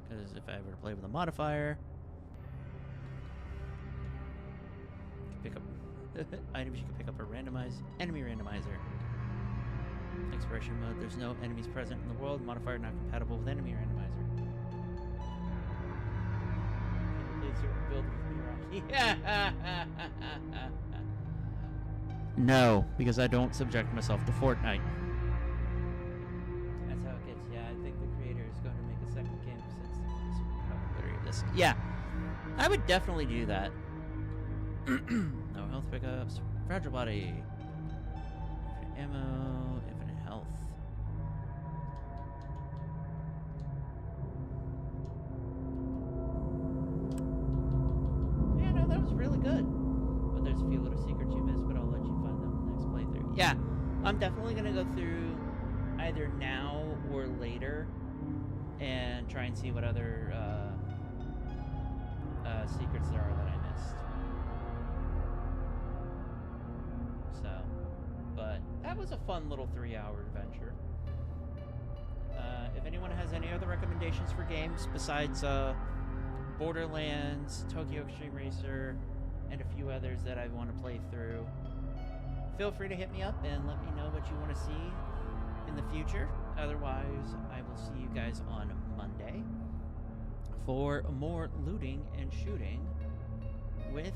Because if I were to play with a modifier, pick up items, you can pick up a randomized enemy randomizer. Exploration mode, there's no enemies present in the world. Modifier not compatible with enemy randomizer. Can you please build with me, Rocky? No, because I don't subject myself to Fortnite. That's how it gets. Yeah, I think the creator is going to make a second game since the probability of this. Yeah, I would definitely do that. No health pickups. Fragile body. Infinite ammo. Infinite health. Yeah, no, that was really good. But there's a few little secrets you missed, but I'll let you find them in the next playthrough. Yeah, I'm definitely going to go through either now or later and try and see what other secrets there are that I missed. So, but that was a fun little 3-hour adventure. If anyone has any other recommendations for games besides Borderlands, Tokyo Extreme Racer, and a few others that I want to play through, feel free to hit me up and let me know what you want to see in the future. Otherwise, I will see you guys on Monday for more looting and shooting with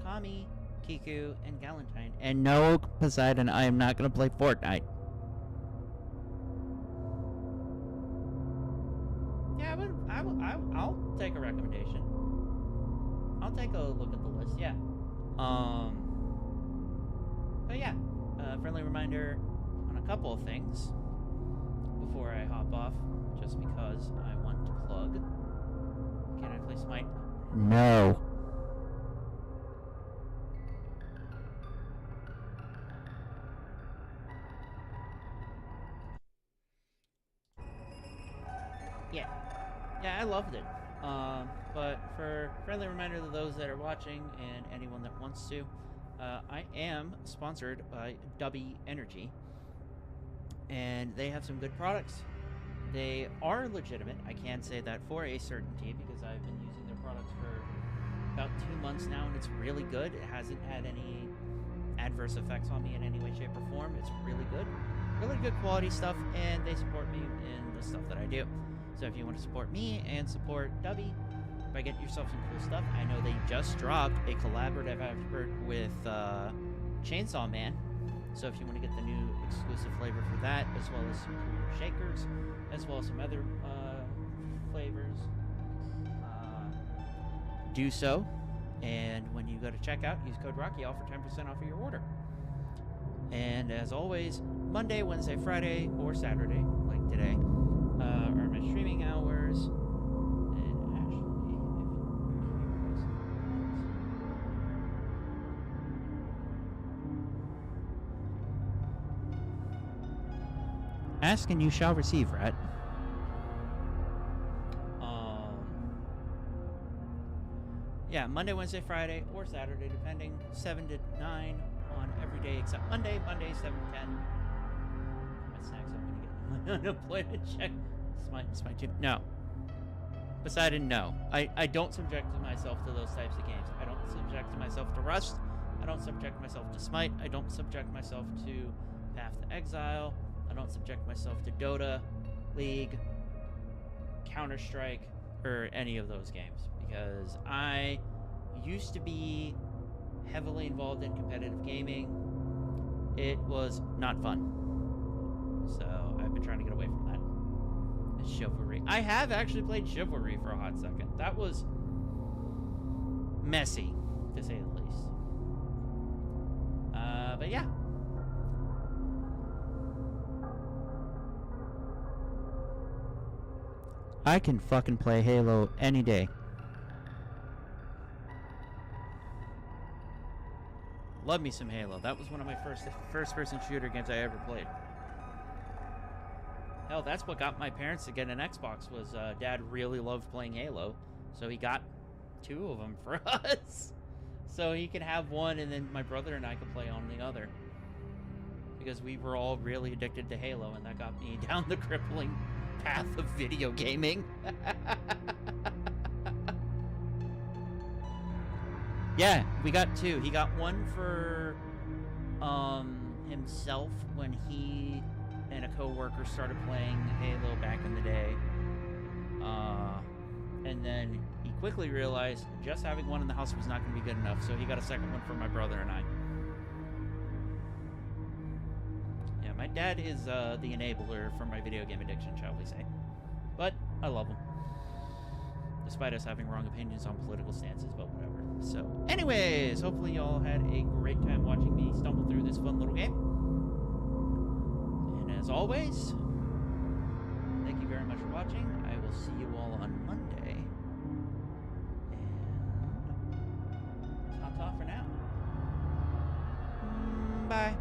Kami, Kiku, and Galentine. And no, Poseidon, I am not going to play Fortnite. Yeah, I'll take a recommendation. I'll take a look at the list, yeah. But yeah, friendly reminder on a couple of things before I hop off, just because I want to plug. Can I play Smite? No. Yeah, I loved it. But for friendly reminder to those that are watching and anyone that wants to, I am sponsored by Dubby Energy, and they have some good products. They are legitimate. I can say that for a certainty because I've been using their products for about 2 months now, and it's really good. It hasn't had any adverse effects on me in any way, shape, or form. It's really good. Really good quality stuff, and they support me in the stuff that I do. So if you want to support me and support Dubby by getting yourself some cool stuff, I know they just dropped a collaborative effort with Chainsaw Man. So if you want to get the new exclusive flavor for that, as well as some cool shakers, as well as some other flavors, do so. And when you go to checkout, use code RockyOwl for 10% off of your order. And as always, Monday, Wednesday, Friday, or Saturday, like today, are my streaming hours. And actually, ask and you shall receive, Rat. Yeah, Monday, Wednesday, Friday, or Saturday, depending, 7 to 9 on every day except Monday. Monday, 7 to 10. snacks I'm gonna get my unemployment check. Smite 2. No. Poseidon, no. I don't subject myself to those types of games. I don't subject myself to Rust. I don't subject myself to Smite. I don't subject myself to Path to Exile. I don't subject myself to Dota, League, Counter-Strike, or any of those games. Because I used to be heavily involved in competitive gaming. It was not fun. So I've been trying to get away from that. Chivalry. I have actually played Chivalry for a hot second. That was messy, to say the least. But yeah. I can fucking play Halo any day. Love me some Halo. That was one of my first-person shooter games I ever played. Hell, that's what got my parents to get an Xbox, was Dad really loved playing Halo, so he got 2 of them for us. So he could have one, and then my brother and I could play on the other. Because we were all really addicted to Halo, and that got me down the crippling path of video gaming. Yeah, we got 2. He got one for himself when he and a co-worker started playing Halo back in the day. And then he quickly realized just having one in the house was not going to be good enough, so he got a second one for my brother and I. Yeah, my dad is the enabler for my video game addiction, shall we say. But I love him. Despite us having wrong opinions on political stances, but whatever. So, anyways, hopefully y'all had a great time watching me stumble through this fun little game. And as always, thank you very much for watching. I will see you all on Monday. And ta-ta for now. Bye.